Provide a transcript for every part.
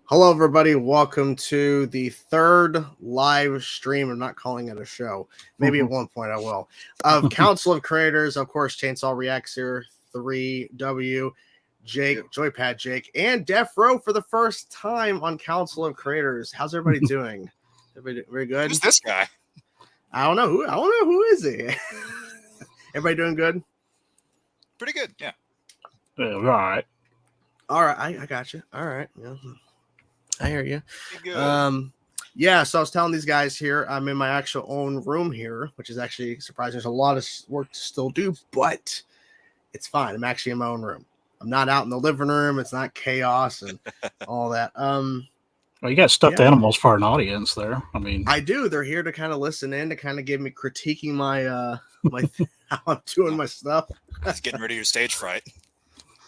Hello, everybody. Welcome to the third live stream. I'm not calling it a show. Maybe at one point I will. Of Council of Creators, of course, Chainsaw Reacts here, 3W, Jake, Joypad Jake, and Def Rowe for the first time on Council of Creators. How's everybody doing? Everybody very good? Who's this guy? I don't know. Who is he? Everybody doing good? Pretty good, yeah. All right. All right, I got you. All right, yeah. I hear you. Good. Yeah, so I was telling these guys here, I'm in my actual own room here, which is actually surprising. There's a lot of work to still do, but it's fine. I'm actually in my own room. I'm not out in the living room. It's not chaos and all that. Well, you got stuffed animals for an audience there. I mean, I do. They're here to kind of listen in, to kind of give me critiquing my how I'm doing my stuff. He's getting rid of your stage fright.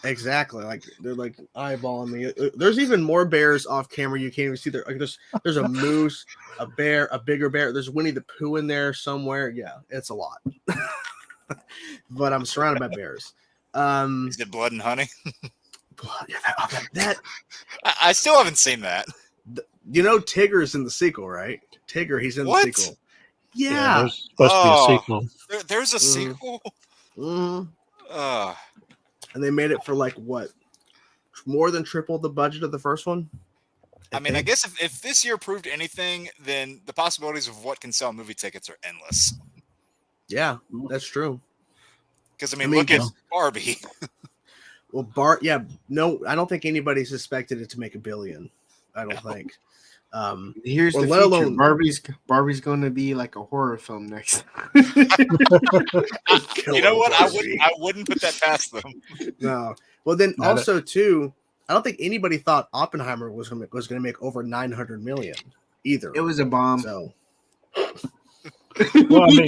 Exactly, like they're like eyeballing me. There's even more bears off camera. You can't even see there. Like there's a moose, a bear, a bigger bear. There's Winnie the Pooh in there somewhere. Yeah, it's a lot. But I'm surrounded by bears. Is it Blood and Honey? Yeah, that I still haven't seen that. you know, Tigger's in the sequel, right? Tigger, he's in the sequel. Yeah, there's supposed to be a sequel. There's a sequel. Mm-hmm. And they made it for like what? More than triple the budget of the first one. I mean, I guess if this year proved anything, then the possibilities of what can sell movie tickets are endless. Yeah, that's true. Because I mean, look at Barbie. Well, no, I don't think anybody suspected it to make $1 billion. I don't think. Here's the let future. alone Barbie's going to be like a horror film next. You know what? I wouldn't put that past them. No. Well, then also too, I don't think anybody thought Oppenheimer was going to make over 900 million either. It was a bomb. So, Well, I mean,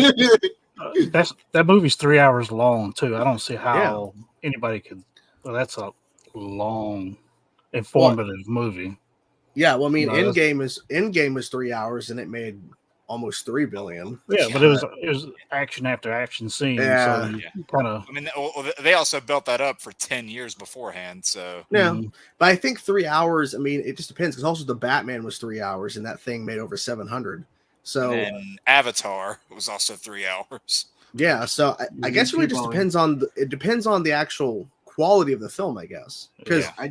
that movie's 3 hours long too. I don't see how anybody could. Well, that's a long, informative movie. Yeah, well, I mean, Endgame was 3 hours and it made almost $3 billion. Yeah, but it was action after action scene. Yeah. So kind of. I mean, they also built that up for 10 years beforehand. So yeah, but I think 3 hours. I mean, it just depends because also the Batman was 3 hours and that thing made over 700. So and Avatar was also 3 hours. Yeah, so I guess it really just depends on the actual quality of the film, I guess. Because I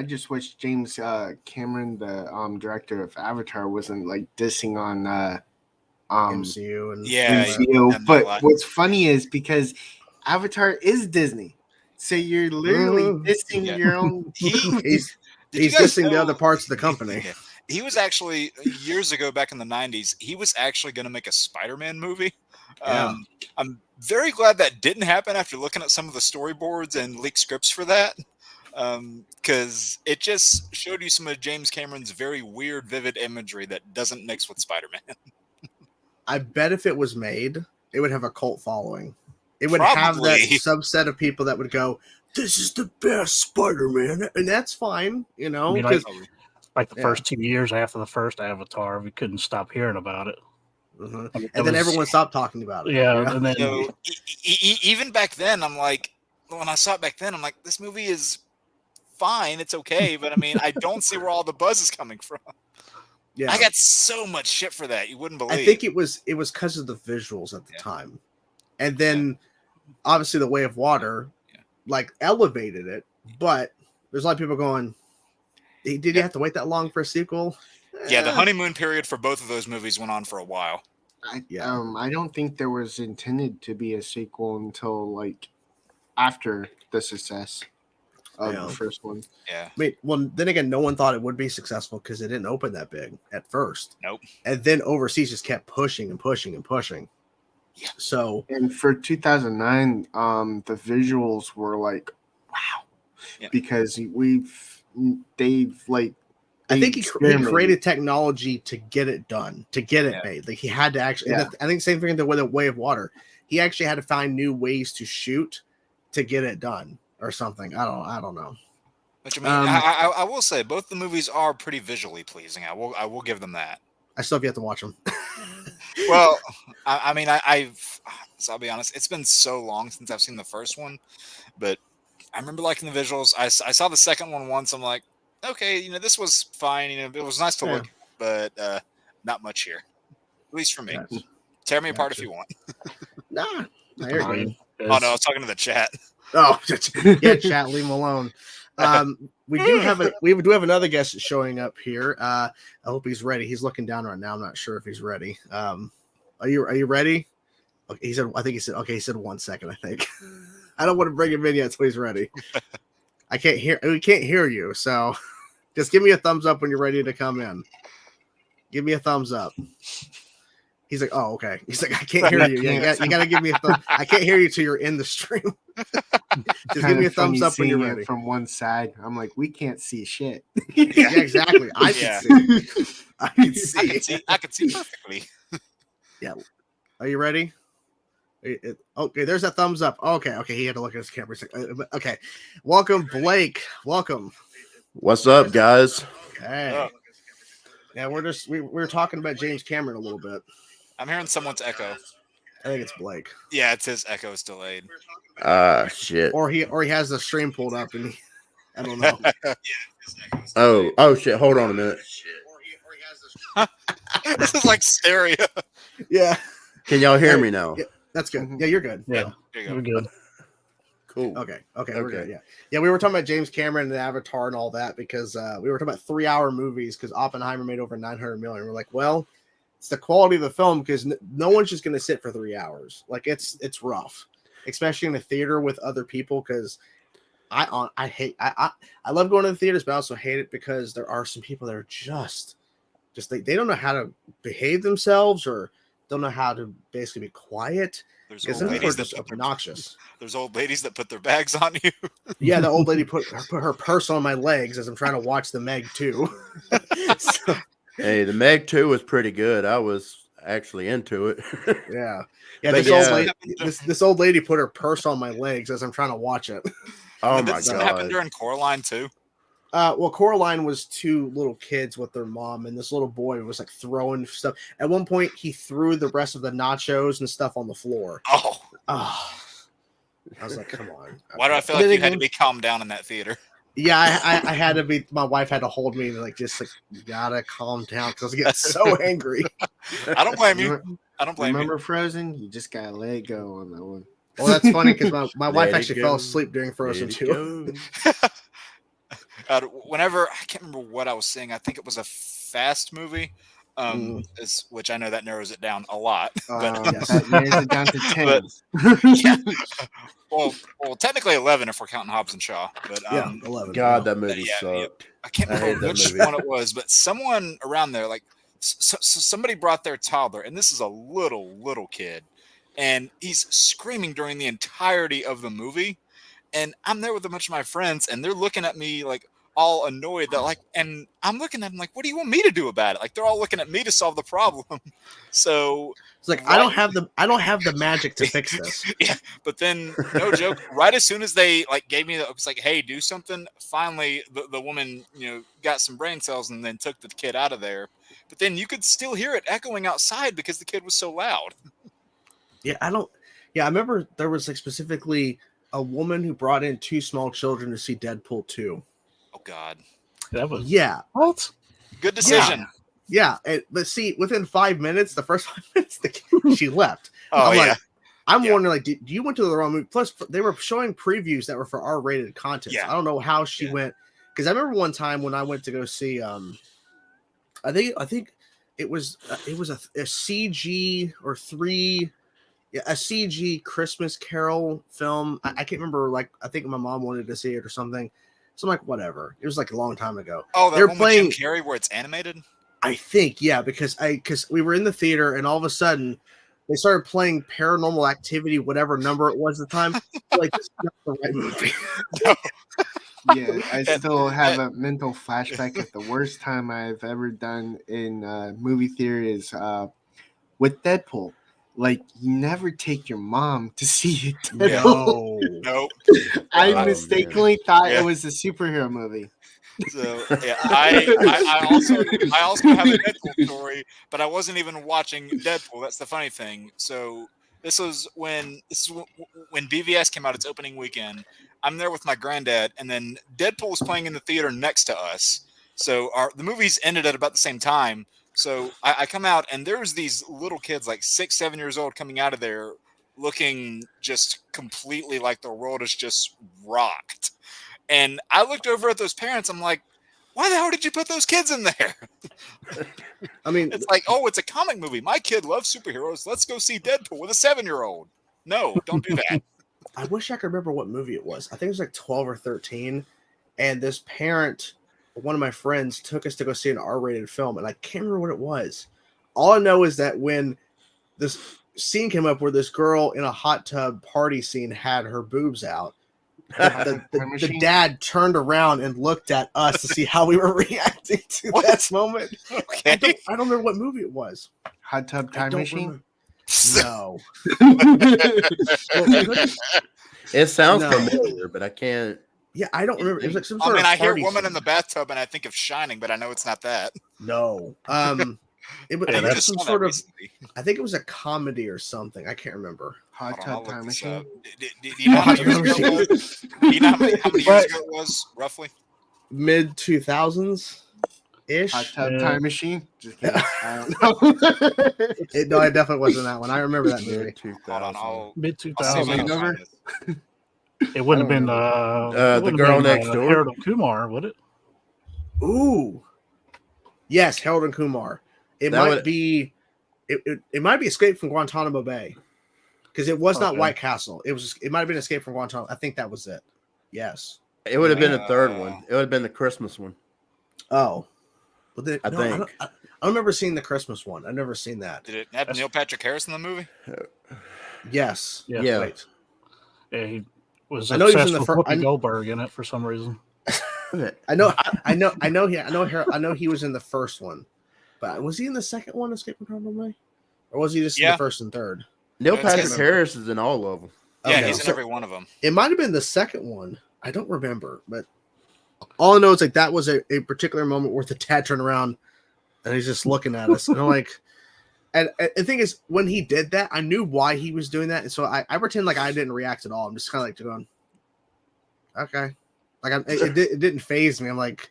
just wish James Cameron, the director of Avatar, wasn't like dissing on MCU and MCU. But what's funny is because Avatar is Disney, so you're literally dissing your own. He's dissing the other parts of the company. Yeah. He was actually years ago, back in the 90s, he was actually going to make a Spider-Man movie. Yeah. I'm very glad that didn't happen after looking at some of the storyboards and leaked scripts for that. Because it just showed you some of James Cameron's very weird, vivid imagery that doesn't mix with Spider-Man. I bet if it was made, it would have a cult following. It would have that subset of people that would go, "This is the best Spider-Man," and that's fine, you know. I mean, like the first 2 years after the first Avatar, we couldn't stop hearing about it. Mm-hmm. I mean, and then everyone stopped talking about it. Yeah, and then even back then, I'm like, when I saw it back then, I'm like, this movie is fine, it's okay, but I mean, I don't see where all the buzz is coming from. Yeah, I got so much shit for that you wouldn't believe. I think it was because of the visuals at the time, and then obviously the Way of Water, like elevated it. But there's a lot of people going, "Did you have to wait that long for a sequel?" Yeah, the honeymoon period for both of those movies went on for a while. I don't think there was intended to be a sequel until like after the success of the first one. Yeah. I mean, well, then again, no one thought it would be successful because it didn't open that big at first. Nope. And then overseas just kept pushing and pushing and pushing. Yeah. So, and for 2009, the visuals were like, wow, because I think he created technology to get it done, to get it made. Like he had to actually. I think same thing with the Way of Water. He actually had to find new ways to shoot to get it done, or something. I don't know. Which I mean, I will say both the movies are pretty visually pleasing. I will give them that. I still have yet to watch them. Well, I mean, I'll be honest. It's been so long since I've seen the first one, but I remember liking the visuals. I saw the second one once. I'm like, okay, this was fine. It was nice to look, but not much here, at least for me. Gotcha. Tear me apart if you want. Nah, you're good. Oh no, I was talking to the chat. Oh, yeah, chat, leave him alone. We do have another guest showing up here. I hope he's ready. He's looking down right now. I'm not sure if he's ready. Are you ready? Okay, he said 1 second, I think. I don't want to bring him in yet until he's ready. We can't hear you, so just give me a thumbs up when you're ready to come in. Give me a thumbs up. He's like, oh, okay. He's like, I can't hear you. Yeah, you gotta give me a thumb. I can't hear you till you're in the stream. Just give me a thumbs up when you're ready. From one side, I'm like, we can't see shit. Yeah, exactly. I can see. I can see. I can see perfectly. Yeah. Are you ready? Okay, there's that thumbs up. Okay. He had to look at his camera. Okay. Welcome, Blake. Welcome. What's up, guys? Okay. Yeah, we're talking about James Cameron a little bit. I'm hearing someone's echo. I think it's Blake. Yeah, it's his echo is delayed. Shit. Or he has the stream pulled up and I don't know. Oh shit. Hold on a minute. This is like stereo. Yeah. Can y'all hear me now? Yeah, that's good. Yeah, you're good. Yeah, we're good. Cool. Okay, we're good. Yeah. We were talking about James Cameron and Avatar and all that because we were talking about 3-hour movies because Oppenheimer made over 900 million. We're like, well, it's the quality of the film because no one's just going to sit for 3 hours. Like it's rough, especially in a theater with other people. Because I love going to the theaters, but I also hate it because there are some people that are just they don't know how to behave themselves or don't know how to basically be quiet. There's old ladies that obnoxious. There's old ladies that put their bags on you. Yeah, the old lady put her purse on my legs as I'm trying to watch the Meg 2. So, hey, the Meg 2 was pretty good. I was actually into it. yeah. This old lady put her purse on my legs as I'm trying to watch it. Oh Did my this god! happen during Coraline too? Well, Coraline was 2 little kids with their mom, and this little boy was like throwing stuff. At one point, he threw the rest of the nachos and stuff on the floor. Oh. I was like, come on. Why do I feel like you had to be calmed down in that theater? Yeah, I had to be. My wife had to hold me and you gotta calm down because I was getting so angry. I don't blame you. Remember Frozen? You just gotta let it go on that one. Well, that's funny because my wife actually fell asleep during Frozen 2. Whenever I can't remember what I was saying, I think it was a Fast movie, which I know that narrows it down a lot. Yes. That narrows it down to 10. But, yeah. Well, technically 11 if we're counting Hobbs and Shaw. But 11. God, that movie sucked. I can't remember which one it was, but someone around there, like somebody brought their toddler, and this is a little kid, and he's screaming during the entirety of the movie. And I'm there with a bunch of my friends, and they're looking at me like all annoyed. And I'm looking at them like, "What do you want me to do about it?" Like they're all looking at me to solve the problem. So it's like I don't have the magic to fix this. Yeah, but then no joke. Right as soon as they gave me it's like, "Hey, do something." Finally, the woman got some brain cells and then took the kid out of there. But then you could still hear it echoing outside because the kid was so loud. Yeah, I remember there was specifically a woman who brought in 2 small children to see Deadpool 2. Oh God, that was what? Good decision. Yeah, but see, within 5 minutes, the first 5 minutes, she left. Oh I'm wondering, do you went to the wrong movie? Plus, they were showing previews that were for R-rated content. Yeah. I don't know how she went because I remember one time when I went to go see, I think it was a CG or 3. Yeah, a CG Christmas Carol film. I can't remember. I think my mom wanted to see it or something. So I'm like, whatever. It was a long time ago. Oh, they're playing with Jim Carrey where it's animated. I think because we were in the theater and all of a sudden they started playing Paranormal Activity, whatever number it was at the time. This is not the right movie. Yeah, I still have a mental flashback at the worst time I've ever done in movie theater is with Deadpool. You never take your mom to see it. No. I mistakenly thought it was a superhero movie. So yeah, I also have a Deadpool story, but I wasn't even watching Deadpool. That's the funny thing. So this was when BVS came out its opening weekend. I'm there with my granddad, and then Deadpool was playing in the theater next to us. So the movies ended at about the same time. So I come out, and there's these little kids, like 6, 7 years old, coming out of there looking just completely like the world is just rocked. And I looked over at those parents. I'm like, why the hell did you put those kids in there? I mean, it's like, oh, it's a comic movie. My kid loves superheroes. Let's go see Deadpool with a 7-year-old. No, don't do that. I wish I could remember what movie it was. I think it was like 12 or 13. And this parent, one of my friends, took us to go see an R-rated film, and I can't remember what it was. All I know is that when this scene came up where this girl in a hot tub party scene had her boobs out, the dad turned around and looked at us to see how we were reacting to that moment. Okay. I don't remember what movie it was. Hot Tub Time Machine? No. It sounds familiar, but I can't. Yeah, I don't remember. It was like some sort of I hear party Woman scene. in the Bathtub, and I think of Shining, but I know it's not that. No. It was that's some sort of. I think it was a comedy or something. I can't remember. Hot Tub Time Machine? Do you know how many years ago it was, roughly? Mid 2000s ish. Hot Tub Time Machine? Just kidding. I don't know. No, it definitely wasn't that one. I remember that movie. Mid I'll see if I 2000s. can find this. It wouldn't have been the girl next door. Harold and Kumar, would it? Ooh. Yes, Harold and Kumar. It might be Escape from Guantanamo Bay. Because it was not White Castle. It might have been Escape from Guantanamo. I think that was it. Yes. It would have been the third one. It would have been the Christmas one. Oh. Well, then, I think. I don't remember seeing the Christmas one. I've never seen that. Did it have Neil Patrick Harris in the movie? Yes. Yeah. Wait. Yeah, he was I know he was obsessed in the with first. Whoopi Goldberg in it for some reason. I know he was in the first one, but was he in the second one, Escape from Guantanamo Bay, or was he just in the first and third? Neil Patrick Harris is in all of them. Yeah, Okay, he's in every one of them. It might have been the second one. I don't remember, but all I know is like that was a particular moment where the dad turned around and he's just looking at us, and I'm like, and the thing is, when he did that, I knew why he was doing that, and so I pretend like I didn't react at all. I'm just kind of like going, okay. Like it didn't faze me. I'm like,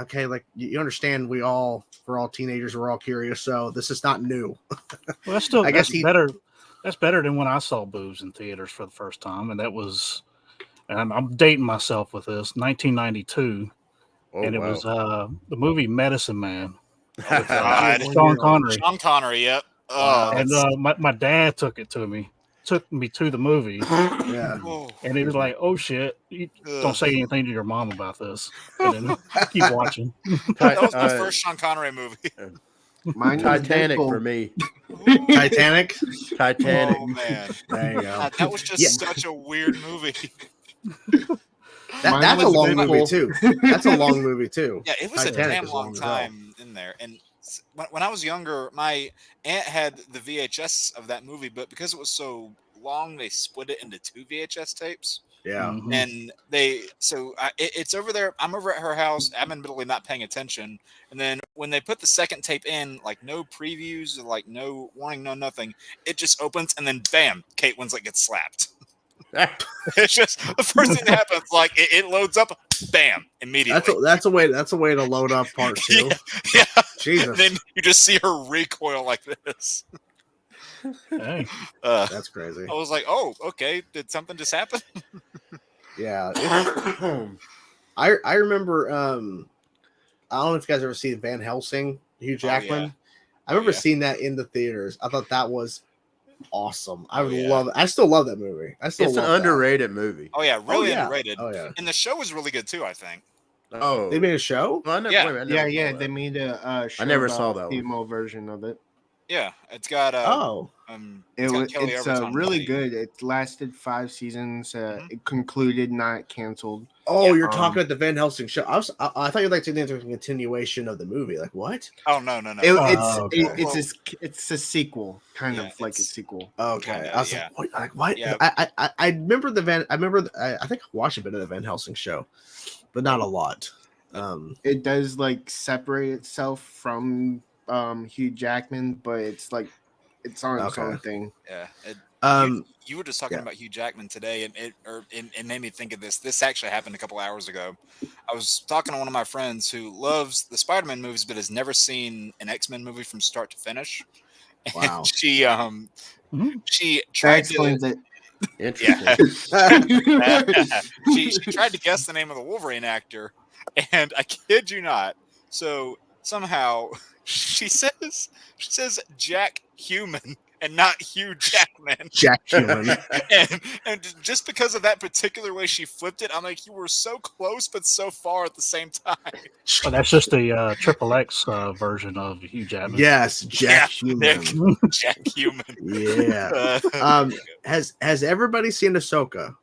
okay, like you understand, we're all teenagers, we're all curious, so this is not new. Well, that's still guess better. That's better than when I saw boobs in theaters for the first time, and that was, and I'm dating myself with this, 1992, and it was the movie Medicine Man. With, Sean Connery. Sean Connery, yep. Oh, and my dad took me to the movie. Yeah. And he was like, "Oh shit, you don't say anything to your mom about this." And then keep watching. That was my first Sean Connery movie. Mine Titanic for me. Titanic. Oh man, there you go. That was just such a weird movie. That's a long movie too. That's a long movie too. Yeah, it was a damn long time in there. And when I was younger, my aunt had the VHS of that movie, but because it was so long, they split it into 2 VHS tapes. Yeah. Mm-hmm. And it's over there. I'm over at her house. I'm admittedly not paying attention. And then when they put the second tape in, like no previews, like no warning, no nothing, it just opens and then bam, Kate Winslet gets slapped. It's just the first thing that happens. Like it loads up, bam, immediately. That's a way to load up part 2. Yeah. Jesus. And then you just see her recoil like this. Hey. That's crazy. I was like, oh, okay. Did something just happen? Yeah. I remember. I don't know if you guys ever seen Van Helsing, Hugh Jackman. Yeah. I remember seeing that in the theaters. I thought that was awesome. I would love it. I still love that movie. It's an underrated movie. Oh yeah, really underrated. Oh yeah, and the show was really good too. I think. Oh, they made a show. Well, yeah. They made a show. I never saw that female version of it. Yeah, it's got. It's really good. It lasted 5 seasons. It concluded, not canceled. Oh, you're talking about the Van Helsing show. I thought you'd like to think there's a continuation of the movie. Like what? Oh no. It's a sequel, kind of like a sequel. Okay, kinda, I was like, what? Yeah. I remember I think I watched a bit of the Van Helsing show, but not a lot. It does like separate itself from Hugh Jackman, but it's like it's on its own thing. Yeah. You were just talking about Hugh Jackman today, and it made me think of this. This actually happened a couple hours ago. I was talking to one of my friends who loves the Spider-Man movies, but has never seen an X-Men movie from start to finish. Wow. And she That tried explains to it. Interesting. she tried to guess the name of the Wolverine actor, and I kid you not. So somehow she says Jack Human and not Hugh Jackman. Jack Human. and just because of that particular way she flipped it, I'm like, you were so close but so far at the same time. Well, that's just the Triple X version of Hugh Jackman. Yes, Jack Human. Jack Human. Yeah. Has everybody seen Ahsoka?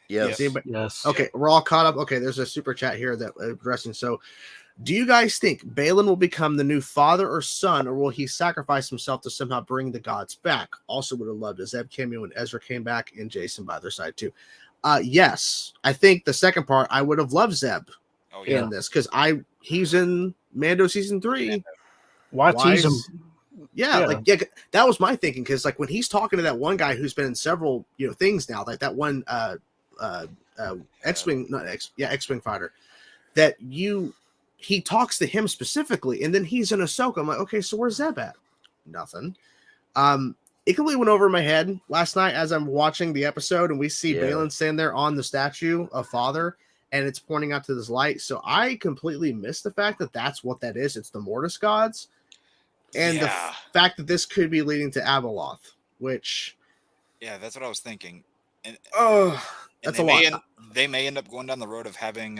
Yes. Yes. Okay, we're all caught up. Okay, there's a super chat here that addressing. So, do you guys think Balin will become the new father or son, or will he sacrifice himself to somehow bring the gods back? Also, would have loved a Zeb cameo when Ezra came back and Jason by their side too. Yes, I think the second part I would have loved Zeb in this because he's in Mando season 3. Why tease him? Yeah, that was my thinking because like when he's talking to that one guy who's been in several things now, like that one X-wing, X-wing fighter that he talks to him specifically, and then he's in Ahsoka. I'm like, okay, so where's Zeb at? Nothing. It completely went over my head last night as I'm watching the episode, and we see Balin standing there on the statue of Father, and it's pointing out to this light. So I completely missed the fact that that's what that is. It's the Mortis gods, and the fact that this could be leading to Abeloth, which that's what I was thinking. And that's a lot. They may end up going down the road of having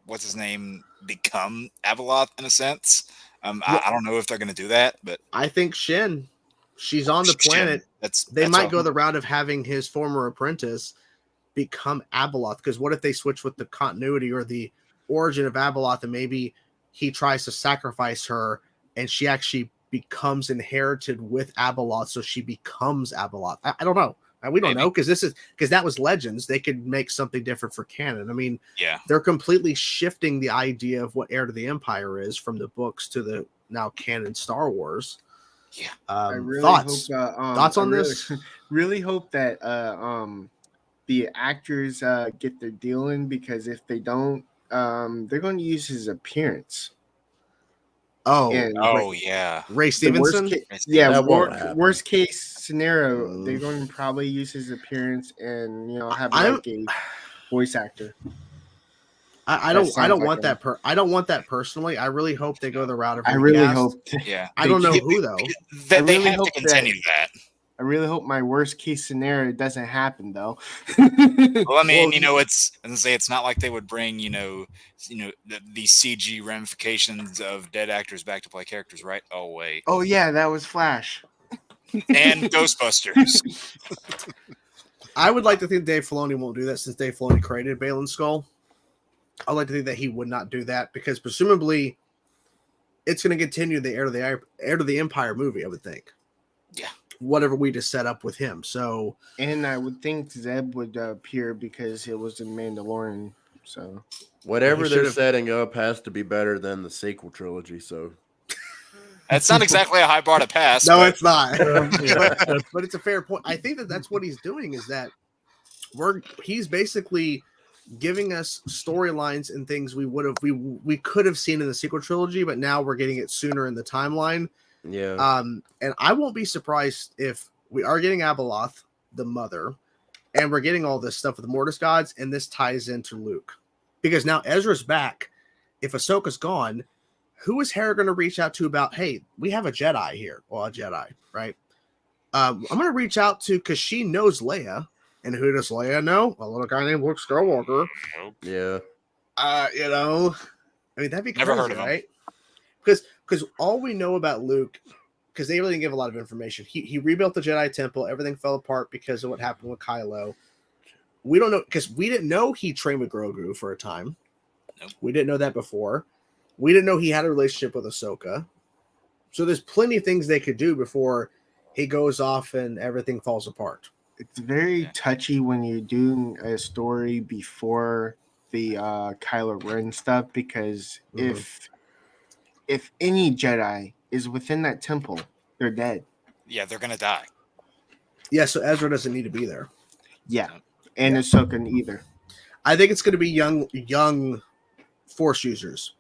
what's his name become Abeloth in a sense. I don't know if they're going to do that, but I think she's on the planet. They might go the route of having his former apprentice become Abeloth. Because what if they switch with the continuity or the origin of Abeloth, and maybe he tries to sacrifice her, and she actually becomes inherited with Abeloth, so she becomes Abeloth. I don't know. We don't know because that was Legends. They could make something different for canon. I mean, they're completely shifting the idea of what Heir to the Empire is from the books to the now canon Star Wars. Yeah. I really thoughts on this? this? Really hope that the actors get their deal in, because if they don't, they're going to use his appearance. Ray Stevenson. Worst case scenario, they're going to probably use his appearance and have a voice actor. I don't want that. I don't want that personally. I really hope they go the route of. I really hope. I don't know who though. They have to continue that. I really hope my worst case scenario doesn't happen though. Well, I mean, it's not like they would bring, the CG ramifications of dead actors back to play characters, right? Oh wait. Oh yeah, that was Flash. And Ghostbusters. I would like to think Dave Filoni won't do that since Dave Filoni created Balin's Skull. I'd like to think that he would not do that because presumably it's going to continue the Heir to the Empire movie, I would think. Yeah. Whatever we just set up with him. So, and I would think Zeb would appear because it was in Mandalorian. So whatever they're setting up has to be better than the sequel trilogy. So that's not exactly a high bar to pass. No, it's not. But it's a fair point. I think that's what he's doing is that he's basically giving us storylines and things we could have seen in the sequel trilogy, but now we're getting it sooner in the timeline. Yeah. And I won't be surprised if we are getting Abeloth, the mother, and we're getting all this stuff with the Mortis gods, and this ties into Luke. Because now Ezra's back. If Ahsoka's gone, who is Hera going to reach out to about, hey, we have a Jedi here. Well, a Jedi, right? I'm going to reach out to, because she knows Leia. And who does Leia know? A little guy named Luke Skywalker. Yeah. I mean, that'd be crazy, never heard of him. Right? Because all we know about Luke, because they really didn't give a lot of information. He rebuilt the Jedi Temple. Everything fell apart because of what happened with Kylo. We don't know, because we didn't know he trained with Grogu for a time. Nope. We didn't know that before. We didn't know he had a relationship with Ahsoka. So there's plenty of things they could do before he goes off and everything falls apart. It's very touchy when you're doing a story before the Kylo Ren stuff, because if any Jedi is within that temple, they're dead. Yeah, they're gonna die. Yeah, so Ezra doesn't need to be there. Yeah, and Ahsoka either. I think it's going to be young Force users,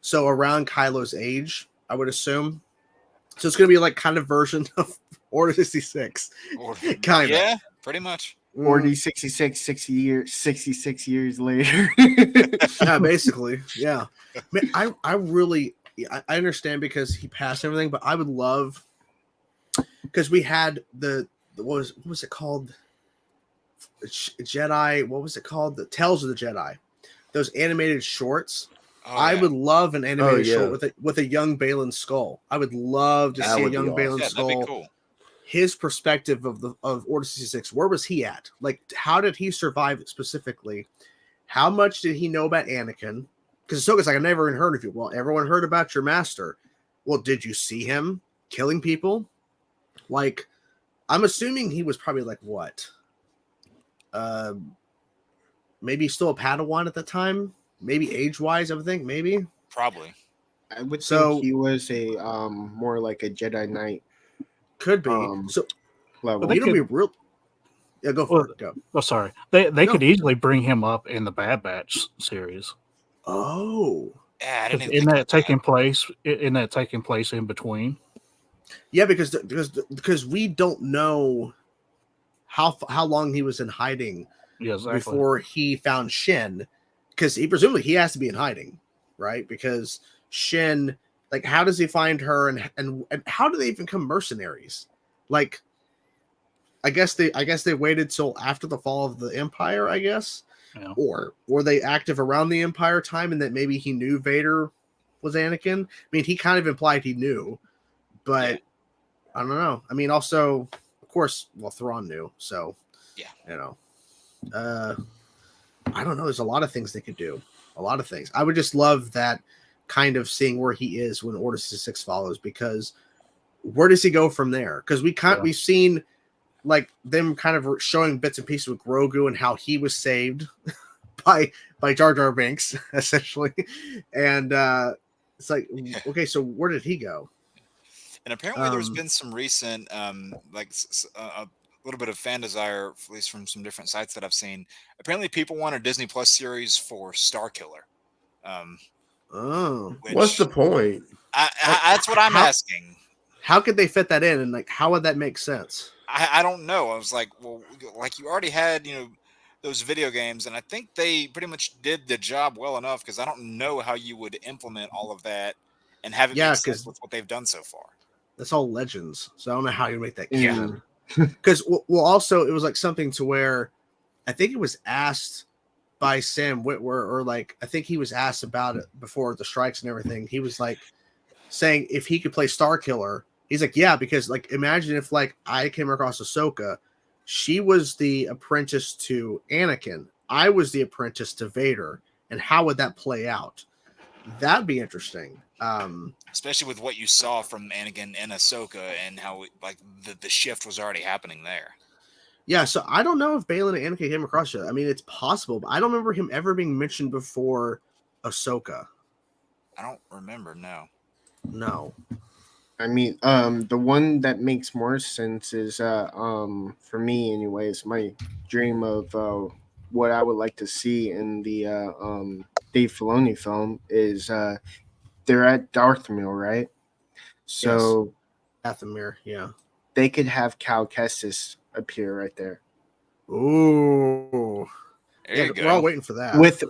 so around Kylo's age, I would assume. So it's going to be like kind of version of Order 66, kind of. Yeah, pretty much. Order 66, 66 years later. Yeah, basically. Yeah, man, I really I understand because he passed everything, but I would love because we had what was it called? Jedi. What was it called? The Tales of the Jedi. Those animated shorts. Oh, I yeah. would love an animated yeah. short with a young Balin Skull. I would love to That see a would be young awesome. Balin Yeah, that'd be Skull. cool. His perspective of Order 66. Where was he at? Like, how did he survive specifically? How much did he know about Anakin? Because Ahsoka's like, I never even heard of you. Well, everyone heard about your master. Well, did you see him killing people? Like, I'm assuming he was probably like what? Maybe still a Padawan at the time. Maybe age-wise, I would think. Maybe. Probably. I would So- think he was a more like a Jedi Knight Could be. level. You know, be real. Yeah, go for it. Go. Oh, sorry. They No. could easily bring him up in the Bad Batch series. Oh. Yeah, I didn't even Isn't think that about taking place? Isn't that taking place in between? Yeah, because we don't know how long he was in hiding Yeah, exactly. before he found Shin, because presumably he has to be in hiding, right? Because Shin, like, how does he find her, and how do they even become mercenaries? Like, I guess they waited till after the fall of the Empire, I guess, Yeah. or were they active around the Empire time, and that maybe he knew Vader was Anakin? I mean, he kind of implied he knew, but Yeah. I don't know. I mean, also, of course, well, Thrawn knew, so Yeah. you know. I don't know. There's a lot of things they could do. A lot of things. I would just love that kind of seeing where he is when Order 66 follows, because where does he go from there? Because we've seen like them kind of showing bits and pieces with Grogu and how he was saved by Jar Jar Binks, essentially. And it's like, okay, so where did he go? And apparently there's been some recent, a little bit of fan desire, at least from some different sites that I've seen. Apparently people want a Disney Plus series for Starkiller. What's the point? That's what I'm asking. How could they fit that in? And like, how would that make sense? I don't know. I was like, well, like you already had, those video games, and I think they pretty much did the job well enough, because I don't know how you would implement all of that and have it make sense with what they've done so far. That's all legends, so I don't know how you make that Yeah. canon. Because well, also it was like something to where I think it was asked by Sam Witwer, or like I think he was asked about it before the strikes and everything. He was like saying if he could play Starkiller, he's like, yeah, because like imagine if like I came across Ahsoka, she was the apprentice to Anakin, I was the apprentice to Vader, and how would that play out? That'd be interesting. Especially with what you saw from Anakin and Ahsoka, and how the shift was already happening there. Yeah, so I don't know if Balin and Anakin came across yet. I mean, it's possible, but I don't remember him ever being mentioned before Ahsoka. I don't remember, no. No. I mean, the one that makes more sense is, for me anyways, my dream of what I would like to see in the Dave Filoni film is they're at Darthmil, right? So Dathomir, yeah. they could have Cal Kestis appear right there. Ooh. There you go. We're all waiting for that. With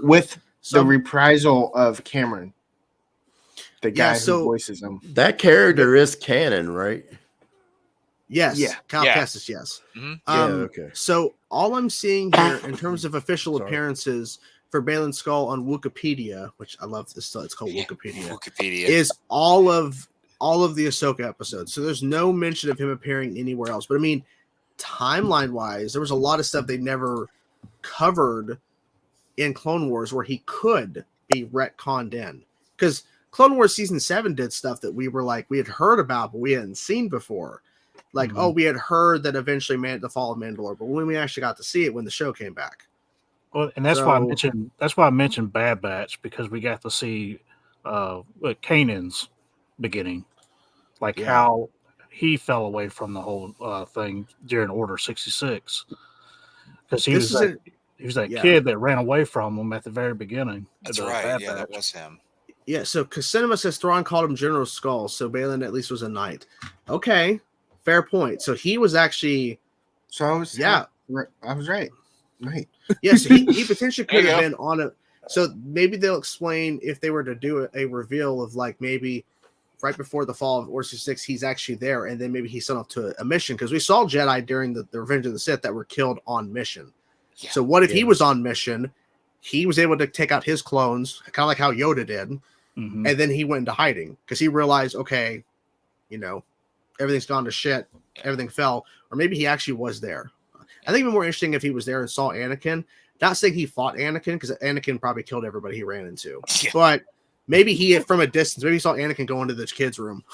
the reprisal of Cameron, the guy who voices him. That character is canon, right? Yes. Yeah. Cal Yeah. Kestis, yes. Mm-hmm. Okay. So all I'm seeing here in terms of official appearances for Balin Skull on Wikipedia, which I love this, it's called Wikipedia, is all of the Ahsoka episodes. So there's no mention of him appearing anywhere else. But I mean, timeline wise, there was a lot of stuff they never covered in Clone Wars where he could be retconned in, because Clone Wars season 7 did stuff that we were like, we had heard about but we hadn't seen before. Like, we had heard that eventually the fall of Mandalore, but when we actually got to see it when the show came back. Well, and that's why I mentioned Bad Batch, because we got to see Kanan's beginning, like how he fell away from the whole thing during Order 66 because he This was is he was that yeah. kid that ran away from him at the very beginning. That's of the right. Bad Yeah, that Batch. was him. Yeah, so Cinema says Thrawn called him General Skull, so Balin at least was a knight. Okay, fair point. So he was actually, So I was right. Right. yeah. So he potentially There could you have go. been on a. So maybe they'll explain if they were to do a reveal of like maybe right before the fall of Order 66, he's actually there, and then maybe he's sent off to a mission because we saw Jedi during the Revenge of the Sith that were killed on mission. Yeah. So what if he Yeah. was on mission? He was able to take out his clones, kind of like how Yoda did. Mhm. And then he went into hiding because he realized, okay, everything's gone to shit. Everything fell. Or maybe he actually was there. I think it'd be more interesting if he was there and saw Anakin. Not saying he fought Anakin because Anakin probably killed everybody he ran into. Yeah. But maybe he, from a distance, maybe he saw Anakin go into this kid's room.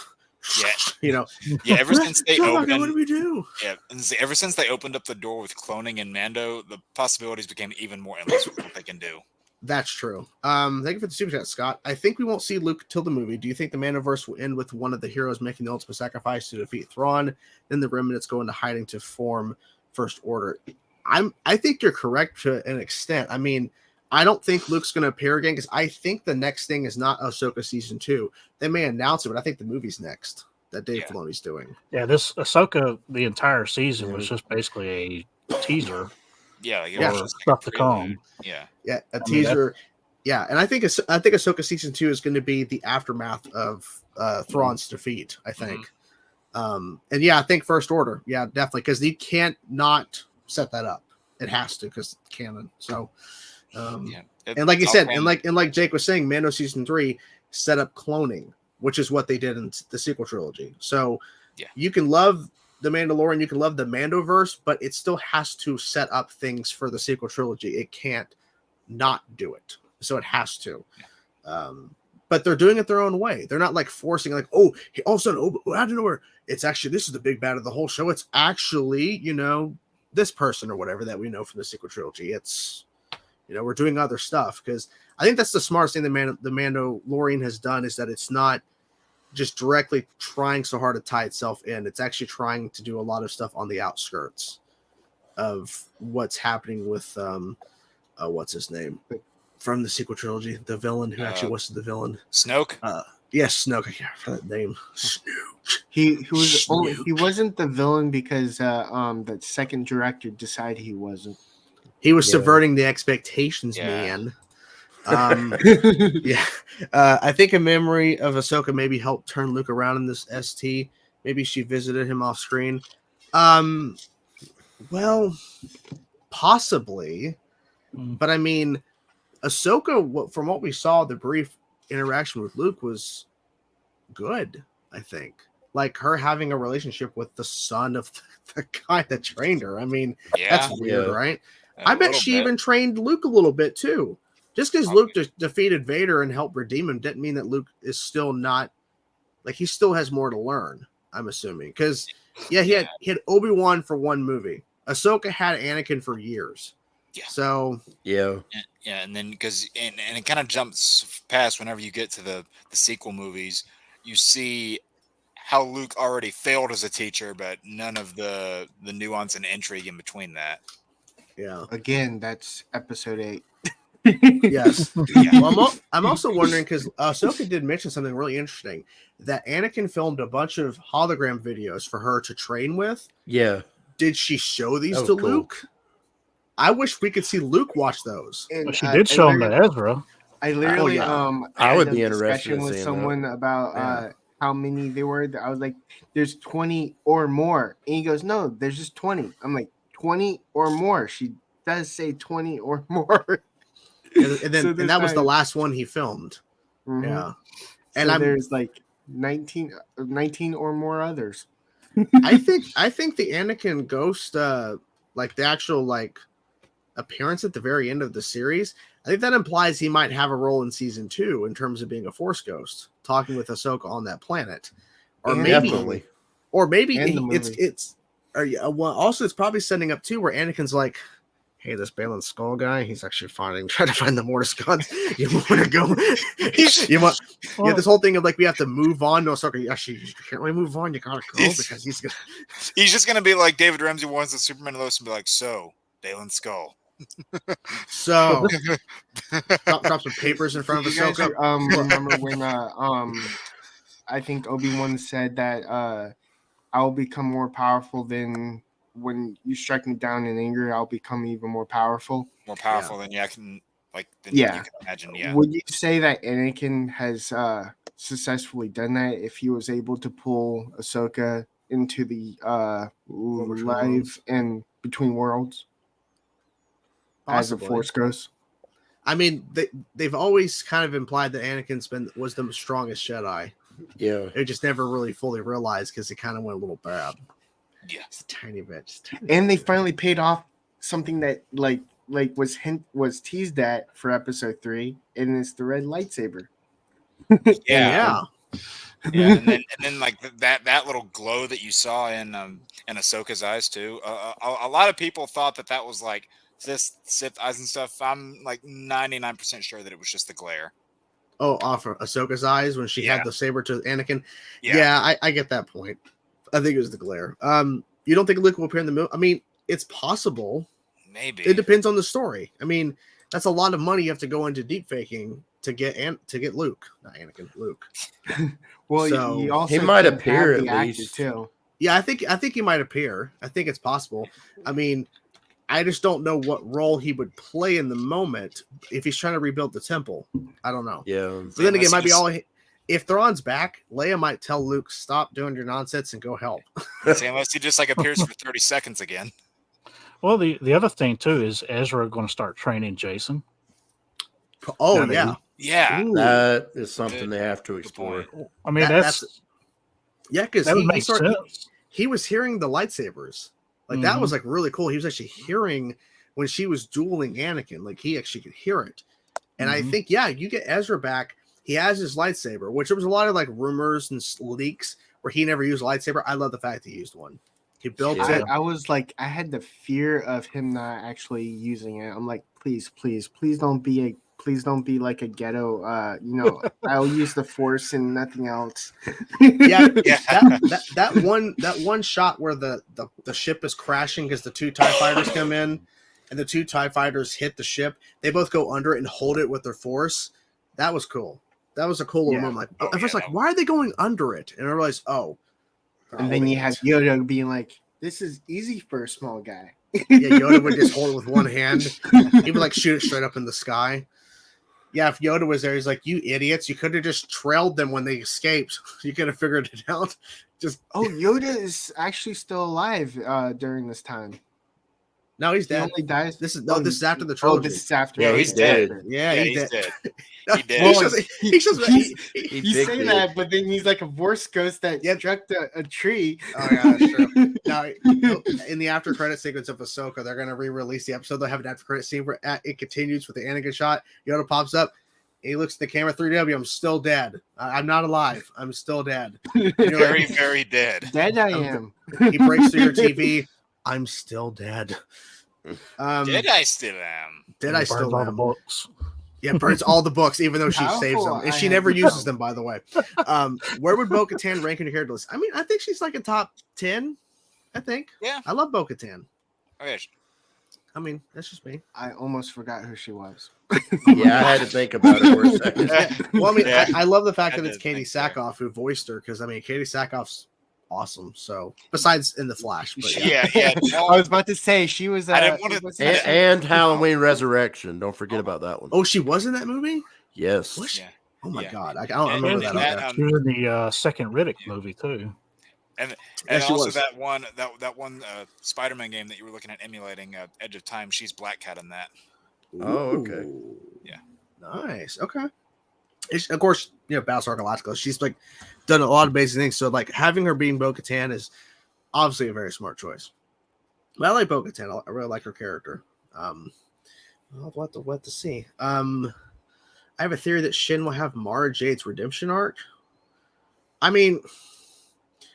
Yeah. Yeah, ever since they what do opened, we do? yeah, and ever since they opened up the door with cloning and Mando, the possibilities became even more endless with what they can do. That's true. Thank you for the super chat, Scott. I think we won't see Luke till the movie. Do you think the Mandoverse will end with one of the heroes making the ultimate sacrifice to defeat Thrawn? Then the remnants go into hiding to form First Order. I think you're correct to an extent. I mean, I don't think Luke's going to appear again because I think the next thing is not Ahsoka season 2. They may announce it, but I think the movie's next that Dave Filoni's doing. Yeah, this Ahsoka, the entire season was just basically a teaser. Yeah, like, or stuff to come. Yeah, a teaser. Yeah, and I think Ahsoka season 2 is going to be the aftermath of Thrawn's defeat. I think, and yeah, I think First Order. Yeah, definitely, because you can't not set that up. It has to because it's canon. So, and like you said, and like Jake was saying, Mando season 3 set up cloning, which is what they did in the sequel trilogy. So, you can love the Mandalorian, you can love the Mandoverse, but it still has to set up things for the sequel trilogy. It can't not do it. So it has to. But they're doing it their own way. They're not like forcing, like, oh, all of a sudden, out of nowhere, it's actually, this is the big bad of the whole show. It's actually, this person or whatever that we know from the sequel trilogy. It's, we're doing other stuff because I think that's the smartest thing the Mandalorian has done is that it's not just directly trying so hard to tie itself in. It's actually trying to do a lot of stuff on the outskirts of what's happening with what's his name from the sequel trilogy, the villain who actually was the villain. Snoke. Yes, Snoke. I can't remember that name. Snoke. He wasn't the villain because that second director decided he wasn't. He was subverting the expectations, man. I think a memory of Ahsoka maybe helped turn Luke around in this ST. Maybe she visited him off screen. Well, possibly, but I mean, Ahsoka, from what we saw, the brief interaction with Luke was good. I think, like her having a relationship with the son of the guy that trained her. I mean, that's weird, right? I bet she even trained Luke a little bit too. Just because Luke defeated Vader and helped redeem him didn't mean that Luke is still not, like, he still has more to learn, I'm assuming. Because, he had Obi-Wan for one movie. Ahsoka had Anakin for years. Yeah. So. Yeah, and then because and it kind of jumps past whenever you get to the sequel movies, you see how Luke already failed as a teacher, but none of the nuance and intrigue in between that. Yeah. Again, that's episode 8. Yes. Yeah. Well, I'm also wondering because Ahsoka did mention something really interesting that Anakin filmed a bunch of hologram videos for her to train with. Yeah. Did she show these to Luke? I wish we could see Luke watch those. Well, she did show them to Ezra. I literally, I would be interested in with seeing someone about how many they were. I was like, "There's 20 or more," and he goes, "No, there's just 20." I'm like, 20 or more. She does say 20 or more. And then that was the last one he filmed. Mm-hmm. Yeah. And there's like 19 or more others. I think the Anakin ghost, like the actual like appearance at the very end of the series, I think that implies he might have a role in season 2 in terms of being a Force ghost, talking with Ahsoka on that planet, or maybe it's also it's probably setting up too where Anakin's like, hey, this Balin Skull guy, he's actually trying to find the Mortis gods. You want to go? Yeah, this whole thing of like we have to move on to Ahsoka. Actually, you can't really move on. You gotta go because he's just gonna be like David Ramsey wants the Superman and Lois and be like, so Balin Skull. So drop some papers in front of Ahsoka. Remember when I think Obi-Wan said that I'll become more powerful than when you strike me down in anger, I'll become even more powerful. More powerful than you can imagine. Yeah. Would you say that Anakin has successfully done that if he was able to pull Ahsoka into the live and between worlds? Possibly. As a Force Ghost? I mean, they've always kind of implied that Anakin was the strongest Jedi. Yeah. It just never really fully realized because it kind of went a little bad. Yeah. Just a tiny bit. And they finally paid off something that like was teased at for episode 3, and it's the red lightsaber. Yeah. And then like that little glow that you saw in Ahsoka's eyes too. A lot of people thought that was like Sith eyes and stuff. I'm like 99% sure that it was just the glare. Oh, off of Ahsoka's eyes when she had the saber to Anakin. Yeah, I get that point. I think it was the glare. You don't think Luke will appear in the movie? I mean, it's possible. Maybe. It depends on the story. I mean, that's a lot of money you have to go into deep faking to get Luke, not Anakin, Luke. Well, so, he might appear at least too. Yeah, I think he might appear. I think it's possible. I mean, I just don't know what role he would play in the moment if he's trying to rebuild the temple. I don't know. Yeah. But then again, it might be all. If Thrawn's back, Leia might tell Luke, "Stop doing your nonsense and go help." Unless he just like appears for 30 seconds again. Well, the other thing too is Ezra going to start training Jason. Oh yeah. Yeah. That is something they have to explore. I mean, that's because that would make sense. He was hearing the lightsabers. Like that was like really cool. He was actually hearing when she was dueling Anakin. Like he actually could hear it. And I think, you get Ezra back. He has his lightsaber, which there was a lot of like rumors and leaks where he never used a lightsaber. I love the fact he used one. He built it. I was like, I had the fear of him not actually using it. I'm like, please don't be like a ghetto. I'll use the Force and nothing else. That one shot where the ship is crashing because the two TIE fighters come in and the two TIE fighters hit the ship. They both go under it and hold it with their force. That was cool. That was a cool little moment. Like, I was like, why are they going under it? And I realized, and then you had Yoda being like, "This is easy for a small guy." Yeah, Yoda would just hold it with one hand. He would like shoot it straight up in the sky. Yeah, if Yoda was there, he's like, "You idiots! You could have just trailed them when they escaped. You could have figured it out." Yoda is actually still alive during this time. No, he's dead. He only dies. This is after the trilogy. Oh, this is after. Yeah, he's dead. Yeah, he's dead. He did. You say that, but then he's like a Force ghost that struck a tree. Oh yeah, that's true. Now, in the after credit sequence of Ahsoka, they're gonna re-release the episode. They'll have an after credit scene where it continues with the Anakin shot. Yoda pops up. He looks at the camera. 3W. I'm still dead. I'm not alive. I'm still dead. Very, very dead. Dead I am. He breaks through your TV. I'm still dead. Dead I still am. Dead I still all am. the books. Yeah, burns all the books, even though she saves them. And she never uses them, by the way. Where would Bo-Katan rank in your character list? I mean, I think she's like a top 10. I think. Yeah. I love Bo-Katan. Okay. I mean, that's just me. I almost forgot who she was. Yeah, I had to think about it for a second. Well, I mean, I love the fact that it's Katie Sackhoff who voiced her, because I mean, Katie Sackhoff's awesome. So besides in the Flash, but yeah. I was about to say she was. I didn't want to. And Halloween Resurrection. Don't forget about that one. Oh, she was in that movie. Yes. Was she? Oh my god, I don't remember that. She was in the second Riddick movie too. And also that one Spider-Man game that you were looking at emulating, Edge of Time. She's Black Cat in that. Oh, okay. Yeah. Nice. Okay. Of course, Battlestar Galactica. She's like done a lot of basic things. So like having her being Bo-Katan is obviously a very smart choice. But I like Bo-Katan. I really like her character. I'll have to see. I have a theory that Shin will have Mara Jade's redemption arc. I mean,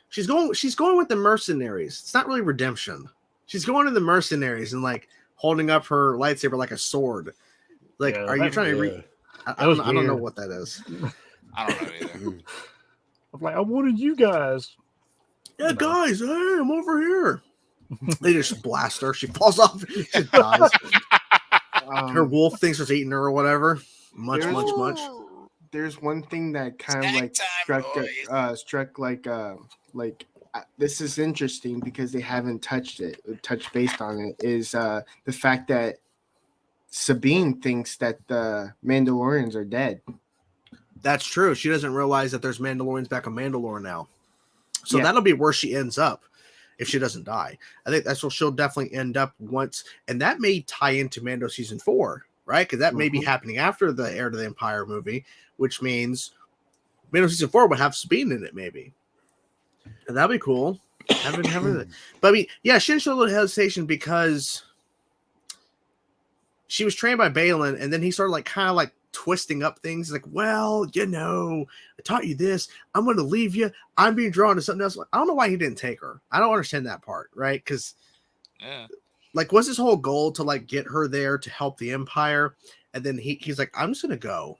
she's going with the mercenaries. It's not really redemption. She's going to the mercenaries and like holding up her lightsaber like a sword. Like, are you trying to read? I don't know what that is. I don't know either. I'm like, I wanted you guys. Yeah, guys, hey, I'm over here. They just blast her. She falls off. She dies. Her wolf thinks it's eating her or whatever. Much. There's one thing that kind of like struck like this is interesting because they haven't touched based on it is the fact that Sabine thinks that the Mandalorians are dead. That's true. She doesn't realize that there's Mandalorians back on Mandalore now. So that'll be where she ends up if she doesn't die. I think that's where she'll definitely end up once. And that may tie into Mando season 4, right? Because that may be happening after the Heir to the Empire movie, which means Mando season 4 would have Sabine in it, maybe. And that'd be cool. But I mean, yeah, she didn't show a little hesitation because she was trained by Balin, and then he started like kind of like twisting up things like, well, I taught you this. I'm going to leave you. I'm being drawn to something else. I don't know why he didn't take her. I don't understand that part, right? Because like, was his whole goal to like get her there to help the Empire? And then he's like, I'm just going to go.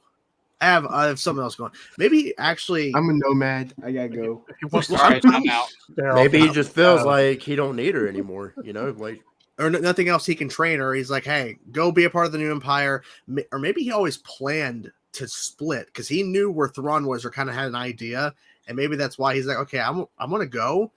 I have something else going. Maybe actually, I'm a nomad. I gotta go. I'm out. Maybe he just feels like he don't need her anymore. Like. Or nothing else he can train her. He's like, hey, go be a part of the new Empire. Or maybe he always planned to split because he knew where Thrawn was or kind of had an idea. And maybe that's why he's like, okay, I'm going to go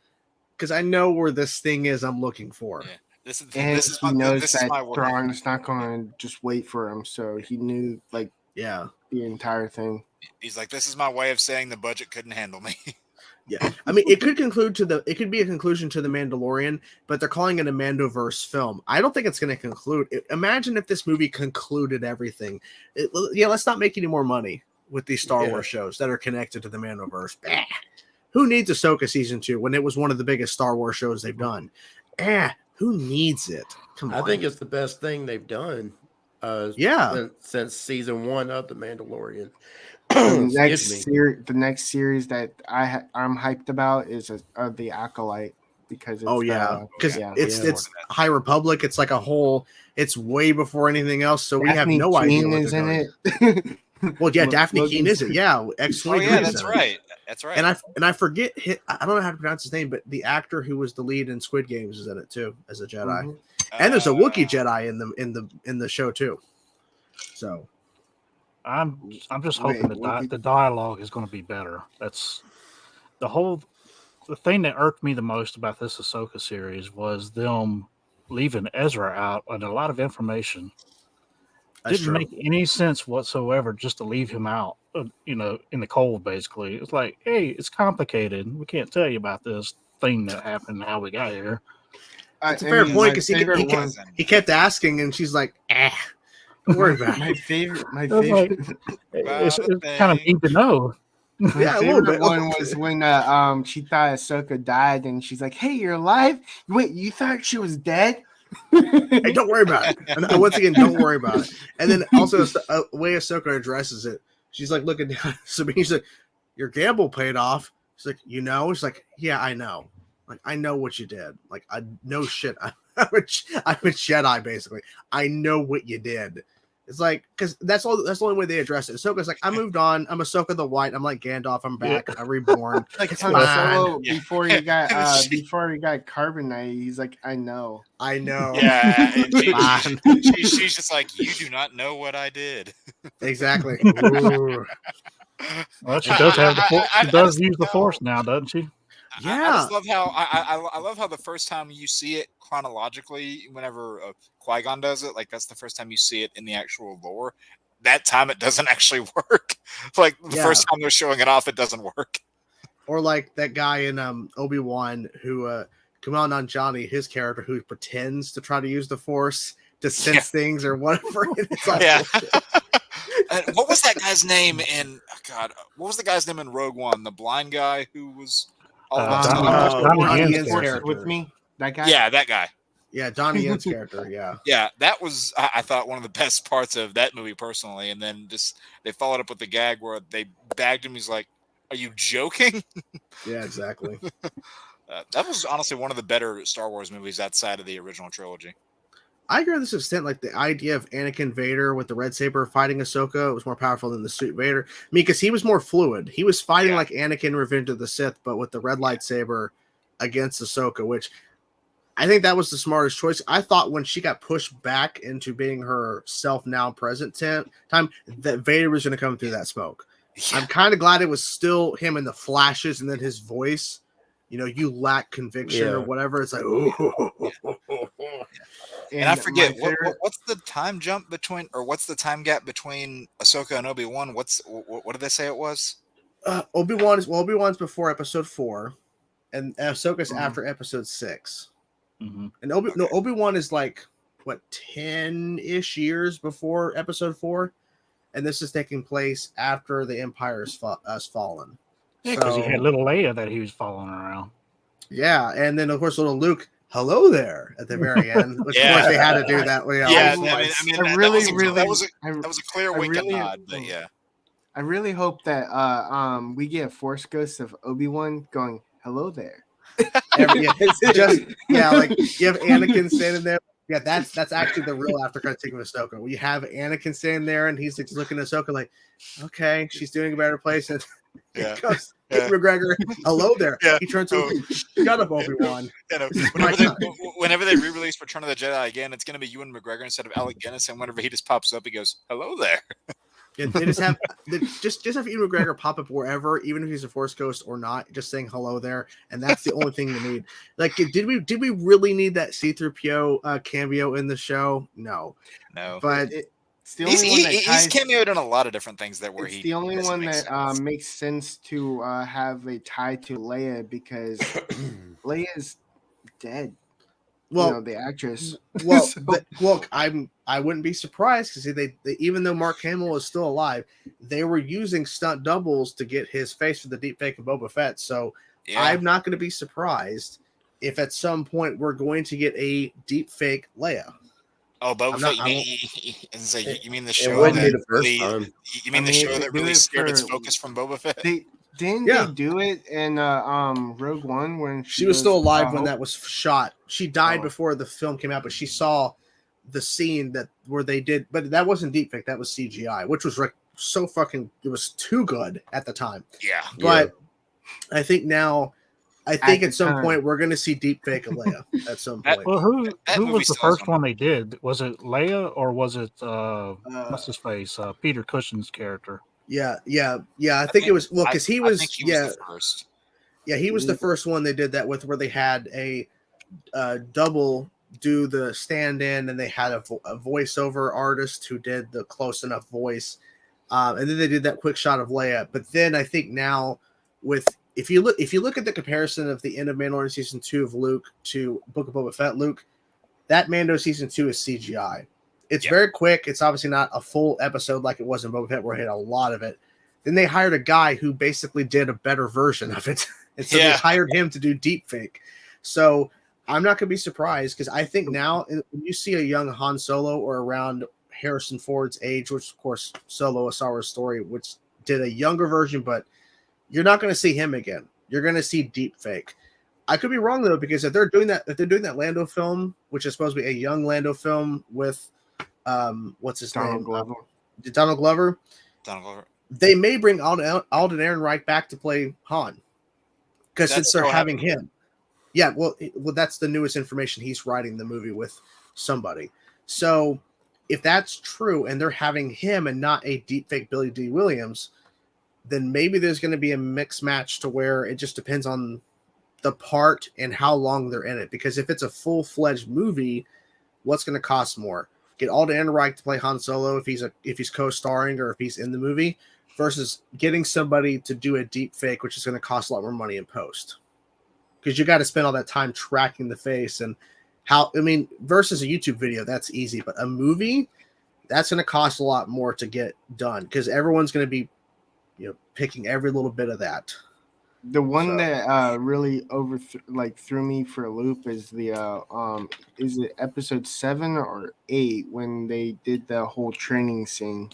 because I know where this thing is I'm looking for. Yeah. This is he knows that Thrawn is not going to just wait for him. So he knew, like, the entire thing. He's like, this is my way of saying the budget couldn't handle me. Yeah, I mean, it could be a conclusion to the Mandalorian, but they're calling it a Mandoverse film. I don't think it's going to conclude. Imagine if this movie concluded everything. Let's not make any more money with these Star Wars shows that are connected to the Mandoverse. Who needs Ahsoka season 2 when it was one of the biggest Star Wars shows they've done? Who needs it? Come on. I think it's the best thing they've done. Since season 1 of The Mandalorian. The next series that I'm hyped about is the Acolyte because it's High Republic. It's like a whole. It's way before anything else, so we have no idea what they're doing. It. Well, yeah, Daphne Keane is it? Yeah, that's right. That's right. And I forget. I don't know how to pronounce his name, but the actor who was the lead in Squid Games is in it too as a Jedi, and there's a Wookiee Jedi in the show too. So. I'm just hoping the dialogue is going to be better. That's the thing that irked me the most about this Ahsoka series was them leaving Ezra out and a lot of information. Didn't make any sense whatsoever just to leave him out, in the cold, basically. It's like, hey, it's complicated. We can't tell you about this thing that happened and how we got here. It's a fair point because he kept asking and she's like, don't worry about it. My favorite. It's kind of neat to know. My favorite one was when she thought Ahsoka died, and she's like, "Hey, you're alive? Wait, you thought she was dead?" Hey, don't worry about it. And once again, don't worry about it. And then also the way Ahsoka addresses it, she's like looking down. She's like, "Your gamble paid off." She's like, She's like, "Yeah, I know. Like, I know what you did. Like, I know shit. I'm a Jedi, basically. I know what you did." It's like, because that's the only way they address it. Ahsoka's like, I moved on. I'm Ahsoka the White. I'm like Gandalf. I'm back. I'm reborn. Like Han Solo before he got carbonite. He's like, I know. Yeah, she's just like, you do not know what I did. Exactly. Well, she does have she does use the Force now, doesn't she? Yeah. I just love how I love how the first time you see it chronologically, whenever Qui-Gon does it, like that's the first time you see it in the actual lore. That time it doesn't actually work. Like the first time they're showing it off, it doesn't work. Or like that guy in Obi-Wan who Kumail Nanjiani, his character who pretends to try to use the Force to sense things or whatever. It's like, what was that guy's name in? What was the guy's name in Rogue One? The blind guy who was all Donnie Yen's character with me. That guy. Yeah, that guy. Yeah, Donnie Yen's character. Yeah. Yeah, that was I thought one of the best parts of that movie personally. And then just they followed up with the gag where they bagged him. He's like, "Are you joking?" Yeah, exactly. That was honestly one of the better Star Wars movies outside of the original trilogy. I agree to this extent. Like the idea of Anakin Vader with the red saber fighting Ahsoka was more powerful than the suit Vader. I mean, because he was more fluid. He was fighting like Anakin Revenge of the Sith, but with the red lightsaber against Ahsoka, which I think that was the smartest choice. I thought when she got pushed back into being her self now present time that Vader was going to come through that smoke. Yeah. I'm kind of glad it was still him in the flashes and then his voice. You know, you lack conviction or whatever. It's like, And I forget what's the time jump between, or what's the time gap between Ahsoka and Obi-Wan? What did they say it was? Obi-Wan's before episode 4, and Ahsoka's after episode 6. Mm-hmm. And Obi-Wan is like what 10-ish years before episode 4, and this is taking place after the Empire has fallen. Yeah, because he had little Leia that he was following around. Yeah, and then of course little Luke, hello there at the very end. Which of course they had to do that. That was a clear wink and nod. But yeah, I really hope that we get a Force ghost of Obi-Wan going, hello there. Like you have Anakin standing there. Yeah, that's actually the real aftercredit scene of Ahsoka. We have Anakin standing there, and he's like looking at Ahsoka like, okay, she's doing a better place. And goes McGregor, hello there. Yeah. He turns to shut up, Obi-Wan. Whenever they re-release Return of the Jedi again, it's going to be Ewan McGregor instead of Alec Guinness, and whenever he just pops up, he goes, hello there. Yeah, they just have Ewan McGregor pop up wherever, even if he's a Force ghost or not, just saying hello there, and that's the only thing you need. Like, did we really need that C-3PO cameo in the show? No. But it's the only one that he's cameoed in a lot of different things that where it's the only one that makes sense to have a tie to Leia, because Leia's dead. Well, the actress. Well, look, I wouldn't be surprised because they even though Mark Hamill is still alive, they were using stunt doubles to get his face for the deepfake of Boba Fett. So I'm not going to be surprised if at some point we're going to get a deepfake Leia. Oh, Boba Fett! You mean the show that really scared its focus from Boba Fett? Didn't they do it in Rogue One when she was still alive when that was shot? She died before the film came out, but she saw the scene where they did, but that wasn't deepfake. That was CGI, which was so fucking. It was too good at the time. Yeah, but I think now. I think at some point we're going to see deepfake of Leia at some point. Well, who was the first one they did? Was it Leia or was it what's his face? Peter Cushing's character. Yeah. I think it was because he was the first. Yeah, he was the first one they did that with, where they had a double do the stand-in, and they had a voiceover artist who did the close enough voice, and then they did that quick shot of Leia. But then I think now if you look at the comparison of the end of Mandalorian season 2 of Luke to Book of Boba Fett Luke, that Mando season 2 is CGI. It's very quick. It's obviously not a full episode like it was in Boba Fett, where it had a lot of it. Then they hired a guy who basically did a better version of it, and so they hired him to do deepfake. So I'm not going to be surprised, because I think now when you see a young Han Solo or around Harrison Ford's age, which of course Solo, A Star Wars Story, which did a younger version, but you're not going to see him again. You're going to see deepfake. I could be wrong though, because if they're doing that Lando film, which is supposed to be a young Lando film with what's his name? Donald Glover. They may bring Alden Ehrenreich back to play Han, because since they're having him. Yeah, well, that's the newest information. He's writing the movie with somebody. So if that's true, and they're having him and not a deepfake Billy D. Williams, then maybe there's going to be a mixed match to where it just depends on the part and how long they're in it. Because if it's a full-fledged movie, what's going to cost more? Get Alden Ehrenreich to play Han Solo if he's co-starring or if he's in the movie, versus getting somebody to do a deep fake, which is going to cost a lot more money in post. Because you got to spend all that time tracking the face and versus a YouTube video, that's easy. But a movie, that's going to cost a lot more to get done, because everyone's going to be picking every little bit of that. The one that really threw me for a loop is is it episode 7 or 8 when they did the whole training scene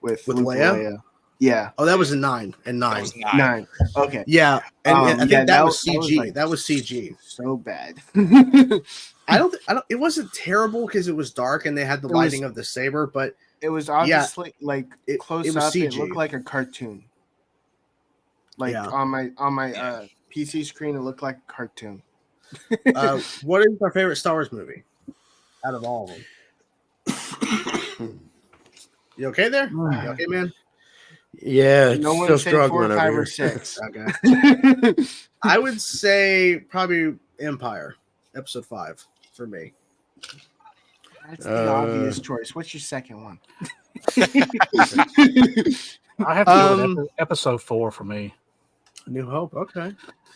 with Leia? Yeah. Oh, that was in 9. And 9. That was 9. Okay. Yeah, and I think that was CG. That was CG. So bad. I don't. It wasn't terrible because it was dark and they had the lighting of the saber, but it was obviously like close it was up. CG. It looked like a cartoon. Like on my PC screen, it looked like a cartoon. What is our favorite Star Wars movie out of all of them? You okay there? You okay, man? Yeah, no one still said struggling 4, 5, over or here. 6. Okay. I would say probably Empire, Episode 5 for me. That's the obvious choice. What's your second one? I have to go with Episode 4 for me. New Hope. Okay.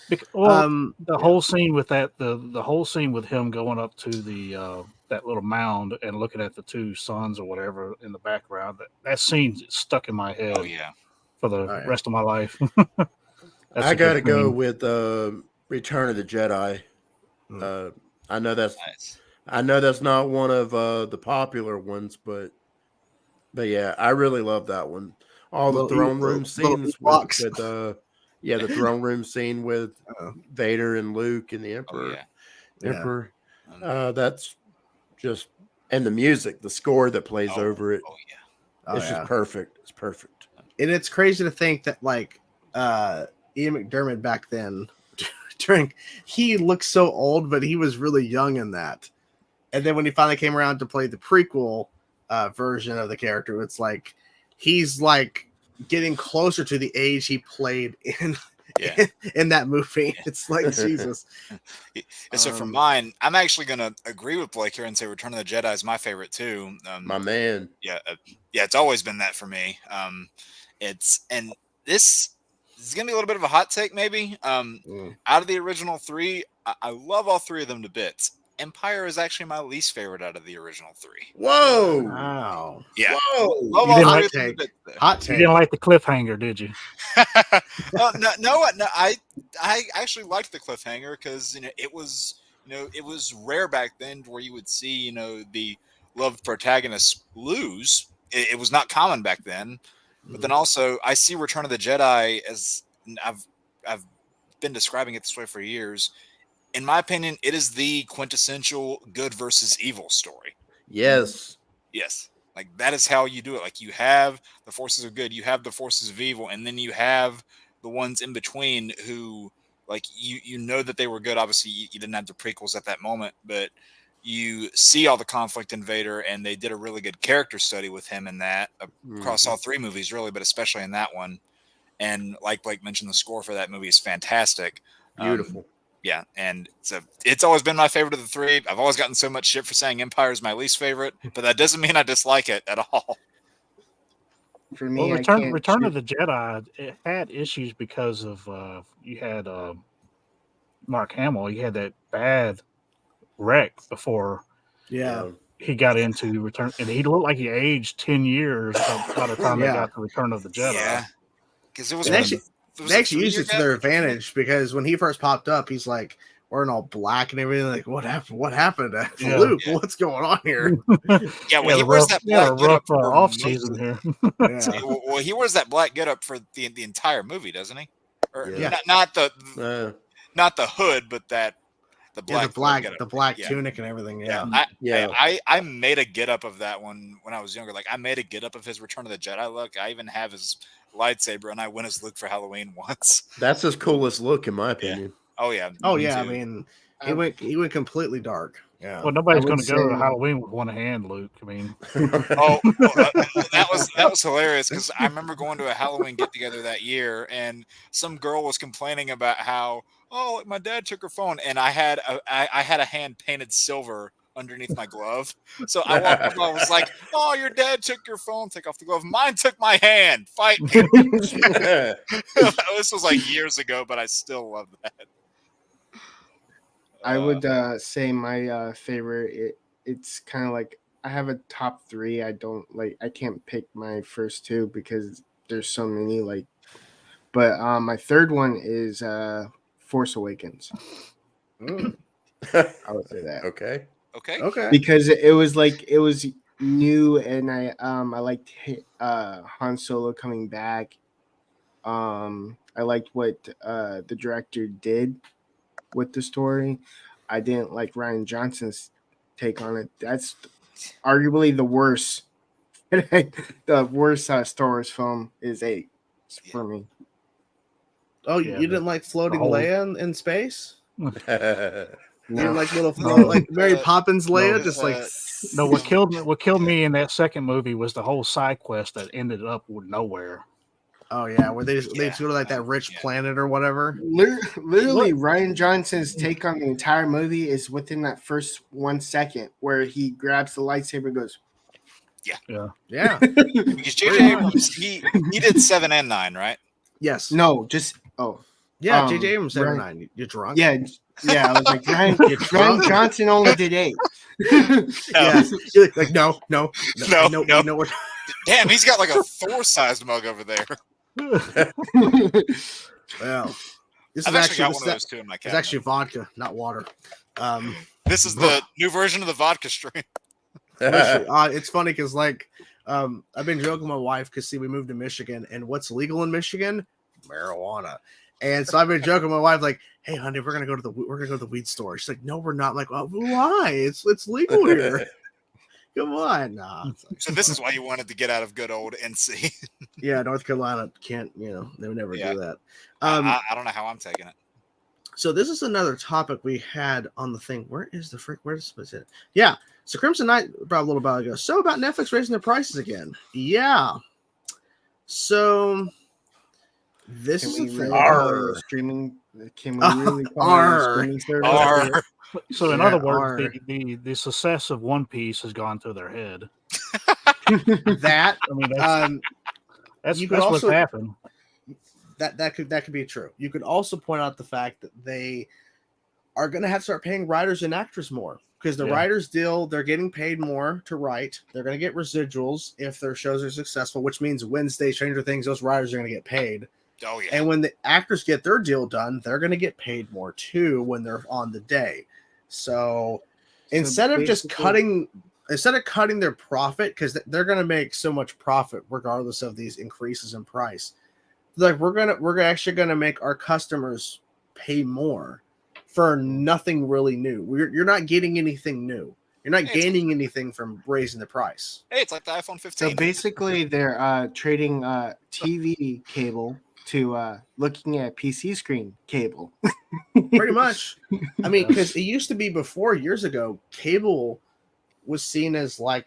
The whole scene with that, the whole scene with him going up to the that little mound and looking at the 2 suns or whatever in the background. That scene stuck in my head. Oh yeah. For the rest of my life. I got to go with Return of the Jedi. I know that's nice. I know that's not one of the popular ones, but yeah, I really love that one. All the throne room scenes with the throne room scene with Vader and Luke and the Emperor. Emperor. That's just, and the music, the score that plays over it. It's just perfect. It's perfect. And it's crazy to think that like Ian McDiarmid back then he looked so old, but he was really young in that. And then when he finally came around to play the prequel version of the character, it's like he's like getting closer to the age he played in that movie. It's like Jesus. And so for mine, I'm actually going to agree with Blake here and say Return of the Jedi is my favorite too. My man. Yeah, it's always been that for me. This is going to be a little bit of a hot take maybe. Out of the original 3, I love all 3 of them to bits. Empire is actually my least favorite out of the original 3. Whoa! Wow! Yeah, love all 3 of them. Hot take. You didn't like the cliffhanger, did you? No. I actually liked the cliffhanger because it was rare back then where you would see the loved protagonist lose. It was not common back then. But then also, I see Return of the Jedi as I've been describing it this way for years. In my opinion, it is the quintessential good versus evil story. Yes. Like that is how you do it. Like you have the forces of good, you have the forces of evil, and then you have the ones in between who, like you know that they were good. Obviously, you didn't have the prequels at that moment, but you see all the conflict in Vader, and they did a really good character study with him in that across all 3 movies, really, but especially in that one. And like Blake mentioned, the score for that movie is fantastic. Beautiful. And it's always been my favorite of the 3. I've always gotten so much shit for saying Empire is my least favorite, but that doesn't mean I dislike it at all. For me, Return of the Jedi, it had issues because of you had Mark Hamill. You had that bad wreck before he got into Return, and he looked like he aged 10 years by the time they got to Return of the Jedi. Yeah, because it was they actually used it to their advantage because when he first popped up, he's like wearing all black and everything. Like, what happened to Luke? What's going on here? He wears that black getup for off season here. Well, he wears that black getup for the entire movie, doesn't he? Or not the hood, but the black tunic and everything. I made a getup of that one when I was younger. Like I made a getup of his Return of the Jedi look. I even have his lightsaber, and I went as Luke for Halloween once. That's his coolest look, in my opinion. Oh yeah. I mean, he went completely dark. Yeah. Well, nobody's going to go to Halloween with one hand, Luke. I mean, that was hilarious because I remember going to a Halloween get together that year, and some girl was complaining about how my dad took her phone, and I had a hand painted silver underneath my glove. So I walked up, I was like, "Oh, your dad took your phone. Take off the glove. Mine took my hand. Fight me." This was like years ago, but I still love that. I would say my favorite. It's kind of like I have a top 3. I can't pick my first 2 because there's so many. But my third one is Force Awakens. I would say that. Okay. Okay. Because it was new, and I liked Han Solo coming back. I liked what the director did with the story. I didn't like Ryan Johnson's take on it. That's arguably the worst. The worst Star Wars film is 8 for me. Oh, you didn't like floating Leia in space? No. You didn't like like Mary Poppins Leia, just like. No, what killed me in that second movie was the whole side quest that ended up with nowhere. Oh yeah, where they go to like that rich planet or whatever. Literally, Ryan Johnson's take on the entire movie is within that first 1 second where he grabs the lightsaber and goes, Yeah. Because J.J. Abrams, he did 7 and 9, right? Yes. No, just Yeah, J.J. Abrams 7 and 9. You're drunk. Yeah. I was like, Ryan Johnson only did 8. Yeah. You're like no. Damn, he's got like a Thor-sized mug over there. Well, this I've is actually got one of those too in my cabinet. It's actually vodka, not water. This is the new version of the vodka stream. It's funny because like I've been joking with my wife because we moved to Michigan, and what's legal in Michigan? Marijuana. And so I've been joking with my wife, like, "Hey, honey, we're gonna go to the weed store." She's like, "No, we're not." I'm like, "Oh, why? It's legal here." Come on, nah. So this is why you wanted to get out of good old NC. Yeah, North Carolina can't. They would never do that. I don't know how I'm taking it. So this is another topic we had on the thing. Where is the frick? Where is it? Yeah. So Crimson Knight brought a little while ago. So about Netflix raising their prices again. Yeah. So this is a thing. Streaming. Can we really call it a streaming service? So in other words, the success of One Piece has gone through their head. That that's what's happened. That could be true. You could also point out the fact that they are going to have to start paying writers and actors more because the writers deal, they're getting paid more to write. They're going to get residuals if their shows are successful, which means Wednesday, Stranger Things, those writers are going to get paid. Oh yeah. And when the actors get their deal done, they're going to get paid more too when they're on the day. So instead of cutting their profit, because they're going to make so much profit regardless of these increases in price, like we're actually going to make our customers pay more for nothing really new. You're not getting anything new. You're not gaining anything from raising the price. Hey, it's like the iPhone 15. So basically, they're trading TV cable to looking at PC screen cable. Pretty much. I mean, because it used to be before years ago, cable was seen as like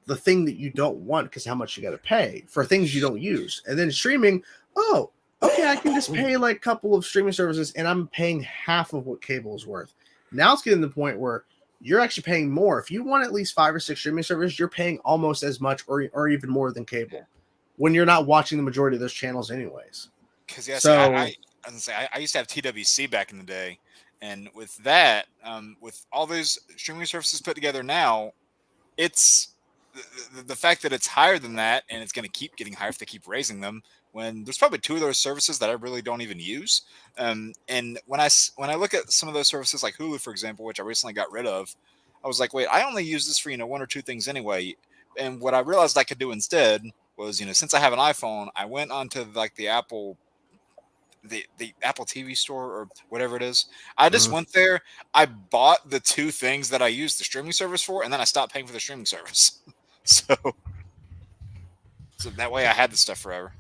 the thing that you don't want because how much you got to pay for things you don't use. And then streaming, oh, okay, I can just pay like a couple of streaming services and I'm paying half of what cable is worth. Now it's getting to the point where you're actually paying more. If you want at least 5 or 6 streaming services, you're paying almost as much or even more than cable when you're not watching the majority of those channels anyways. Because I used to have TWC back in the day. And with that, with all those streaming services put together now, it's the fact that it's higher than that, and it's going to keep getting higher if they keep raising them. When there's probably 2 of those services that I really don't even use, and when I look at some of those services like Hulu, for example, which I recently got rid of, I was like, wait, I only use this for 1 or 2 things anyway. And what I realized I could do instead was, since I have an iPhone, I went onto like the Apple TV store or whatever it is. I just went there. I bought the 2 things that I use the streaming service for, and then I stopped paying for the streaming service. So that way I had the stuff forever.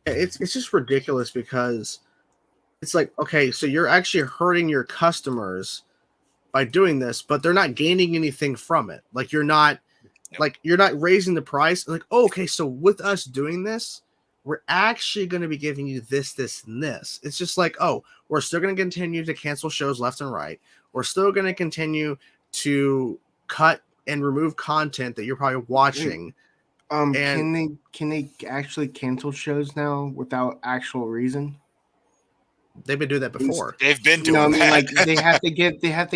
It's just ridiculous because it's like, okay, so you're actually hurting your customers by doing this, but they're not gaining anything from it. Like you're not raising the price. Like, oh, okay, so with us doing this, we're actually going to be giving you this, this, and this. It's just like, oh, we're still going to continue to cancel shows left and right. We're still going to continue to cut and remove content that you're probably watching. Can they actually cancel shows now without actual reason? They've been doing that before. They've been doing that. Like they have to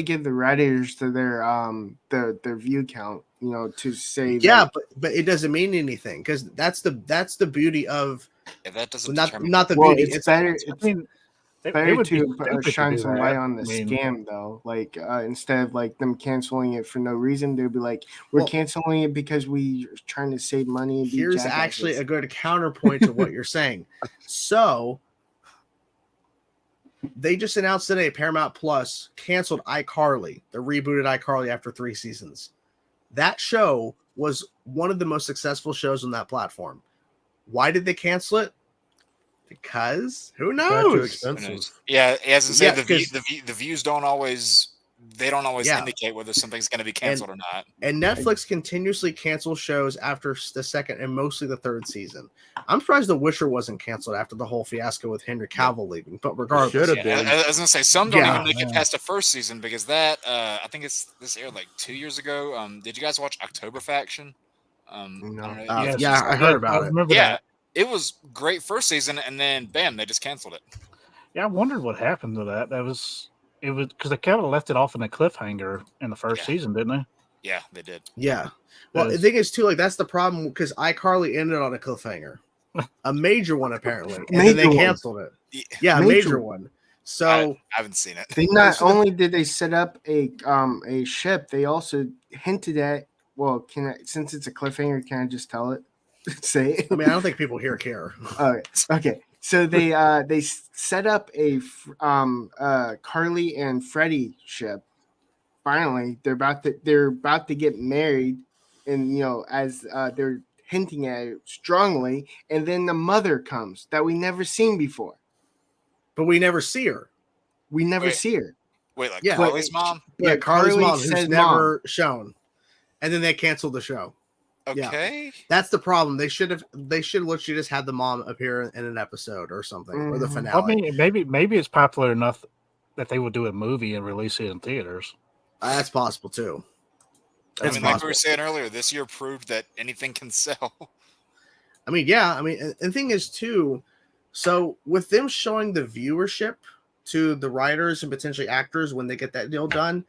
give the writers to their view count, to say. Yeah, but it doesn't mean anything because that's the beauty of. If that doesn't not the beauty. It's better. Better to shine some light on the I mean, scam, though. Like instead of like them canceling it for no reason, they'll be like, "We're canceling it because we're trying to save money." And here's actually a good counterpoint to what you're saying. So they just announced today Paramount Plus canceled iCarly. They rebooted iCarly after 3 seasons. That show was one of the most successful shows on that platform. Why did they cancel it? Because who knows? Too expensive. Yeah, as I said, the views don't always indicate whether something's going to be canceled or not. And Netflix continuously cancels shows after the second and mostly the 3rd season. I'm surprised The Witcher wasn't canceled after the whole fiasco with Henry Cavill leaving. But regardless, should have been. I was going to say some don't even make it past the 1st season because that I think this aired like 2 years ago. Did you guys watch October Faction? No. I heard about it. That. It was great 1st season, and then bam, they just canceled it. Yeah, I wondered what happened to that. It was because they kind of left it off in a cliffhanger in the 1st season, didn't they? Yeah, they did. Yeah. Well, the thing is too, like that's the problem because iCarly ended on a cliffhanger, a major one apparently, and then they canceled it. Yeah, a major one. So I haven't seen it. They not only did they set up a ship, they also hinted at. Well, since it's a cliffhanger, can I just tell it? Say it. I mean, I don't think people here care. Okay. So they set up a Carly and Freddie ship. Finally, they're about to get married, and as they're hinting at it strongly, and then the mother comes that we never seen before. But we never see her. We never see her. Wait, like Carly's mom? Yeah, Carly's mom, who's never shown. And then they canceled the show. Okay. Yeah. That's the problem. They should literally just had the mom appear in an episode or something, or the finale. I mean, maybe it's popular enough that they would do a movie and release it in theaters. That's possible too. Like we were saying earlier, this year proved that anything can sell. I mean, yeah. I mean, and the thing is too, so with them showing the viewership to the writers and potentially actors when they get that deal done,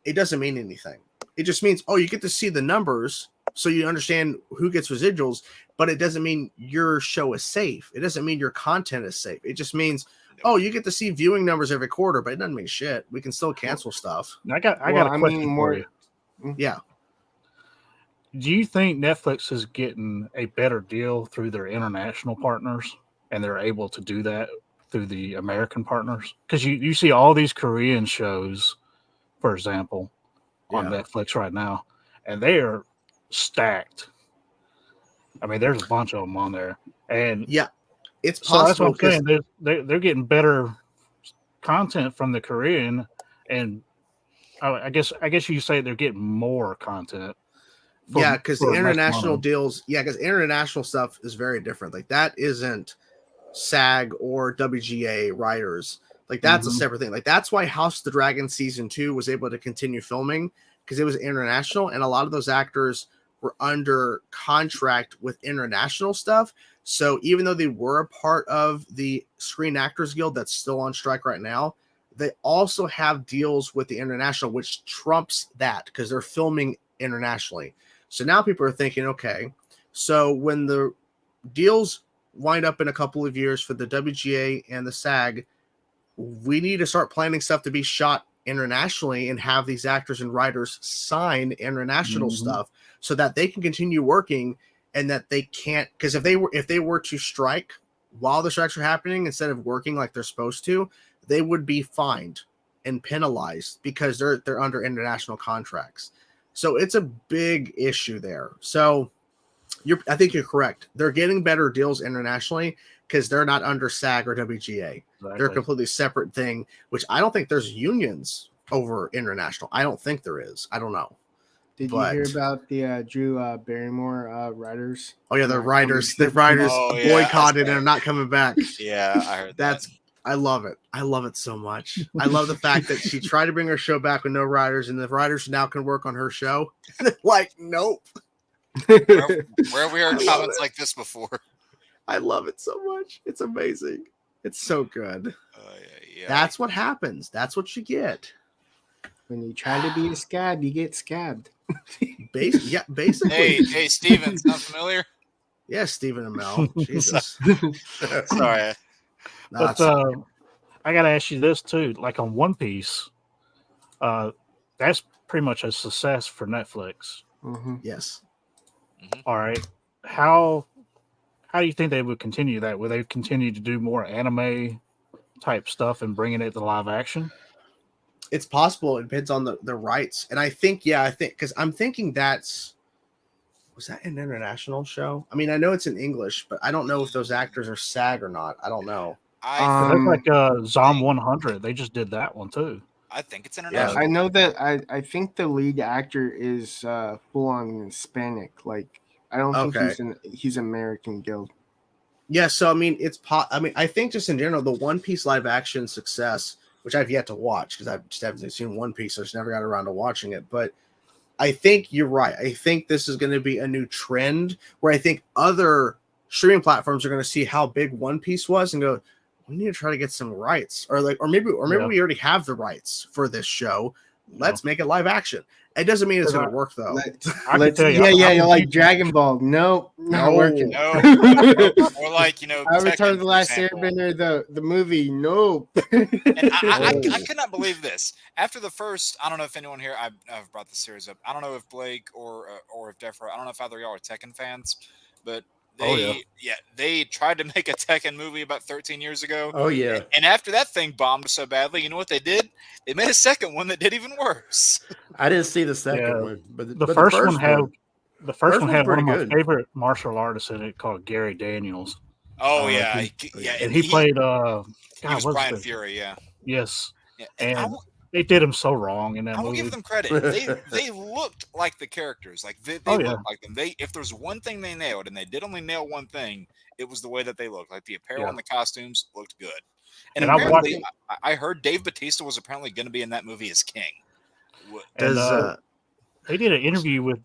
it doesn't mean anything. It just means, you get to see the numbers so you understand who gets residuals, but it doesn't mean your show is safe. It doesn't mean your content is safe. It just means, you get to see viewing numbers every quarter, but it doesn't mean shit. We can still cancel stuff. I got a question for you. Yeah. Do you think Netflix is getting a better deal through their international partners and they're able to do that through the American partners? Because you see all these Korean shows, for example, on Netflix right now, and they are stacked. I mean, there's a bunch of them on there, and it's possible. So that's what I'm saying. They're getting better content from the Korean, and I guess you say they're getting more content. Because the international deals. Because international stuff is very different. Like that isn't SAG or WGA writers. Like that's a separate thing. Like that's why House of the Dragon season 2 was able to continue filming because it was international, and a lot of those actors were under contract with international stuff. So even though they were a part of the Screen Actors Guild that's still on strike right now, they also have deals with the international, which trumps that because they're filming internationally. So now people are thinking, okay, so when the deals wind up in a couple of years for the WGA and the SAG, we need to start planning stuff to be shot internationally and have these actors and writers sign international stuff so that they can continue working and that they can't, because if they were to strike while the strikes are happening instead of working like they're supposed to, they would be fined and penalized because they're under international contracts. So it's a big issue there. So I think you're correct. They're getting better deals internationally because they're not under SAG or WGA. Exactly. They're a completely separate thing, which I don't think there's unions over international. I don't think there is. I don't know. Did you hear about the Drew Barrymore writers? Oh yeah, the writers boycotted and are not coming back. Yeah, I heard that. I love it. I love it so much. I love the fact that she tried to bring her show back with no writers, and the writers now can work on her show. Like, nope. Where we heard comments like this before. I love it so much. It's amazing. It's so good. That's what happens. That's what you get. When you try to be a scab, you get scabbed. Basically. Hey, Steven, sound familiar? Yeah, Stephen and Mel. Jesus. Sorry. But I got to ask you this too. Like on One Piece, that's pretty much a success for Netflix. Mm-hmm. Yes. All right. How do you think they would continue that? Would they continue to do more anime type stuff and bringing it to live action? It's possible. It depends on the rights. And I think because I'm thinking was that an international show? I mean, I know it's in English, but I don't know if those actors are SAG or not. I don't know. That's like Zom 100. They just did that one too. I think it's Yeah, international. I know that. I think the lead actor is full on Hispanic. Like, I don't think he's American Guild. Yeah, so I mean, I think just in general, the One Piece live action success, which I've yet to watch because I just haven't seen One Piece, so I just never got around to watching it. But I think you're right. I think this is going to be a new trend where I think other streaming platforms are going to see how big One Piece was and go, we need to try to get some rights, or maybe we already have the rights for this show. Let's make it live action. It doesn't mean it's going to work though. Let's like Dragon Ball. Nope, not working. No. Or like, Avatar: The Last Airbender, the movie. Nope. And I could not believe this. After the first, I don't know if anyone here, I've brought the series up. I don't know if Blake or if Defra, I don't know if either of y'all are Tekken fans, but they tried to make a Tekken movie about 13 years ago. Oh yeah. And after that thing bombed so badly, you know what they did? They made a second one that did even worse. I didn't see the second one, but the first one had one of my good. favorite martial artists in it called Gary Daniels. Oh yeah, and he played he was Brian Fury, yeah. Yes. Yeah. And they did him so wrong in that movie. I will give them credit. They looked like the characters. Like they looked like them. If there's one thing they nailed, and they did only nail one thing, it was the way that they looked. Like the apparel and the costumes looked good. And apparently, I heard Dave Bautista was apparently going to be in that movie as King. They did an interview with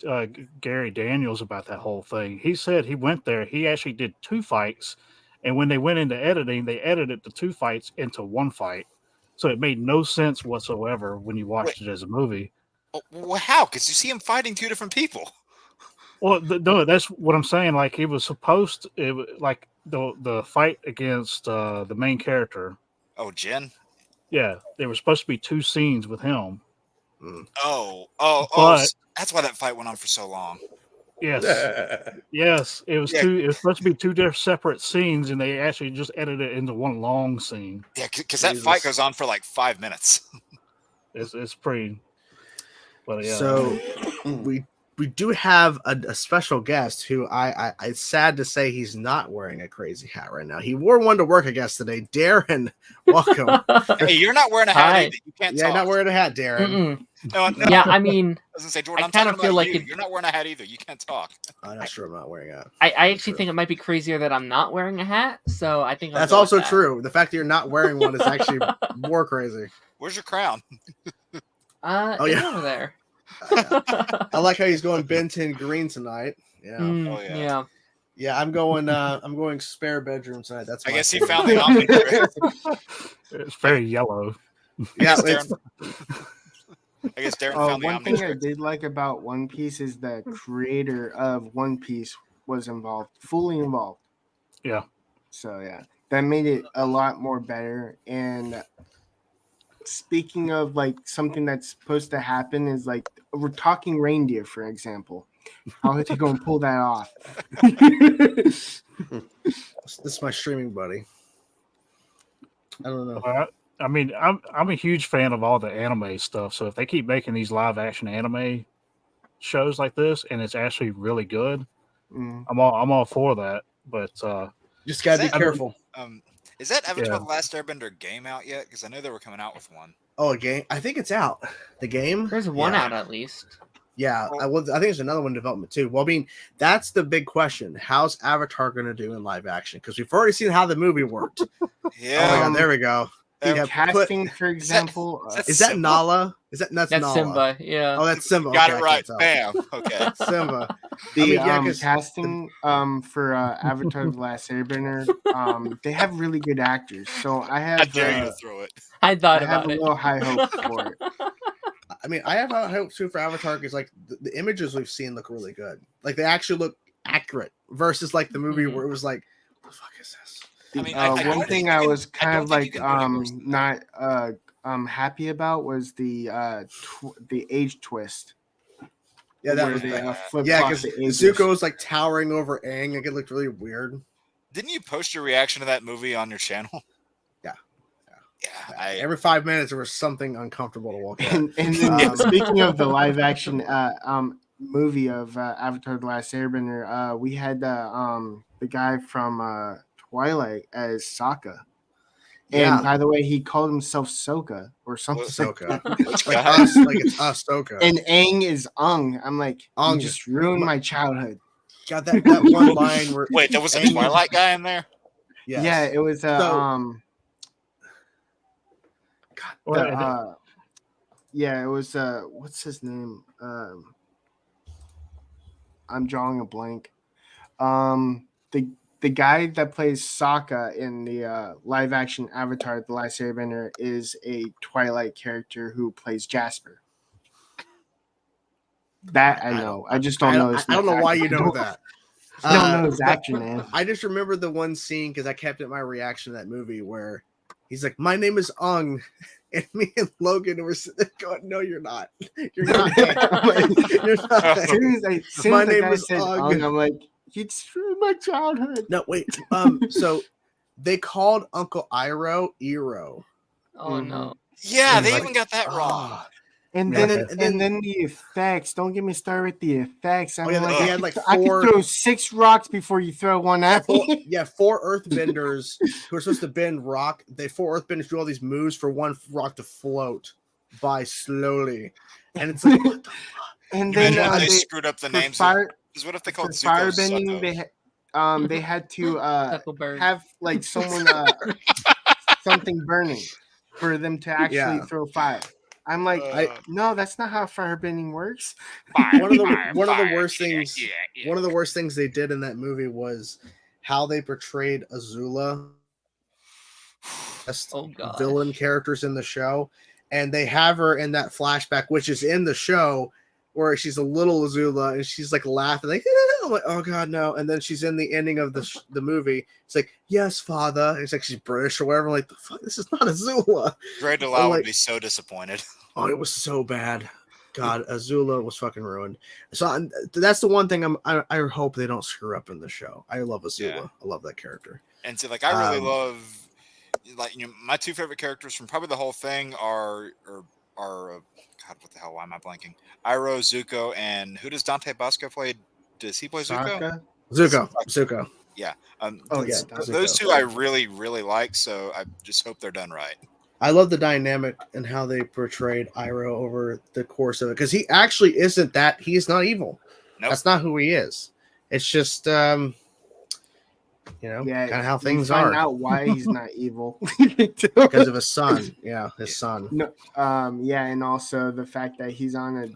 Gary Daniels about that whole thing. He said he went there. He actually did 2 fights. And when they went into editing, they edited the 2 fights into 1 fight. So it made no sense whatsoever when you watched it as a movie. Well, how? Because you see him fighting 2 different people. Well, no, that's what I'm saying. Like he was supposed to, like the fight against the main character. Oh, Jen? Yeah, there were supposed to be 2 scenes with him. Oh! That's why that fight went on for so long. Yes, yes. It was 2. It was supposed to be 2 different separate scenes, and they actually just edited it into 1 long scene. Yeah, because that fight goes on for like 5 minutes. It's pretty. But yeah. So we do have a special guest who it's sad to say he's not wearing a crazy hat right now. He wore one to work, I guess, today. Darren, welcome. Hey, you're not wearing a hat either. You can't talk. You're not wearing a hat, Darren. No. Yeah, I mean, I was gonna say, Jordan, I kind of feel like you're not wearing a hat either. You can't talk. I'm not sure I'm not wearing a hat. I actually think it might be crazier that I'm not wearing a hat. So I think that's also true. The fact that you're not wearing one is actually more crazy. Where's your crown? It's over there. I like how he's going Ben 10 green tonight. Yeah. Yeah, I'm going spare bedroom tonight. That's I guess he found the omnitrix. It's very yellow. Yeah, I guess Darren found the one thing I did like about One Piece is the creator of One Piece was fully involved. Yeah. So that made it a lot more better. And speaking of like something that's supposed to happen is like we're talking reindeer, for example. How are they going to pull that off? This is my streaming buddy. I don't know. I mean, I'm a huge fan of all the anime stuff. So if they keep making these live action anime shows like this, and it's actually really good, I'm all for that. But just gotta be careful. Is that Avatar: The Last Airbender game out yet? Because I know they were coming out with one. Oh, a game? I think it's out. The game? There's one out at least. Yeah, I think there's another one in development too. Well, I mean, that's the big question. How's Avatar going to do in live action? Because we've already seen how the movie worked. Yeah. Oh my God, there we go. Casting, for example, is that Nala? That's Nala? Simba? Yeah. Oh, that's Simba. Got it right. Bam. Okay. Simba. The casting for Avatar: The Last Airbender, they have really good actors. So I have. I dare you to throw it. I thought I about have it. a little high hope for it. I mean, I have high hopes too for Avatar because like the images we've seen look really good. Like they actually look accurate versus like the movie where it was like fuck is this? I mean, one thing I was kind of like not happy about was the age twist. Yeah, that where was they bad. flip Yeah, flop because the ages. Zuko was like towering over Aang. Like, it looked really weird. Didn't you post your reaction to that movie on your channel? Yeah. Every 5 minutes there was something uncomfortable to look at. And then speaking of the live action movie of Avatar: The Last Airbender, we had the guy from Twilight as Sokka. And by the way, he called himself Soka or something. Soka. like it's Ahsoka. And Aang is Ung. I'm like, you just ruined my childhood. Got that one line where wait, there was a Twilight guy in there? Yes. Yeah, it was it was what's his name? I'm drawing a blank. The guy that plays Sokka in the live action Avatar: The Last Airbender is a Twilight character who plays Jasper. That I know. I just don't know. I don't know why you know that. I don't know his actor name. I just remember the one scene because I kept it my reaction to that movie where he's like, "My name is Ung," and me and Logan were sitting there going, "No, you're not. You're not. You're not." As soon as My the name guy is said Ung. I'm like, you destroyed my childhood. No, wait. So they called Uncle Iroh. Oh no. Yeah, they even got that wrong. And then the effects. Don't get me started with the effects. I mean, he had like I could 4. throw 6 rocks before you throw one at me. 4 earthbenders who are supposed to bend rock. 4 earthbenders do all these moves for one rock to float by slowly, and it's like, what the fuck? And then they screwed up the names. Because what if they called Zuko firebending? They had to have like someone something burning for them to actually throw fire. I'm like, no, that's not how firebending works. One of the worst things. One of the worst things they did in that movie was how they portrayed Azula, best villain characters in the show, and they have her in that flashback, which is in the show, where she's a little Azula and she's like laughing, like, I'm like, oh god, no. And then she's in the ending of the movie. It's like, yes, father. And it's like she's British or whatever. I'm like, the fuck, this is not Azula. Grey DeLisle would be so disappointed. Oh, it was so bad. God, Azula was fucking ruined. So that's the one thing I hope they don't screw up in the show. I love Azula. Yeah. I love that character. And so, like, I really love, like, my 2 favorite characters from probably the whole thing are God, what the hell? Why am I blanking? Iroh, Zuko, and who does Dante Bosco play? Does he play Zuko? Zuko. Yeah. Zuko. Those 2 I really, really like. So I just hope they're done right. I love the dynamic and how they portrayed Iroh over the course of it, because he actually isn't that. He's not evil. Nope. That's not who he is. It's just, kind of how things are. Find out why he's not evil because of his son. Yeah, his son. No, and also the fact that he's on a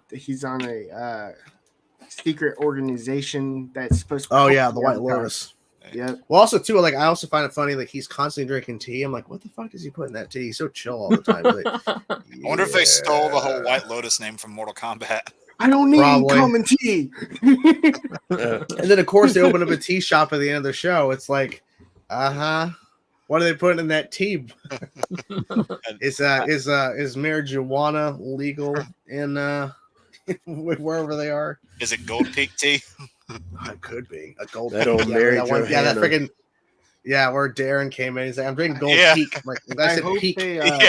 secret organization that's supposed to. Oh yeah, the White Lotus. Yeah. Well, also too, like, I also find it funny, like, he's constantly drinking tea. I'm like, what the fuck does he put in that tea? He's so chill all the time. Like, I wonder if they stole the whole White Lotus name from Mortal Kombat. I don't need common tea. And then, of course, they open up a tea shop at the end of the show. It's like, what are they putting in that tea? Is marijuana legal in wherever they are? Is it Gold Peak tea? It could be a Gold Peak. That freaking. Yeah, where Daren came in, he's like, "I'm drinking Gold Peak." I'm like, that's a peak. I'm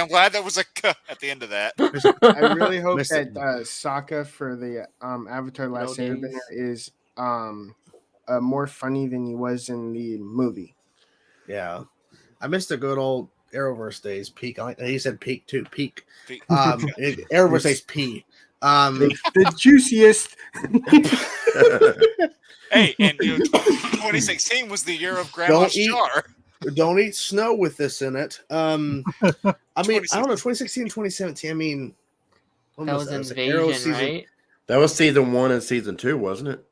glad there was a cut at the end of that. I really hope that Sokka for the Avatar: Last Airbender is more funny than he was in the movie. Yeah, I missed the good old Arrowverse days. Peak. He said peak too. Peak. Arrowverse says P. The juiciest. Hey, and 2016 was the year of Grandma's jar. Don't eat snow with this in it. I mean, I don't know, 2016, 2017. I mean, that was Invasion, right? That was season 1 and season 2, wasn't it?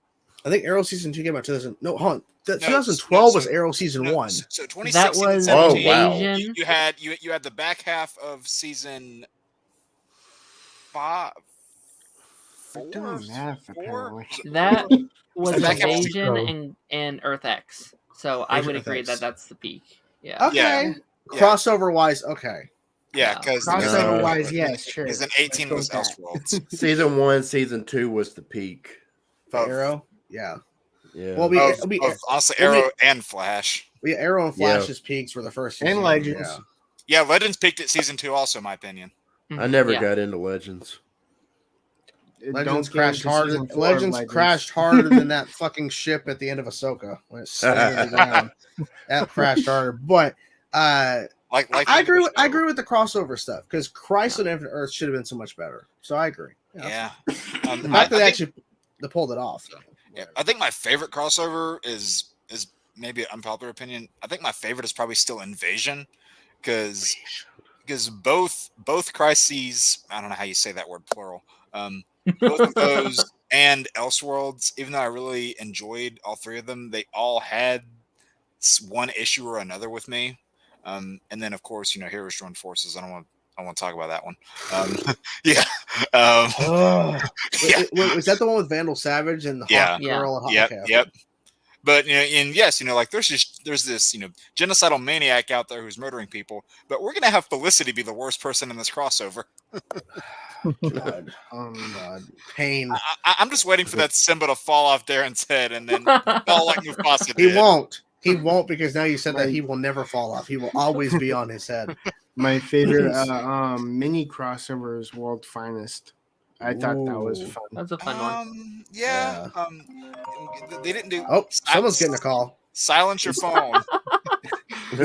I think Arrow season 2 came out 2000. No, hold on. 2012 was Arrow season 1. So 2016, that was Invasion. You had the back half of season 5. Doing math, apparently. That was That came out- Invasion and Earth X. So I would Earth agree X. that that's the peak. Yeah. Okay. Yeah. Crossover wise, okay. Yeah, because Crossover wise, yes, sure. Season 18 was Elseworlds. Season 1, season 2 was the peak. For Arrow, yeah. Yeah. Well, Honestly, Arrow and Flash. Arrow and Flash's peaks were the first season. And Legends. Yeah, Legends peaked at season 2 also, in my opinion. I never Yeah. got into Legends. Legends Don't crashed get into harder. season 4 of Legends Legends. crashed harder than that fucking ship at the end of Ahsoka when it slammed to the ground. That crashed harder. But I agree with the crossover stuff because Christ on Infinite Earth should have been so much better. So I agree. Yeah. The fact that they pulled it off. Yeah, I think my favorite crossover is maybe an unpopular opinion. I think my favorite is probably still Invasion because both crises, I don't know how you say that word, plural. Both of those and Elseworlds, even though I really enjoyed all three of them, they all had one issue or another with me. And then of course, Heroes Join Forces. I don't want to talk about that one. Yeah. Wait, was that the one with Vandal Savage and the Hawk Girl? And Yep. But yes, there's this genocidal maniac out there who's murdering people, but we're gonna have Felicity be the worst person in this crossover. God. Oh God, pain. I'm just waiting for that Simba to fall off Darren's head and then fall like Mufasa did. He won't. He won't because now you said that he will never fall off. He will always be on his head. My favorite mini crossover is World Finest. I thought that was fun. That's a fun one. Yeah. They didn't do. Oh, someone's getting a call. Silence your phone.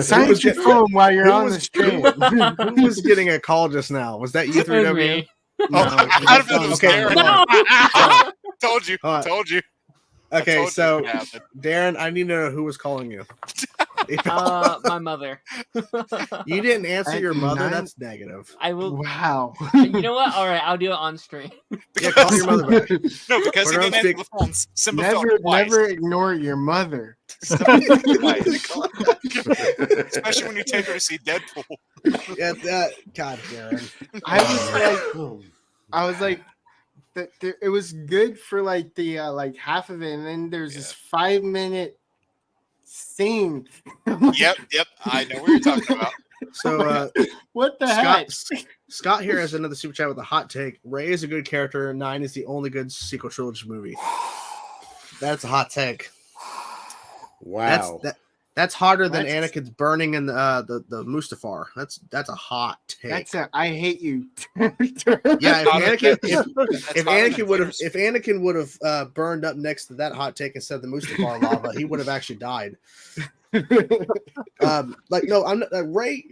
Silence your phone while you're on the stream. Who was getting a call just now? Was that you 3W? No. Told you. Okay, so Darren, I need to know who was calling you. My mother. You didn't answer your mother. That's negative. I will. Wow. You know what? All right, I'll do it on stream. Yeah, call your mother back. No, because he didn't answer the phone. Simba Never ignore your mother. Especially when you take her to see Deadpool. Yeah, God, Darren. I was like, it was good for like the half of it, and then there's this 5-minute scene. Yep. I know what you're talking about. So, what the heck? Scott here has another super chat with a hot take. Rey is a good character. 9 is the only good sequel trilogy movie. That's a hot take. Wow. That's harder than Anakin's burning in the Mustafar. That's a hot take. I hate you. Yeah, if Anakin would have burned up next to that hot take instead of the Mustafar lava, he would have actually died. Rey.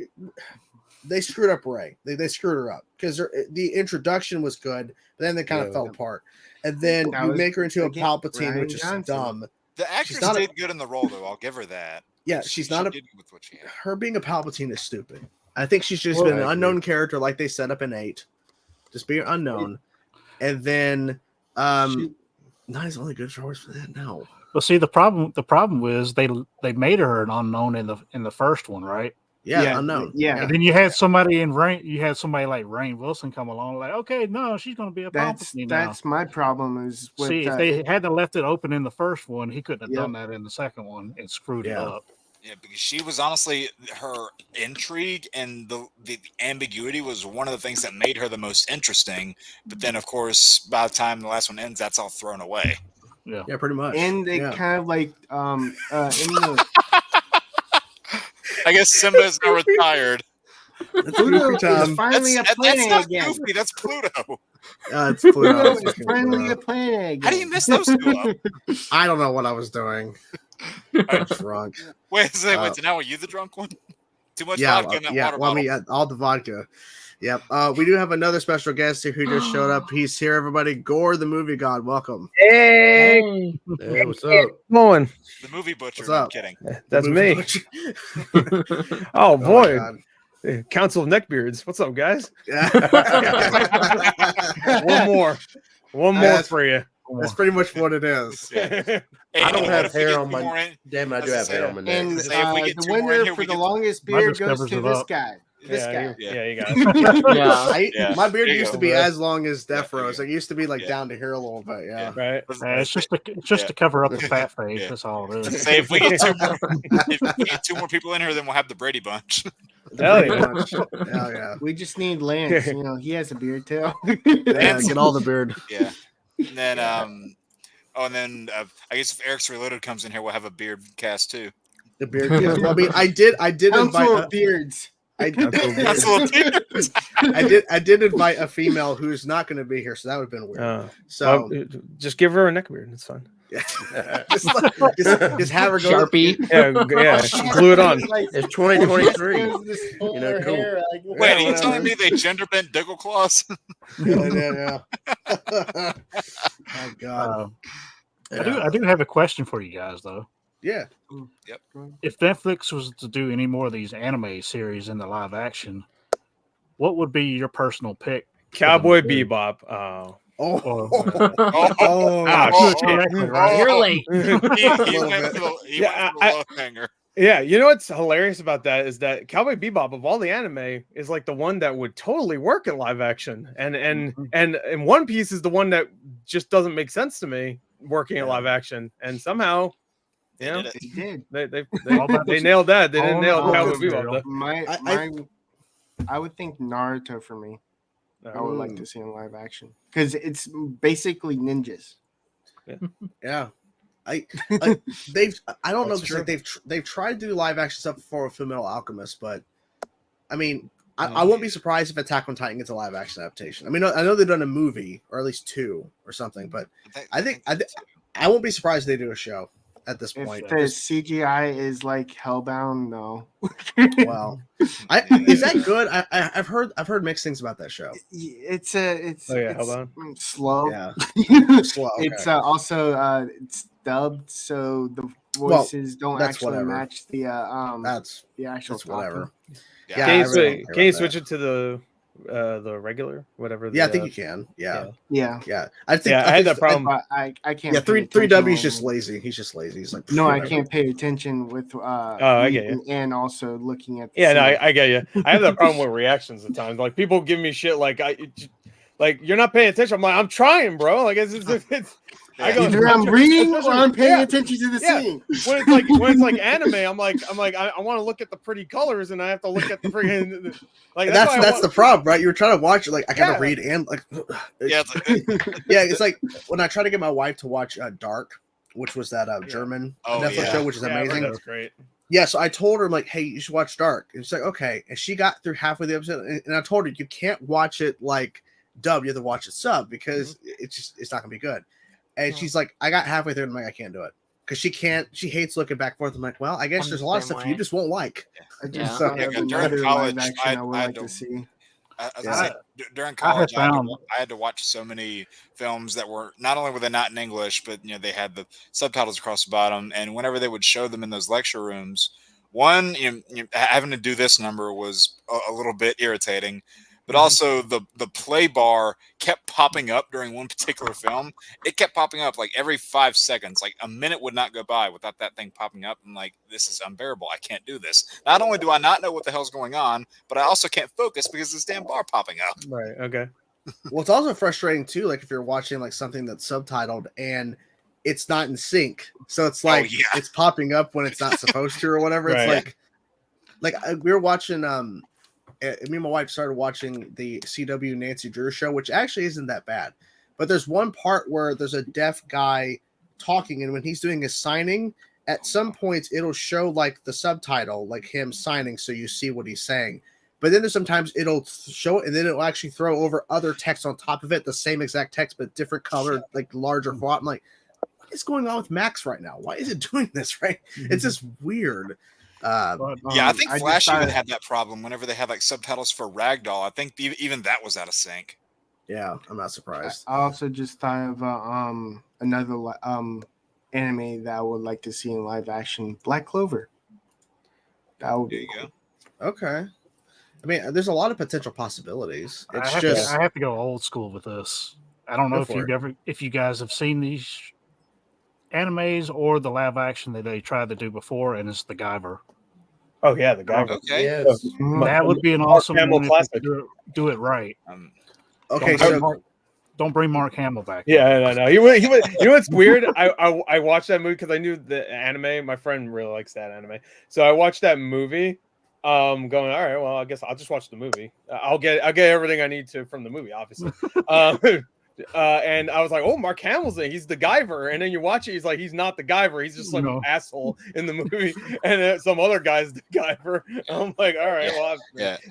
They screwed up Rey. They screwed her up because the introduction was good, but then they kind of fell apart. And then you make her into a Palpatine, which is dumb. The actress did good in the role, though. I'll give her that. Yeah, she's not did with what she had. Her being a Palpatine is stupid. I think she's just been an unknown character, like they set up in 8, just being unknown, and then 9 is only good for that. No. Well, see, the problem was they made her an unknown in the first one, right? Yeah, unknown. Yeah. And then you had somebody like Rainn Wilson come along, like, okay, no, she's going to be a Palpatine now. That's my problem. Is with if they hadn't left it open in the first one, he couldn't have done that in the second one and screwed it up. Yeah, because she was honestly, her intrigue and the ambiguity was one of the things that made her the most interesting. But then, of course, by the time the last one ends, that's all thrown away. Yeah, pretty much. And they kind of like in the. I guess Simba is now retired. Pluto is finally a planet that's again. Goofy, that's Pluto. It's Pluto. It's finally a planet again. How do you miss those two up? I don't know what I was doing. I was drunk. Wait, so now are you the drunk one? Too much vodka in that water bottle. All the vodka. Yep. We do have another special guest here who just showed up. He's here, everybody. Gore, the movie god. Welcome. Hey, what's up? Going. The movie butcher. What's up? I'm kidding. That's me. Oh boy. Council of Neckbeards. What's up, guys? One more for you. That's pretty much what it is. Yeah. I don't have hair on my. Damn, I do have hair on my neck. And the winner for the longest beard goes to this guy. This guy. You got it. Yeah. My beard There you used go. to be as long as Yeah, Death there you Row's. go. It used to be like Yeah. down to here a little bit. Yeah. Right. It's just to cover up the fat face. Yeah. That's all it is. Say if we get two more people in here, then we'll have the Brady Bunch. Hell yeah. Hell yeah. We just need Lance. You know, he has a beard too. Yeah, get all the beard. Yeah. And then I guess if Eric's Reloaded comes in here, we'll have a beard cast too. The beard. Yeah. Well, I mean, I did Council invite of beards. I That's a little beard. I did invite a female who's not going to be here, so that would have been weird. So just give her a neck beard. It's fine. just have her go. Sharpie. Yeah, glue it on. It's 2023. Cool. Wait, are you telling me they gender bent Diggle claws? Yeah. Oh God. I do have a question for you guys though. Yeah. Yep. If Netflix was to do any more of these anime series in the live action, what would be your personal pick? Cowboy Bebop. Oh. You're late. He went for the hanger. Yeah, you know what's hilarious about that is that Cowboy Bebop of all the anime is like the one that would totally work in live action, and One Piece is the one that just doesn't make sense to me working in live action, and somehow, you know, they nailed that. They didn't nail Cowboy Bebop. I would think Naruto for me. I would like to see in live action because it's basically ninjas. Yeah. I don't know, true. they've tried to do live action stuff before with Fullmetal Alchemist, but I mean I won't be surprised if Attack on Titan gets a live action adaptation. I mean, I know they've done a movie or at least two or something, but I won't be surprised if they do a show at this point. If the CGI is like Hellbound, no. Well, is that good? I've heard mixed things about that show. It's Hellbound? slow. Yeah, slow. Okay. It's also it's dubbed, so the voices don't actually match the actual whatever. Yeah. Can you switch it to the regular whatever? I think you can. Yeah. I had that problem. I can't. Yeah, 3W's just lazy. He's just lazy. He's like, no, I can't pay attention with. I get you. And also looking at. I get you. I have that problem with reactions at times. Like people give me shit like you're not paying attention. I'm like, I'm trying, bro. Like it's either I'm reading or I'm paying attention to the scene. When it's like anime, I'm like I want to look at the pretty colors and I have to look at the freaking like that's the problem, right? You're trying to watch it like I gotta read and like it's like when I try to get my wife to watch Dark, which was that German Netflix show, which is amazing. That's great. Yeah, so I told her, I'm like, hey, you should watch Dark. And she's like, okay. And she got through halfway the episode, and I told her you can't watch it like dub, you have to watch it sub because it's not gonna be good. And she's like, I got halfway through and I'm like, I can't do it. Because she hates looking back and forth. I'm like, well, I guess there's a lot of stuff you just won't like. During college, I had to see. During college, I had to watch so many films that were not only were they not in English, but they had the subtitles across the bottom. And whenever they would show them in those lecture rooms, having to do this number was a little bit irritating. But also the play bar kept popping up during one particular film. It kept popping up like every 5 seconds. Like a minute would not go by without that thing popping up. I'm like, this is unbearable. I can't do this. Not only do I not know what the hell's going on, but I also can't focus because this damn bar popping up. Right. Okay. Well, it's also frustrating too. Like if you're watching like something that's subtitled and it's not in sync, so it's like it's popping up when it's not supposed to or whatever. It's like we were watching. Me and my wife started watching the CW Nancy Drew show, which actually isn't that bad. But there's one part where there's a deaf guy talking, and when he's doing his signing, at some points it'll show like the subtitle, like him signing, so you see what he's saying. But then there's sometimes it'll show it, and then it'll actually throw over other text on top of it, the same exact text, but different color, like larger font. I'm like, what is going on with Max right now? Why is it doing this? Right? It's just weird. I think Flash even had that problem whenever they had like subtitles for Ragdoll. I think even that was out of sync. Yeah, I'm not surprised. I also just thought of another anime that I would like to see in live action, Black Clover. That would be cool. Okay. I mean, there's a lot of potential possibilities. I have to go old school with this. I don't know if you guys have seen these animes or the live action that they tried to do before, and it's the Guyver. Oh yeah, the guy. Okay. Yes. That would be an Mark awesome Hamill one if classic. you do it right. Okay, Don't bring Mark Hamill back. Yeah, no. He went. You know what's weird? I watched that movie because I knew the anime. My friend really likes that anime, so I watched that movie. Going, all right. Well, I guess I'll just watch the movie. I'll get everything I need to from the movie, obviously. And I was like, oh, Mark Hamill's in. He's the Guyver. And then you watch it, he's like, he's not the Guyver. He's just like an asshole in the movie. And then some other guy's the Guyver. I'm like, all right, well,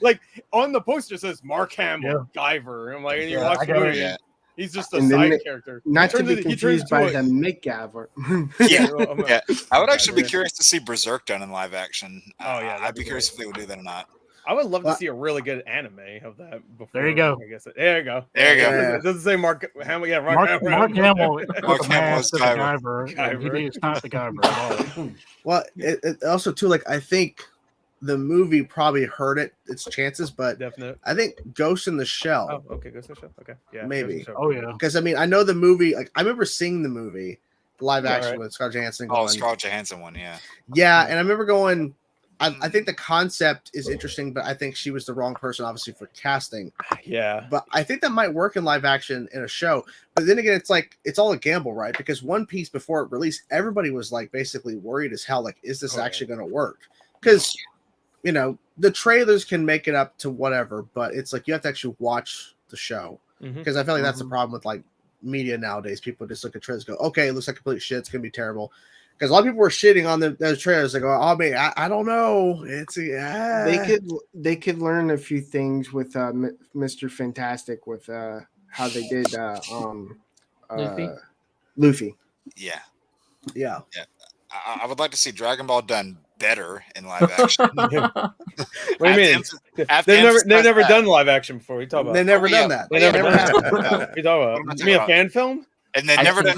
like on the poster it says Mark Hamill, Guyver. I'm like, and you watch the movie. He's just a side character. Not to be confused by the McGavver. Yeah. I would actually be curious to see Berserk done in live action. Oh yeah, I'd be curious if they would do that or not. I would love to see a really good anime of that. Before, there you go. I guess there you go. There you go. It doesn't say Mark Hamill. Yeah, Mark Hamill. Mark Hamill is the Guyver. He is not the Guyver at all. Well, it also too, like, I think the movie probably hurt its chances, but definitely. I think Ghost in the Shell. Oh, okay, Ghost in the Shell. Okay, yeah, maybe. Oh yeah, because I mean, I know the movie. Like, I remember seeing the movie, live action with Scarlett Johansson. Oh, Scarlett Johansson one, yeah. Yeah, and I remember going. I think the concept is interesting, but I think she was the wrong person, obviously, for casting. Yeah, but I think that might work in live action in a show. But then again, it's like it's all a gamble, right? Because One Piece before it released, everybody was like basically worried as hell. Like, is this actually going to work? Because you know the trailers can make it up to whatever, but it's like you have to actually watch the show. Because I feel like that's the problem with like media nowadays. People just look at trailers, and go, "Okay, it looks like complete shit. It's gonna be terrible." Because a lot of people were shitting on those trailers. They go, "Oh man, I don't know. It's They could learn a few things with Mr. Fantastic with how they did Luffy. Yeah. I would like to see Dragon Ball done better in live action. What do you mean? They've never done live action before. We talk about. They've never done that. They never have. You talk about? You mean a fan film? And they've never done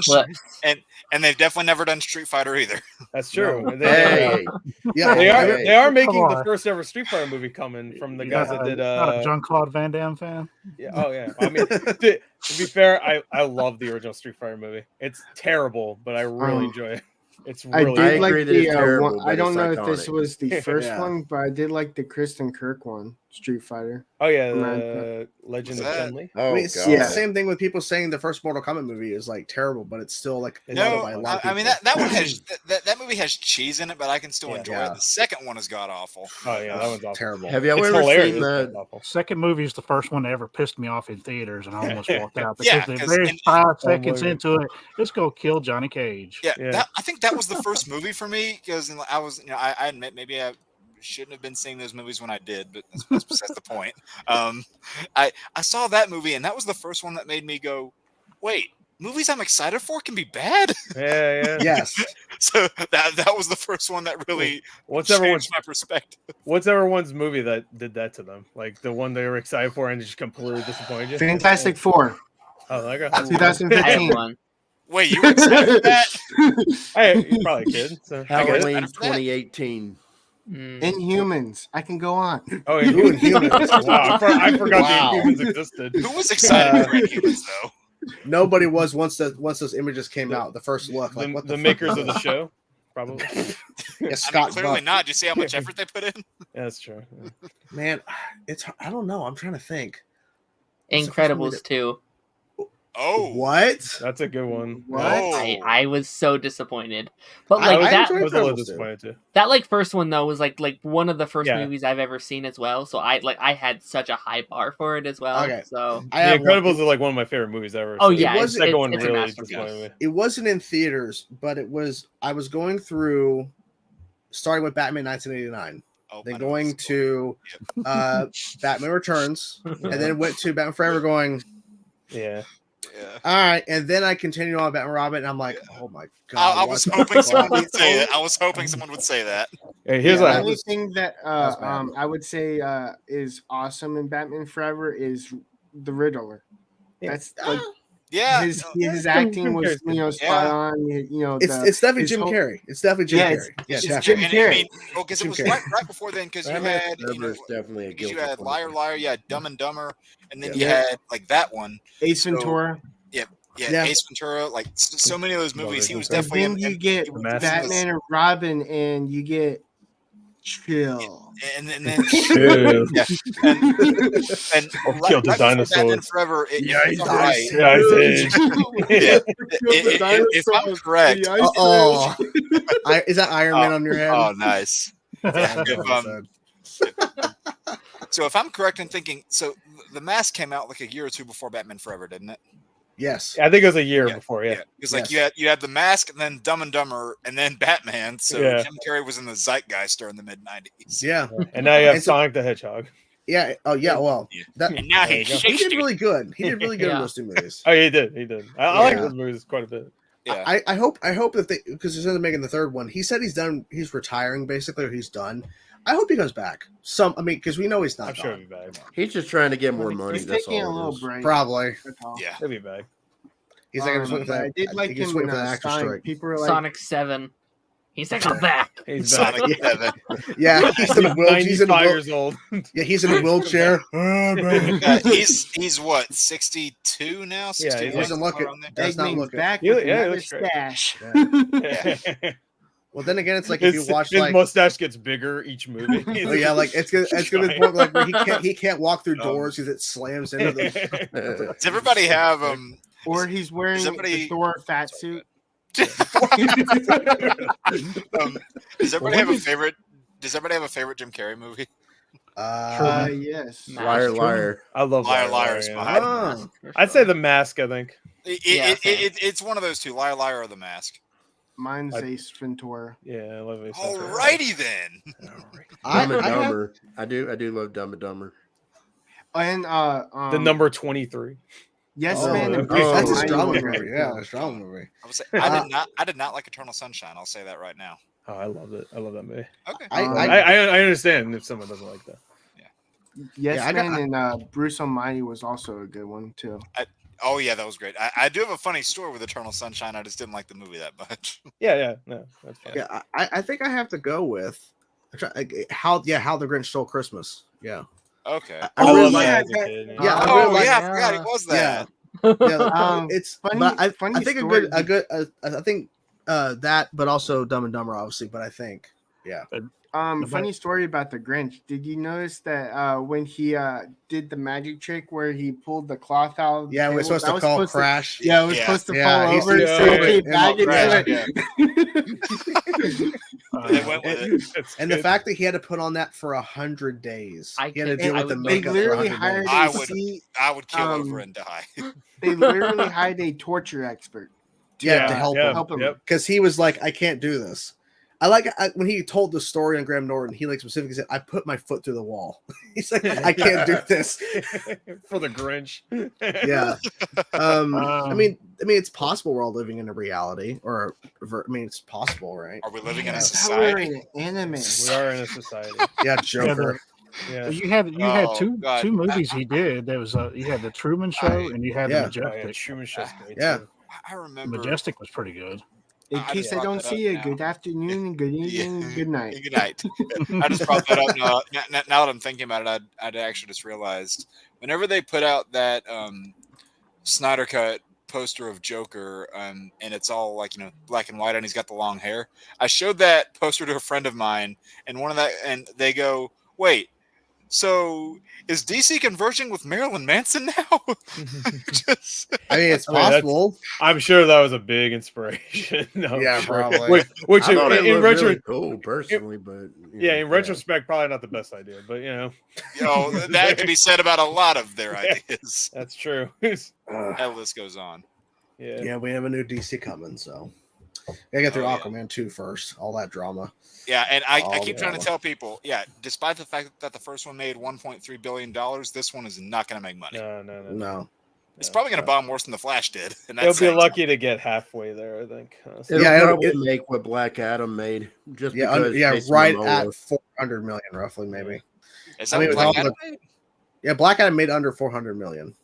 and they've definitely never done Street Fighter either. That's true. No. They are making the first ever Street Fighter movie coming from the guys that did. Not a Jean-Claude Van Damme fan. Yeah. Oh yeah. I mean, to be fair, I love the original Street Fighter movie. It's terrible, but I really enjoy it. It's really. I did like the one. I don't know if this was the first one, but I did like the Kristen Kirk one, Street Fighter. Oh yeah, the Legend of Chun-Li. Oh, I mean, it's the same thing with people saying the first Mortal Kombat movie is like terrible, but it's still like I mean that one has that movie has cheese in it, but I can still enjoy it. The second one is god awful. Oh yeah, that one's awful. Terrible. Have you ever seen the second movie? Is the first one that ever pissed me off in theaters, and I almost walked out because the very 5 seconds into it, let's go kill Johnny Cage. Yeah. I think that was the first movie for me because I was, I admit maybe I shouldn't have been seeing those movies when I did, but that's besides the point. I saw that movie, and that was the first one that made me go, wait, movies I'm excited for can be bad? Yeah. Yes. So that was the first one that really changed my perspective. What's everyone's movie that did that to them? Like the one they were excited for and just completely disappointed you? Fantastic Four. Oh, there you go. 2015. Wait, you were excited for that? Hey, you're probably a kid. So Halloween 2018. Inhumans. I can go on. Oh, Inhumans. Wow, I forgot the Inhumans existed. Who was excited for Inhumans though? Nobody was once those images came out. The first look, like what the makers of the show, probably. Yeah, Scott. Clearly not. Do you see how much effort they put in? Yeah, that's true. Yeah. Man, I don't know. I'm trying to think. Incredibles 2. Oh, what? That's a good one. What? I was so disappointed, but I that was a little disappointed too. That like first one though was like one of the first movies I've ever seen as well. So I had such a high bar for it as well. Okay. So The Incredibles are like one of my favorite movies ever. Oh yeah, it's really disappointed me. It wasn't in theaters, but it was. I was going through, starting with Batman 1989. Then going to Batman Returns, and then went to Batman Forever. Going, yeah. All right, and then I continued on Batman Robin, and I'm like, oh my god! I was hoping someone would say that. I was hoping someone would say that. Hey, here's the only thing that I would say is awesome in Batman Forever is the Riddler. That's like his acting was spot on. It's definitely Jim Carrey. It's definitely Jim Carrey. It's Jim Carrey. Because it was right before then. Because you had definitely you had Liar Liar, you had Dumb and Dumber, and then you had like that one, Ace Ventura. Yeah, Ace Ventura. Like so many of those movies, he was definitely. And then you get Batman and Robin, and you get Chill. And then Chill. yeah, and Or right, kill the right before dinosaurs. Batman Forever, Yeah, if I'm right, Yeah, Ice Age. yeah, if I'm correct, Is that Iron Man on your head? oh, nice. Yeah, So if I'm correct in thinking, so the Mask came out like a year or two before Batman Forever, didn't it? yes. I think it was a year before. Yeah. Because like you had the Mask, and then Dumb and Dumber, and then Batman. So Jim Carrey was in the zeitgeist during the mid-90s. Yeah. And now you have Sonic the Hedgehog. Yeah. Oh, yeah. Well, and now he did really good. He did really good in those two movies. Oh, he did. I like those movies quite a bit. Yeah. I hope that they, because they're going to making the third one. He said he's done. He's retiring basically, or he's done. I hope he comes back. Because we know he's not. I'm sure he'll be back. He's just trying to get more money. He's That's taking a all little it is. break. Probably. Yeah. He'll be back. He's like, I did like him waiting in for the actor Sonic. strike. People were like, Sonic 7. He's like, I'm back. He's back. Sonic 7. Yeah, he's in a wheelchair. 95 years old. Yeah, he's in a wheelchair. He's what, 62 now? 61? He doesn't look it. Does not look back it. with Yeah, another looks great. stash. Well, then again, it's like if you watch his like mustache gets bigger each movie. oh, yeah, like it's gonna be the point like where he can't walk through doors because it slams into the. Does everybody have Or he's wearing the Thor fat suit. Does everybody have a favorite? Does everybody have a favorite Jim Carrey movie? Yes. Liar, liar. I love Liar, Liar's behind. Oh. I'd say The Mask. I think It's one of those two: Liar, Liar, or The Mask. Mine's Ace Ventura. Yeah, I love Ace Ventura. Alrighty then. Dumb and Dumber. I do love Dumb and Dumber. And the number 23. Yes, man. That's a strong movie. Yeah, a strong movie. I did not like Eternal Sunshine. I'll say that right now. Oh, I love it. I love that movie. Okay. I understand if someone doesn't like that. Yes, man, and Bruce Almighty was also a good one too. Oh yeah, that was great. I do have a funny story with Eternal Sunshine. I just didn't like the movie that much. No, that's fine. Yeah, I think I have to go with how the Grinch Stole Christmas. Yeah. Okay. I really I forgot he was that. Yeah. It's funny. But I funny think story. I think that, but also Dumb and Dumber, obviously. But I think, funny story about the Grinch. Did you notice that when he did the magic trick where he pulled the cloth out? Of the we're table, supposed to call Crash. it was supposed to fall over. They went with it. And the fact that he had to put on that for 100 days, he had to deal with the They makeup literally for 100 hired days. I would kill over and die. They literally hired a torture expert. To help him because he was like, I can't do this. When he told the story on Graham Norton, he specifically said, I put my foot through the wall. He's like, I can't do this for the Grinch. Yeah. I mean, it's possible we're all living in a reality, it's possible, right? Are we living in a society? We're in an anime. We are in a society. Yeah, Joker. Yeah. You had two movies he did. There was you had the Truman Show and you had the Majestic. Truman Show's great. Yeah. Too. I remember Majestic was pretty good. In case I don't see you, good afternoon, good evening, good night. Good night. I just brought that up now that I'm thinking about it. I'd actually just realized whenever they put out that Snyder Cut poster of Joker, and it's all black and white, and he's got the long hair. I showed that poster to a friend of mine, and they go, "Wait, so is DC converging with Marilyn Manson now?" It's possible. I'm sure that was a big inspiration. Probably. Which in retro, really cool personally, but in retrospect, probably not the best idea. But that could be said about a lot of their ideas. That's true. That list goes on. Yeah, we have a new DC coming, so gotta get through Aquaman 2 first. All that drama. Yeah, and I keep trying to tell people, despite the fact that the first one made $1.3 billion, this one is not going to make money. No. It's probably going to bomb worse than The Flash did. And they'll be lucky to get halfway there, I think. It'll probably make what Black Adam made. Just because right at 400 million, roughly, maybe. Is that what Black Adam made? Yeah, Black Adam made under 400 million.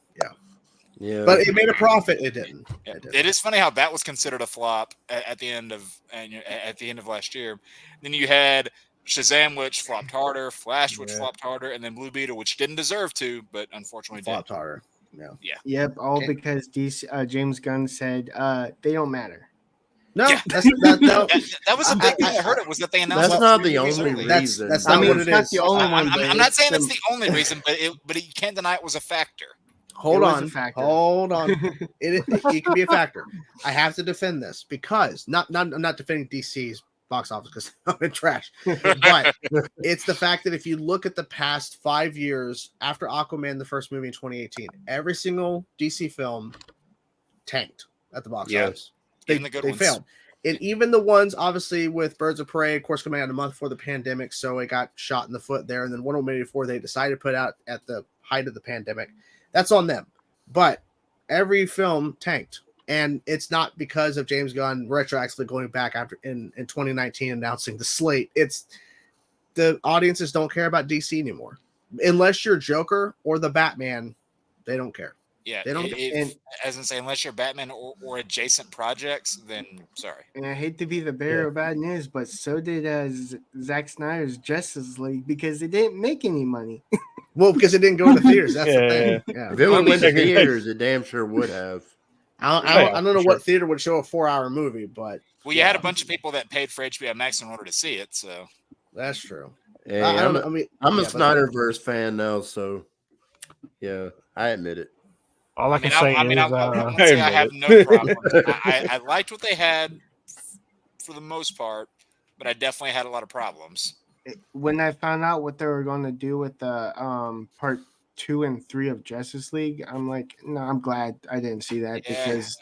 Yeah, but it made a profit. It didn't. Yeah. It is funny how that was considered a flop at the end of last year. Then you had Shazam, which flopped harder, Flash, which flopped harder, and then Blue Beetle, which didn't deserve to, but unfortunately flopped harder. Yeah. Yep. All because James Gunn said they don't matter. No, Yeah. That was a big thing. I heard it was that they announced. That's not the only That's reason. not what it not is. the only one. I'm not saying it's the only reason, but you can't deny it was a factor. Hold It was on. a factor. Hold on. It can be a factor. I have to defend this because I'm not defending DC's box office because I'm in trash. But it's the fact that if you look at the past 5 years after Aquaman, the first movie in 2018, every single DC film tanked at the box office. Even the good ones failed. And even the ones, obviously, with Birds of Prey, of course, coming out a month before the pandemic, so it got shot in the foot there. And then Wonder Woman 84, they decided to put out at the height of the pandemic. That's on them. But every film tanked. And it's not because of James Gunn retroactively going back after in 2019 announcing the slate. It's the audiences don't care about DC anymore. Unless you're Joker or the Batman, they don't care. Yeah, they don't. As in say, unless you're Batman or adjacent projects, then sorry. And I hate to be the bearer of bad news, but so did Zack Snyder's Justice League because it didn't make any money. Well, because it didn't go to theaters. That's the thing. Yeah. If it went to theaters, it damn sure would have. I don't know what theater would show a 4-hour movie, but well, you had a bunch of people that paid for HBO Max in order to see it, so that's true. Hey, I'm a Snyderverse fan now, so yeah, I admit it. All I can say is, I have no problem. I liked what they had for the most part, but I definitely had a lot of problems. When I found out what they were going to do with the part 2 and 3 of Justice League, I'm like, no, I'm glad I didn't see that because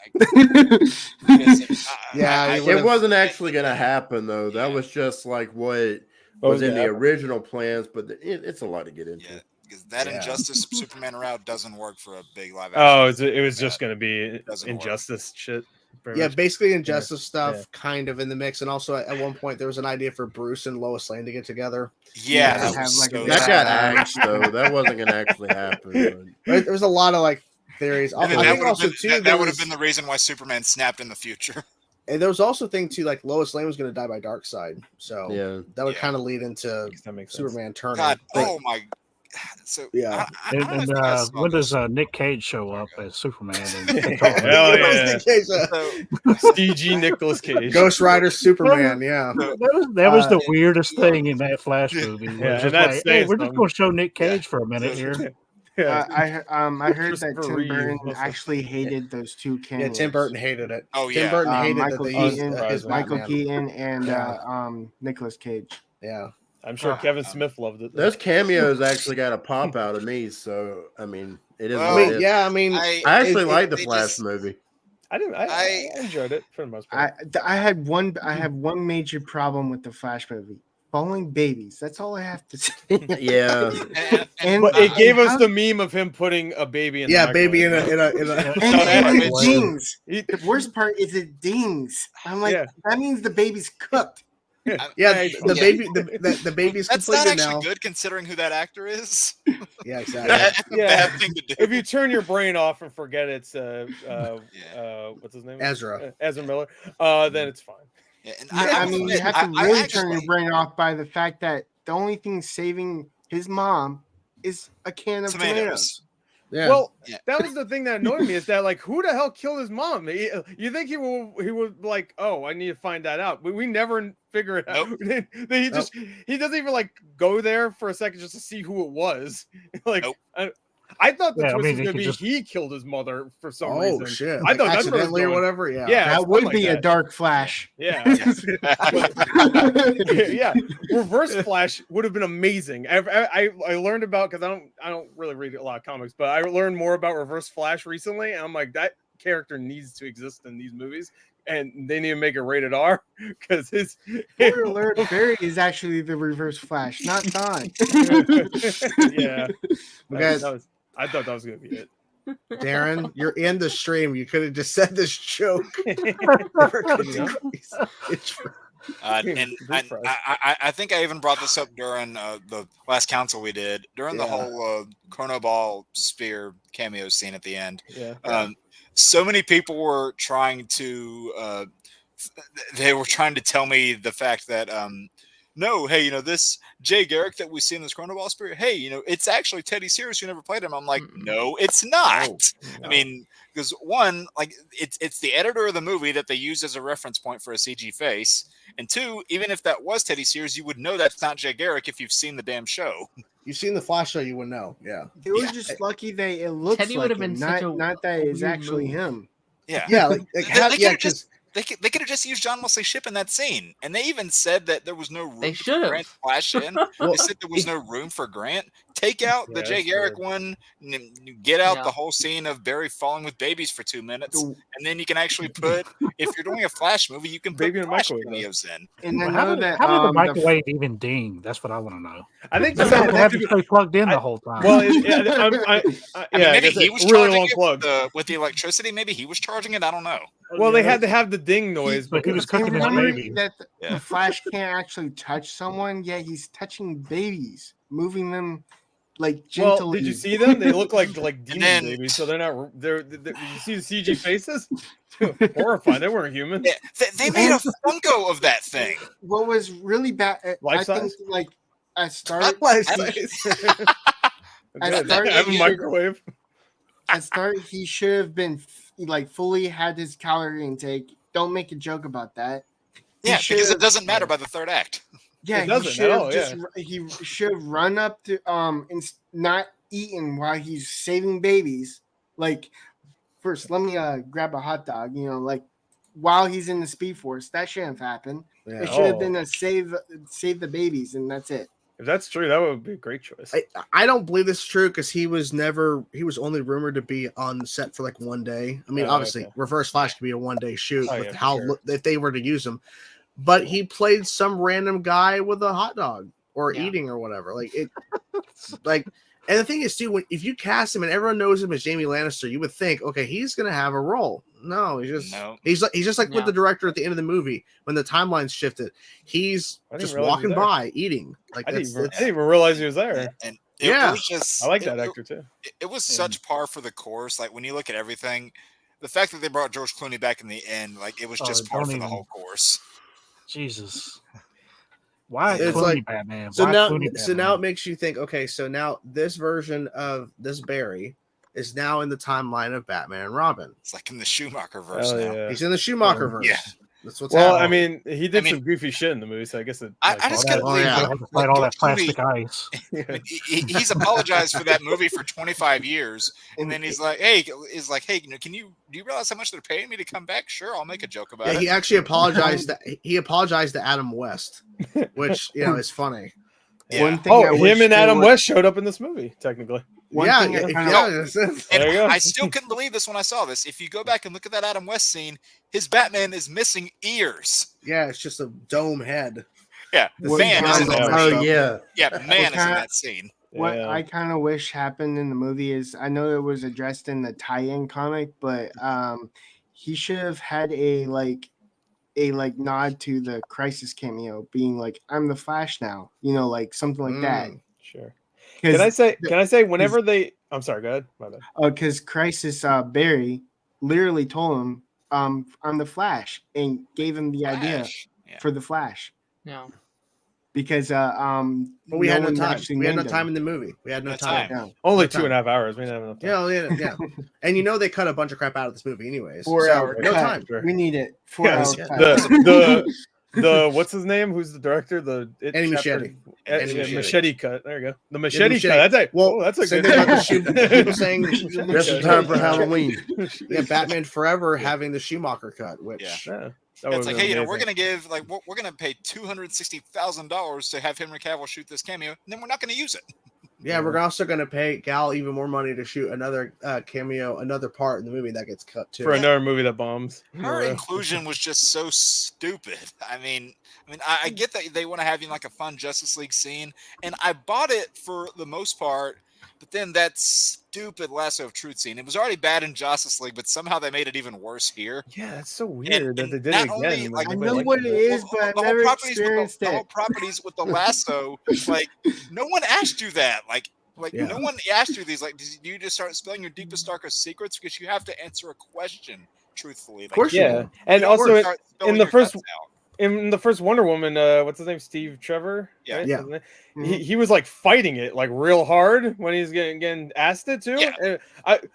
it wasn't actually going to happen though. That was just like what was in the original plans, but it's a lot to get into. Yeah. Because that Injustice Superman route doesn't work for a big live action. Oh, it was just going to be Injustice shit. Yeah, basically Injustice stuff kind of in the mix. And also at one point there was an idea for Bruce and Lois Lane to get together. Yeah. That got axed though. That wasn't going to actually happen. There was a lot of like theories. That would have been the reason why Superman snapped in the future. And there was also a thing too, like Lois Lane was going to die by Darkseid. So that would kind of lead into Superman turning. God, oh my. So yeah, when does Nick Cage show up as Superman? Hell yeah, CG Nicolas Cage, Ghost Rider Superman. Yeah, that was the weirdest thing in that Flash movie. Just like, hey, we're just going to show Nick Cage for a minute here. I heard that Tim Burton actually hated those two cameos. Yeah, Tim Burton hated it. Oh yeah, Tim Burton hated Michael that Keaton, they used Michael Keaton and Nicolas Cage. Yeah. I'm sure Kevin Smith loved it. Those cameos actually got a pop out of me, so I mean, it is. I actually like the Flash movie. I enjoyed it for the most part. I have one major problem with the Flash movie: falling babies. That's all I have to say. Yeah, but it gave us the meme of him putting a baby in. Baby in a and it dings. The worst part is it dings. I'm like, that means the baby's cooked. The baby's that's completed not actually now. good considering who that actor is. Yeah, exactly. That's a bad thing to do. If you turn your brain off and forget it's what's his name? Ezra Miller, then it's fine. Yeah, I mean, you have to really turn your brain off by the fact that the only thing saving his mom is a can of tomatoes. Yeah. Well, that was the thing that annoyed me is that like who the hell killed his mom? You think he would like, oh, I need to find that out, but we never figure it out. Nope. He doesn't even like go there for a second just to see who it was. Like I thought the twist was gonna be he killed his mother for some reason. Oh shit! I thought that's accidentally or whatever. Yeah, that would be a dark Flash. Yeah, yeah. Reverse Flash would have been amazing. I learned about because I don't really read a lot of comics, but I learned more about Reverse Flash recently, and I'm like that character needs to exist in these movies. And they need to make it rated R because his spoiler alert, Barry is actually the Reverse Flash, not Don. Yeah, I thought that was gonna be it. Darren, you're in the stream. You could have just said this joke. I think I even brought this up during the last council we did during the whole Chrono Ball Sphere cameo scene at the end. Yeah. So many people were trying to tell me the fact that no, hey, this Jay Garrick that we see in this Chronoball Spirit, hey, it's actually Teddy Sears who never played him. I'm like, no, it's not. No. I mean, because one, like, it's the editor of the movie that they use as a reference point for a CG face, and two, even if that was Teddy Sears, you would know that's not Jay Garrick if you've seen the damn show. You've seen the Flash show, you would know. Yeah, They were just lucky that it looks Teddy like would have him, been such not that it's weird actually move. him. Yeah, yeah, like they could have just used John Wesley Shipp in that scene, and they even said that there was no room They for should Grant have. to flash in. They said there was no room for Grant. Take out the Yeah, Jay that's Garrick weird. one, get out Yeah. the whole scene of Barry falling with babies for 2 minutes, and then you can actually put, if you're doing a Flash movie, you can put Baby in a Flash microwave, cameos in. And Well, I how know did, that how did the the microwave even ding? That's what I want to know. I think They some of have that to stay plugged in the whole time. Well, I mean, I maybe guess he it's was really charging long it plug. with the electricity. Maybe he was charging it. I don't know. Well, they had to have the ding noise, But he was because- cooking his remember baby. that Yeah. the Flash can't actually touch someone, yet he's touching babies, moving them like Well, gently. did you see them? They look like demon then- babies, so they're not. They're you see the CG faces? Horrifying. They weren't human. Yeah, they made a Funko of that thing. What was really bad? Life I think size? like at start, Life he- size. Good. started- Have a microwave. at start he should have been like fully had his calorie intake. Don't make a joke about that. He Yeah, should because it have- doesn't matter by the third act. Yeah, It he doesn't should at have all, just he should have run up to and not eaten while he's saving babies. Like first, let me grab a hot dog. Like while he's in the Speed Force, that shouldn't have happened. Yeah. It should have Oh. been a save the babies, and that's it. If that's true, that would be a great choice. I don't believe this is true because he was only rumored to be on set for like one day. I mean, Oh, obviously, okay. Reverse Flash could be a 1 day shoot Oh, with yeah, for how sure. if they were to use him, but he played some random guy with a hot dog or Yeah. eating or whatever. Like it, like, and the thing is too, if you cast him and everyone knows him as Jamie Lannister, you would think, okay, he's gonna have a role. No, he's just like with Yeah. the director at the end of the movie when the timelines shifted. He's I didn't just realize he walking was there. by eating. Like I that's, didn't even realize he was there. And Yeah. it was just, I like that actor too. It was such par for the course. Like when you look at everything, the fact that they brought George Clooney back in the end, like it was just par don't for the even- whole course. Jesus. Why It's Clooney like- Batman? So Why now, Clooney so now it Batman? makes you think. Okay, so now this version of this Barry is now in the timeline of Batman and Robin. It's like in the Schumacher verse Hell now. yeah. He's in the Schumacher verse. Yeah. That's what's Well, I happening. mean, he did I mean- some goofy shit in the movie, so I guess it. I like, just all couldn't Oh, believe yeah. They like, had to fight all that George Clooney- plastic ice. that- he's apologized for that movie for 25 years, and then he's like, "Hey, do you realize how much they're paying me to come back? Sure, I'll make a joke about Yeah, it." he actually apologized. He apologized to Adam West, which is funny. Yeah. One thing Oh, I wish him and they Adam would- West showed up in this movie, technically. One Yeah, thing I yeah, kinda- yeah, in a sense. And There you go. I still couldn't believe this when I saw this. If you go back and look at that Adam West scene, his Batman is missing ears. Yeah, it's just a dome head. Yeah, The man is in kind that of- scene. Oh yeah, Yeah, man is in kinda- that scene. What Yeah. I kind of wish happened in the movie is I know it was addressed in the tie-in comic, but he should have had a nod to the Crisis cameo, being like, "I'm the Flash now," like something like that. Sure. Can I Because say whenever they? I'm sorry. Go ahead. My bad. Crisis Barry literally told him, "I'm the Flash," and gave him the idea Flash. Yeah. for the Flash Yeah. because But we had no one time. actually We had no named time him. in the movie. We had no No time. time. Yeah. Only No 2.5 hours. We didn't have enough time. Yeah. And they cut a bunch of crap out of this movie, anyways. 4 So, hour no cut. time. Sure. We need it. 4 Yeah, hours. yeah. The what's his name? Who's the director? Eddie Machete. Eddie Machete. Machete. Cut. There you go. The machete Machete. cut. That's Well, that's a same good. thing about the shoe. People saying just in time for Halloween. yeah, Batman Forever having the Schumacher cut, which Yeah. Yeah, It's like, hey, we're gonna give we're gonna pay $260,000 to have Henry Cavill shoot this cameo, and then we're not gonna use it. yeah, we're also going to pay Gal even more money to shoot another cameo, another part in the movie that gets cut too. for another movie that bombs. Her inclusion was just so stupid. I mean, I get that they want to have like a fun Justice League scene, and I bought it for the most part. But then that stupid Lasso of Truth scene, it was already bad in Justice League, but somehow they made it even worse here. Yeah, that's so weird that and they did not it only, again. like, I Nobody know liked what it is, but I've never experienced the whole it. properties with the lasso, like no one asked you that. Like Yeah. no one asked you these. Like, do you just start spilling your deepest, darkest secrets because you have to answer a question truthfully? Like, course you Yeah, do. and you don't also start spilling in the your first guts out. in the first Wonder Woman, what's his name? Steve Trevor. Yeah. Right? Yeah. Mm-hmm. He was like fighting it like real hard when he's getting asked it to. Yeah.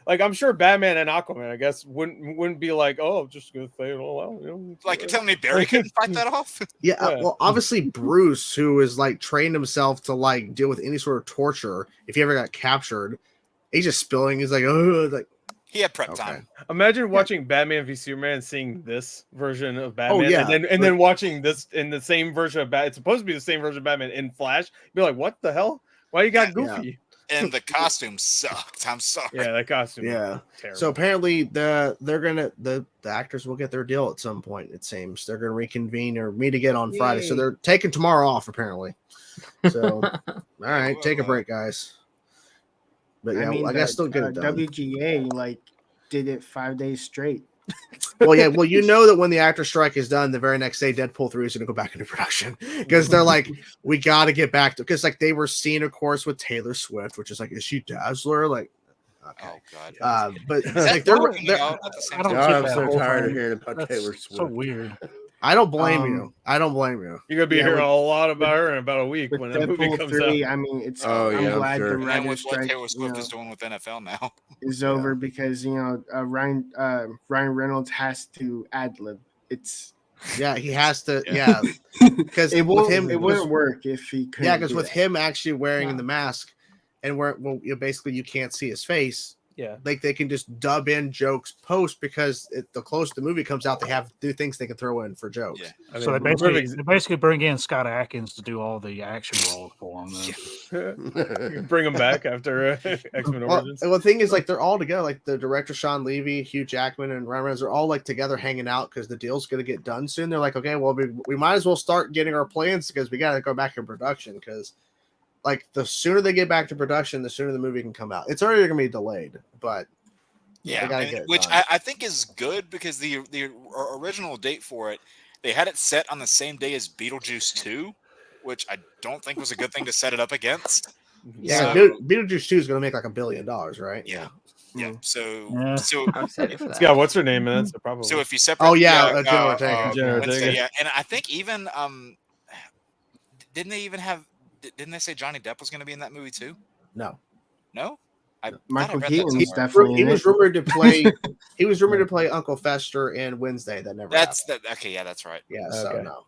And I'm sure Batman and Aquaman, I guess, wouldn't be like, oh, I'm just gonna say, oh well, you know. Like you're telling me Barry couldn't fight that off? Yeah, Yeah. well, obviously Bruce, who is like trained himself to like deal with any sort of torture, if he ever got captured, he's just spilling. He's like, oh, like He had prep okay. time. Imagine watching Batman v Superman and seeing this version of Batman, yeah, and then watching this in the same version of Batman. It's supposed to be the same version of Batman in Flash. Be like, what the hell? Why you got Goofy? And the costume sucked. I'm sorry. Yeah, that costume. Yeah. Terrible. So apparently the actors will get their deal at some point. It seems they're gonna reconvene or meet again on Friday. So Yay. they're taking tomorrow off apparently. So all right, take a break, guys. But yeah, I guess they'll get it done. WGA like did it 5 days straight. Well, yeah. Well, you know that when the actor strike is done, the very next day, Deadpool 3 is going to go back into production because they're like, we got to get back to, because like they were seen, of course, with Taylor Swift, which is like, is she Dazzler? Like, okay. Oh God. But Is like that they're working out at the same I don't time? get I'm that so whole tired of thing. hearing about That's Taylor Swift. so weird. I don't blame you. I don't blame you. You're gonna be Yeah, hearing with- a lot about her in about a week With when that movie Deadpool comes 3, out. I mean, it's. Oh, yeah, I'm I'm glad sure. the And writer's with what strike Taylor Swift you is know, doing with NFL now. is over because Ryan Reynolds has to ad lib. It's Yeah, he has to. Yeah. Yeah, because it with won't him, it wouldn't work if he couldn't. yeah, because do with that. him actually wearing Yeah. the mask and where basically you can't see his face. Yeah. Like they can just dub in jokes post because the closer the movie comes out, they have do things they can throw in for jokes. Yeah. I So mean, they basically bring in Scott Atkins to do all the action roles for him. Then. bring him back after X-Men Well, Origins. the thing is, like, they're all together. Like the director Sean Levy, Hugh Jackman, and Ryan Reynolds are all like together hanging out because the deal's going to get done soon. They're like, okay, well, we might as well start getting our plans because we got to go back in production because, like, the sooner they get back to production, the sooner the movie can come out. It's already going to be delayed, but Yeah, they gotta and- get it which done. I think is good because the original date for it, they had it set on the same day as Beetlejuice 2, which I don't think was a good thing to set it up against. yeah, So- Beetlejuice 2 is going to make like $1 billion, right? Yeah. Yeah. So Yeah. so I'm excited for It's that. got what's her name in it, so probably. so if you separate Oh yeah, Jenna Ortega. Jenna Ortega. Wednesday, yeah, and I think even didn't they say Johnny Depp was going to be in that movie too? No. No, I Michael thought I read that Keaton's somewhere. definitely He in was it. rumored to play. He was rumored to play Uncle Fester in Wednesday. That never. That's happened. that. Okay, yeah, that's right. Yeah. So Okay. no.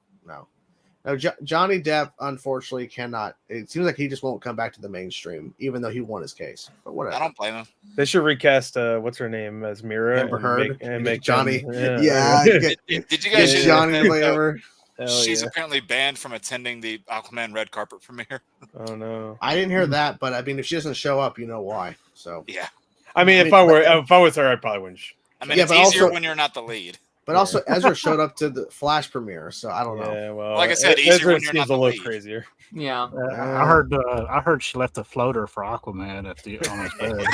Johnny Depp unfortunately cannot. It seems like he just won't come back to the mainstream, even though he won his case. But whatever. I don't blame him. They should recast what's her name as Mira Amber and Heard. make Johnny. them- Yeah. Get Did you guys? Yeah, see Johnny that, to play Amber. Hell she's yeah. apparently banned from attending the Aquaman red carpet premiere. Oh no. I didn't hear that, but I mean, if she doesn't show up, you know why. So, Yeah, I mean, if I was her, I probably wouldn't. I mean Yeah, it's but easier also- when you're not the lead. but also Ezra showed up to the Flash premiere, so I don't know. Yeah, well, Like I said, easier Ezra when you're seems not a the little lead. crazier. Yeah. I heard she left a floater for Aquaman on his bed.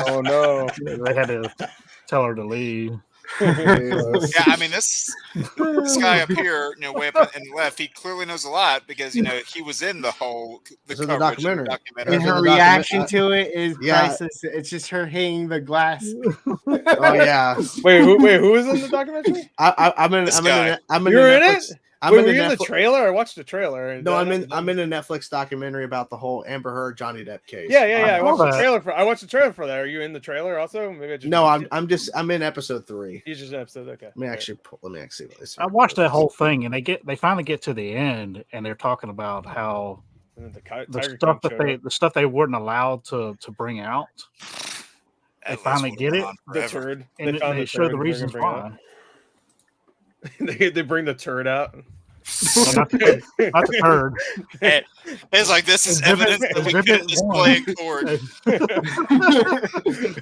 Oh no. They had to tell her to leave. Yeah, I mean this guy up here, way up in the left, he clearly knows a lot because he was in the whole It's in the coverage of the documentary. documentary. And That's in her the reaction to it is Yeah. priceless. It's just her hitting the glass. Oh yeah, Wait, who was in the documentary? I'm in. This I'm guy. in. I'm in. You're the in Netflix, it? I'm Wait, in were the you in the Netflix. trailer? I watched the trailer. And No, I'm in a Netflix documentary about the whole Amber Heard Johnny Depp case. Yeah. I watched the that. trailer for. I watched the trailer for that. Are you in the trailer also? Maybe I just No, I'm in episode 3. You just episode. Okay. Let me actually see what this. I watched that whole thing, and they finally get to the end, and they're talking about how And then the stuff they weren't allowed to bring out. They That finally list get would've it, gone The forever. turd. and found they the show turd the and reasons bring it up. why. they bring the turd out. Well, not the turd. Hey, it's like this is evidence that we couldn't display in court.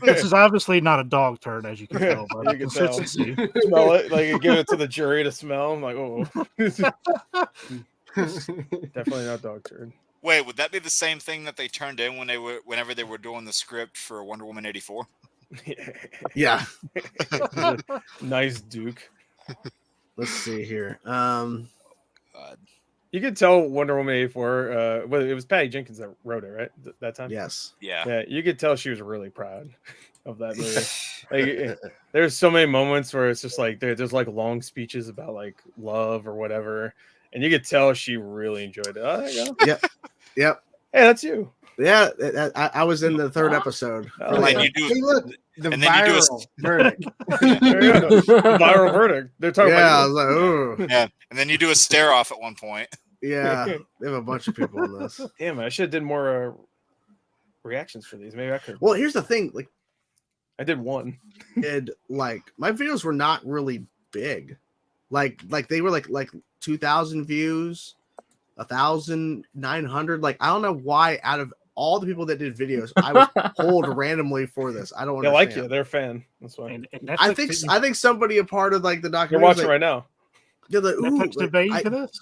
This is obviously not a dog turd, as you can tell by the You can tell. consistency. Smell it, like you give it to the jury to smell. I'm like, oh, definitely not dog turd. Wait, would that be the same thing that they turned in whenever they were doing the script for Wonder Woman 84? Yeah. Nice Duke. Let's see here. God. You could tell Wonder Woman 84. Well, it was Patty Jenkins that wrote it, right? That time. Yes. Yeah. Yeah, you could tell she was really proud of that movie. Like, there's so many moments where it's just like there's like long speeches about like love or whatever, and you could tell she really enjoyed it. Oh, there you go. Yep. Hey, that's you. Yeah, I was in the third episode. Oh, And then yeah. you do, Hey, look, the and then you do a- viral verdict. There you go. The viral verdict. They're talking Yeah, I about was like, ooh. yeah, and then you do a stare off at one point. Yeah, they have a bunch of people in this. damn, I should have did more reactions for these. Maybe I could. Well, here's the thing. Like, I did one. like my videos were not really big. Like they were like 2,000 views, 1,900. Like, I don't know why out of all the people that did videos, I was pulled randomly for this. I don't They understand. like you. They're a fan. That's why. And I think somebody a part of like the You're documentary. watching right now. They're like, ooh, Netflix did pay you for this?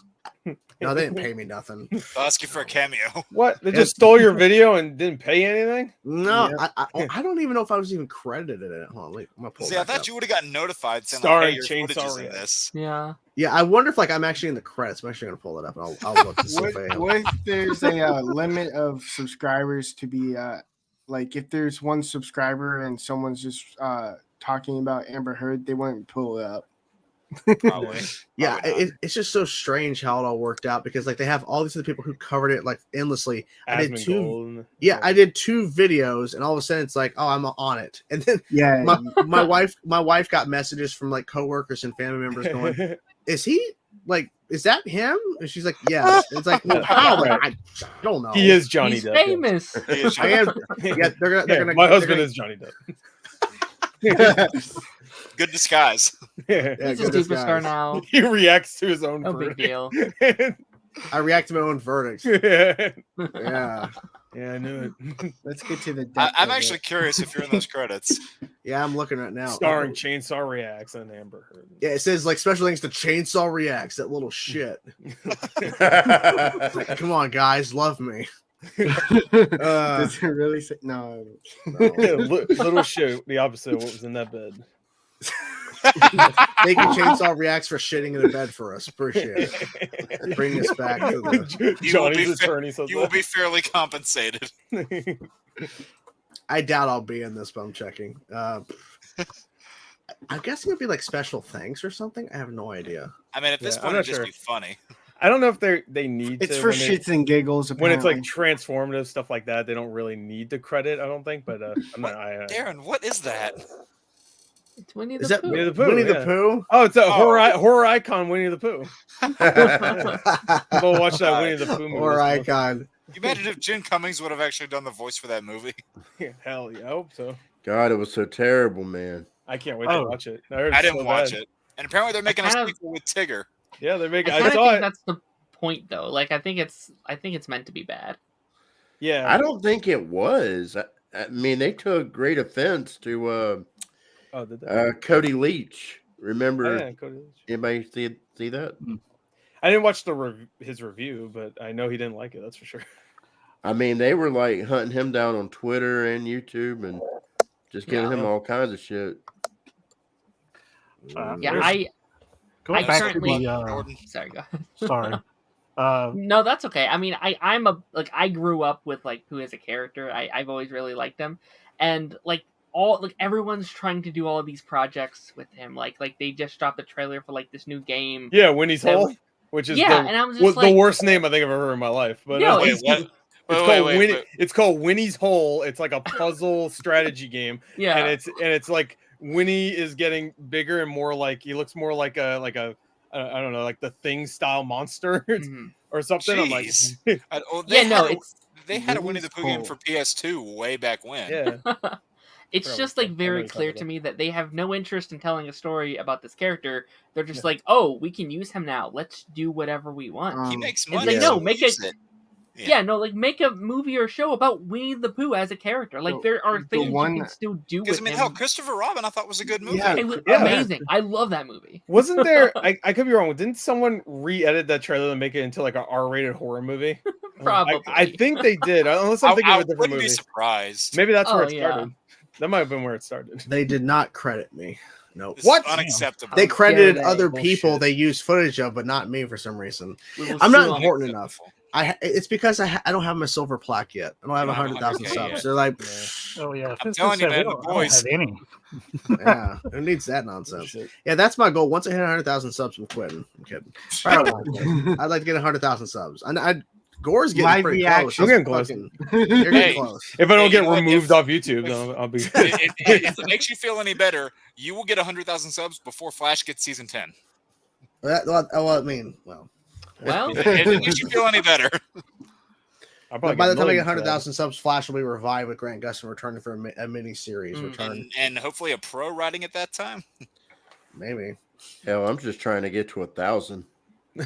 no, they didn't pay me nothing. They'll ask you for a cameo. What? They just stole your video and didn't pay anything? No, Yeah. I don't even know if I was even credited in it. Hold on, wait, I'm gonna pull See, I back thought up. you would have gotten notified saying, Starring like, hey, your footage Chainsaw is in React. this. Yeah. Yeah, I wonder if like I'm actually in the credits. I'm actually gonna pull it up and I'll look to see if I am. What if there's a limit of subscribers to be like if there's one subscriber and someone's just talking about Amber Heard, they wouldn't pull it up. Probably. Yeah, Probably not. it's just so strange how it all worked out because like they have all these other people who covered it like endlessly. I did Asmongold. I did 2 videos and all of a sudden it's like, oh, I'm on it. And then Yeah, my wife got messages from like coworkers and family members going, is that him? And she's like, yeah. It's like, well, how? Like, I don't know. He is Johnny He's Depp. yes. famous. I am. Yeah, they're Yeah, gonna. my they're husband gonna- is Johnny Depp. Good disguise. Yeah, He's a good superstar disguise. now. He reacts to his own No big verdict. deal. I react to my own verdicts. Yeah, Yeah, I knew it. let's get to the. I'm actually curious if you're in those credits. yeah. I'm looking right now. Starring Chainsaw Reacts and Amber Heard. Yeah, it says like special thanks to Chainsaw Reacts. That little shit. Like, come on, guys, love me. Does it really say no? Little shit, the opposite of what was in that bed. Thank you, Chainsaw Reacts, for shitting in a bed for us. Appreciate it. Bring us back to the. Johnny's attorney says You will be fairly compensated. I doubt I'll be in this, but I'm checking. I'm guessing it'd be like special thanks or something. I have no idea. I mean, at this Yeah, point, I'm it'd not just be funny. I don't know if they need It's to for when they- shits and giggles. when it's like apparently. transformative stuff like that. They don't really need the credit, I don't think. But I'm not. Darren, what is that? It's Winnie Is the that Pooh. Winnie the Pooh. Winnie yeah. the Pooh? Oh, it's a Oh. horror icon, Winnie the Pooh. Go watch that Winnie the Pooh movie. Or this month. icon. You imagine if Jen Cummings would have actually done the voice for that movie? Hell yeah, I hope so. God, it was so terrible, man. I can't wait to Oh. watch it. I, heard I it's didn't so watch bad. it. And apparently they're making a kind of- sequel with Tigger. Yeah, they're making. I I kind of saw think it. that's the point, though. Like, I think it's meant to be bad. Yeah, I don't think it was. I mean, they took great offense to Oh, did they? Cody Leach. Remember? Oh, yeah, Cody Leach. Anybody see that? I didn't watch his review, but I know he didn't like it. That's for sure. I mean, they were like hunting him down on Twitter and YouTube and just giving Yeah. him all kinds of shit. Yeah, there's- Going I back currently- to the Jordan. sorry, go. sorry. No, that's okay. I mean, I grew up with like Pooh as a character. I've always really liked him, and like everyone's trying to do all of these projects with him. Like they just dropped the trailer for like this new game. Yeah, Winnie's That Hole, was- which is Yeah, the, and I was just the like, worst name I think I've ever heard in my life. But No, Wait, it's- what? it's Wait, called wait, Winnie. wait. It's called Winnie's Hole. It's like a puzzle strategy game, yeah, and it's like Winnie is getting bigger and more like he looks more like a I don't know, like the Thing style monster mhm. or something. I'm like, Jeez. Yeah, no, They had a Winnie the Winnie's Pooh game Hole. for PS2 way back when. yeah, It's Probably just so. like I know very you're clear talking to about. me that they have no interest in telling a story about this character. They're just Yeah. like, oh, we can use him now. Let's do whatever we want. He Um, makes It's money. like, so no, make use it- it. Yeah. no, like make a movie or show about Winnie the Pooh as a character. Like The- there are the things one- you can still do Because with I mean, him. hell, Christopher Robin I thought was a good movie. Yeah. It was Yeah. amazing. I love that movie. wasn't there? I could be wrong. Didn't someone re-edit that trailer to make it into like an R-rated horror movie? Probably. I think they did, unless I'm thinking I of a different wouldn't movie. be surprised. Maybe that's where Oh, it yeah. started. That might have been where it started. They did not credit me. Nope. This What? is unacceptable. They credited they? other people Bullshit. they used footage of, but not me for some reason. We will I'm sue not him. important enough. It's because I don't have my silver plaque yet. I don't have 100,000 subs. Yet. They're like, oh yeah, I'm telling you, man, the boys. I don't have any. Yeah, who needs that nonsense? Yeah, that's my goal. Once I hit 100,000 subs, I'm quitting. I'm kidding. I'd like to get 100,000 subs. And Gore's getting Live pretty reaction. close. I'm getting close. You're getting close. If I don't Hey, get removed off YouTube, then I'll be. If it makes you feel any better, you will get 100,000 subs before Flash gets season 10. Well, If it makes you feel any better. by the time I get 100,000 subs, Flash will be revived with Grant Gustin returning for a mini series return, and hopefully a pro writing at that time. Maybe. Hell, I'm just trying to get to 1,000.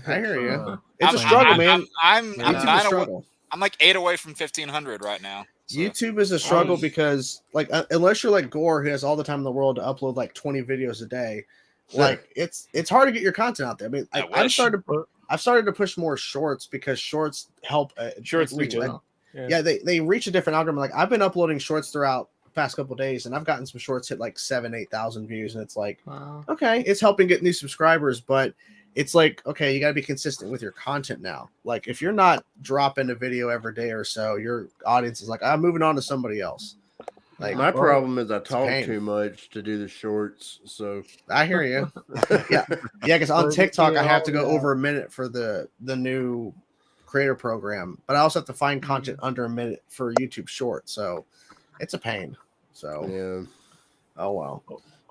I hear you. It's a struggle, man. I'm YouTube's a struggle. I'm like 8 away from 1,500 right now. So. YouTube is a struggle because, like, unless you're like Gore, who has all the time in the world to upload like 20 videos a day, like it's hard to get your content out there. I mean, I've started to push more shorts because shorts help. Shorts reach. do Like, they reach a different algorithm. Like I've been uploading shorts throughout the past couple of days, and I've gotten some shorts hit like 7,000-8,000 views, and it's like, Wow. okay, it's helping get new subscribers, but it's like, okay, you got to be consistent with your content now. Like if you're not dropping a video every day or so, your audience is like, I'm moving on to somebody else. Like my problem is I talk too much to do the shorts, so I hear you. yeah, because on TikTok I have to go over a minute for the new creator program, but I also have to find content under a minute for YouTube Short, so it's a pain. So yeah. Oh well.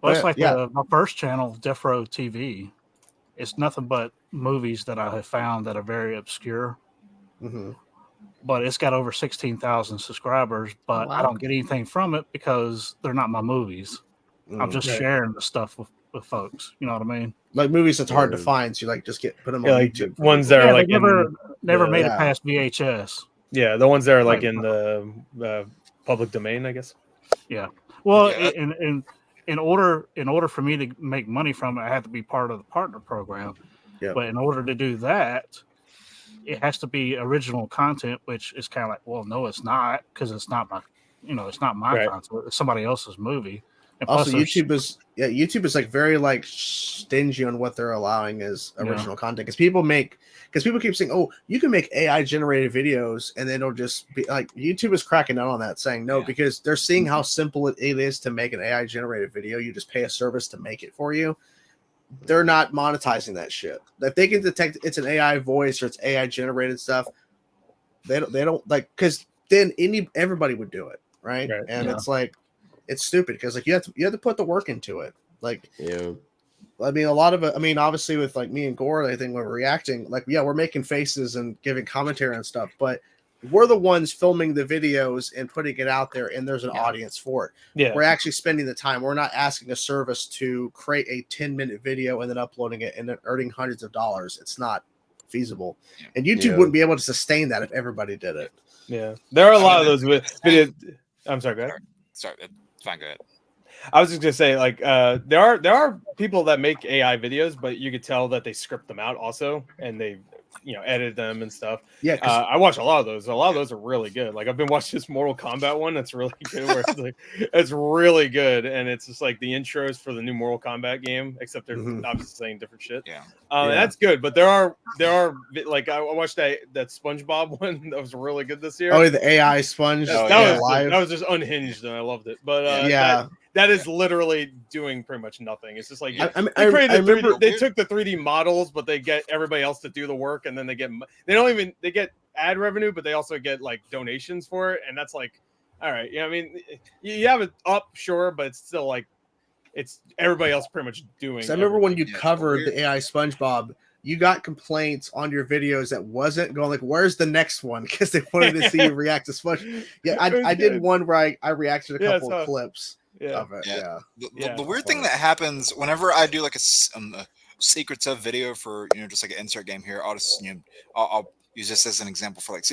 Well, it's like my first channel, Defro TV. It's nothing but movies that I have found that are very obscure. Mm-hmm. But it's got over 16,000 subscribers, but I don't get anything from it because they're not my movies. I'm just sharing the stuff with folks. You know what I mean? Like movies that's hard to find, so you like just put them on like YouTube. Ones that are like never made it past VHS. Yeah, the ones that are like in the public domain, I guess. Yeah. Well, in order for me to make money from it, I had to be part of the partner program. Yeah. But in order to do that, it has to be original content, which is kind of like, well, no, it's not, because it's not my, it's not my content. It's somebody else's movie. And also, YouTube is like very like stingy on what they're allowing as original content because people keep saying, oh, you can make AI generated videos, and then it'll just be like YouTube is cracking down on that, saying no because they're seeing how simple it is to make an AI generated video. You just pay a service to make it for you. They're not monetizing that shit. If they can detect it's an AI voice or it's AI generated stuff, they don't like, because then everybody would do it, right? And it's like, it's stupid because like you have to put the work into it. Like, I mean, a lot of it. I mean, obviously with like me and Gore, I think when we're reacting, like, we're making faces and giving commentary and stuff, but we're the ones filming the videos and putting it out there, and there's an audience for it. Yeah, we're actually spending the time. We're not asking a service to create a 10-minute video and then uploading it and then earning hundreds of dollars. It's not feasible, and YouTube wouldn't be able to sustain that if everybody did it. Yeah, there are a lot of those videos. I'm sorry, go ahead. Sorry, fine, go ahead. I was just gonna say, like, there are people that make AI videos, but you could tell that they script them out also, and they, edit them and stuff. Yeah, I watch a lot of those. A lot of those are really good. Like, I've been watching this Mortal Kombat one that's really good. Where it's like, it's really good, and it's just like the intros for the new Mortal Kombat game, except they're obviously saying different shit. Yeah, that's good. But there are like, I watched that SpongeBob one that was really good this year. Oh, the AI sponge. That was just unhinged, and I loved it. But that is literally doing pretty much nothing. It's just like they took the 3D models, but they get everybody else to do the work, and then they get ad revenue, but they also get like donations for it, and that's like, all right, I mean, you have it up, sure, but it's still like it's everybody else pretty much doing. So I remember when you covered the AI SpongeBob, you got complaints on your videos that wasn't going like, where's the next one? Because they wanted to see you react to Sponge. Yeah, I did one where I reacted to a couple of clips. Of it. The weird thing that happens whenever I do like a secrets of video for just like an insert game here, I'll just I'll use this as an example for like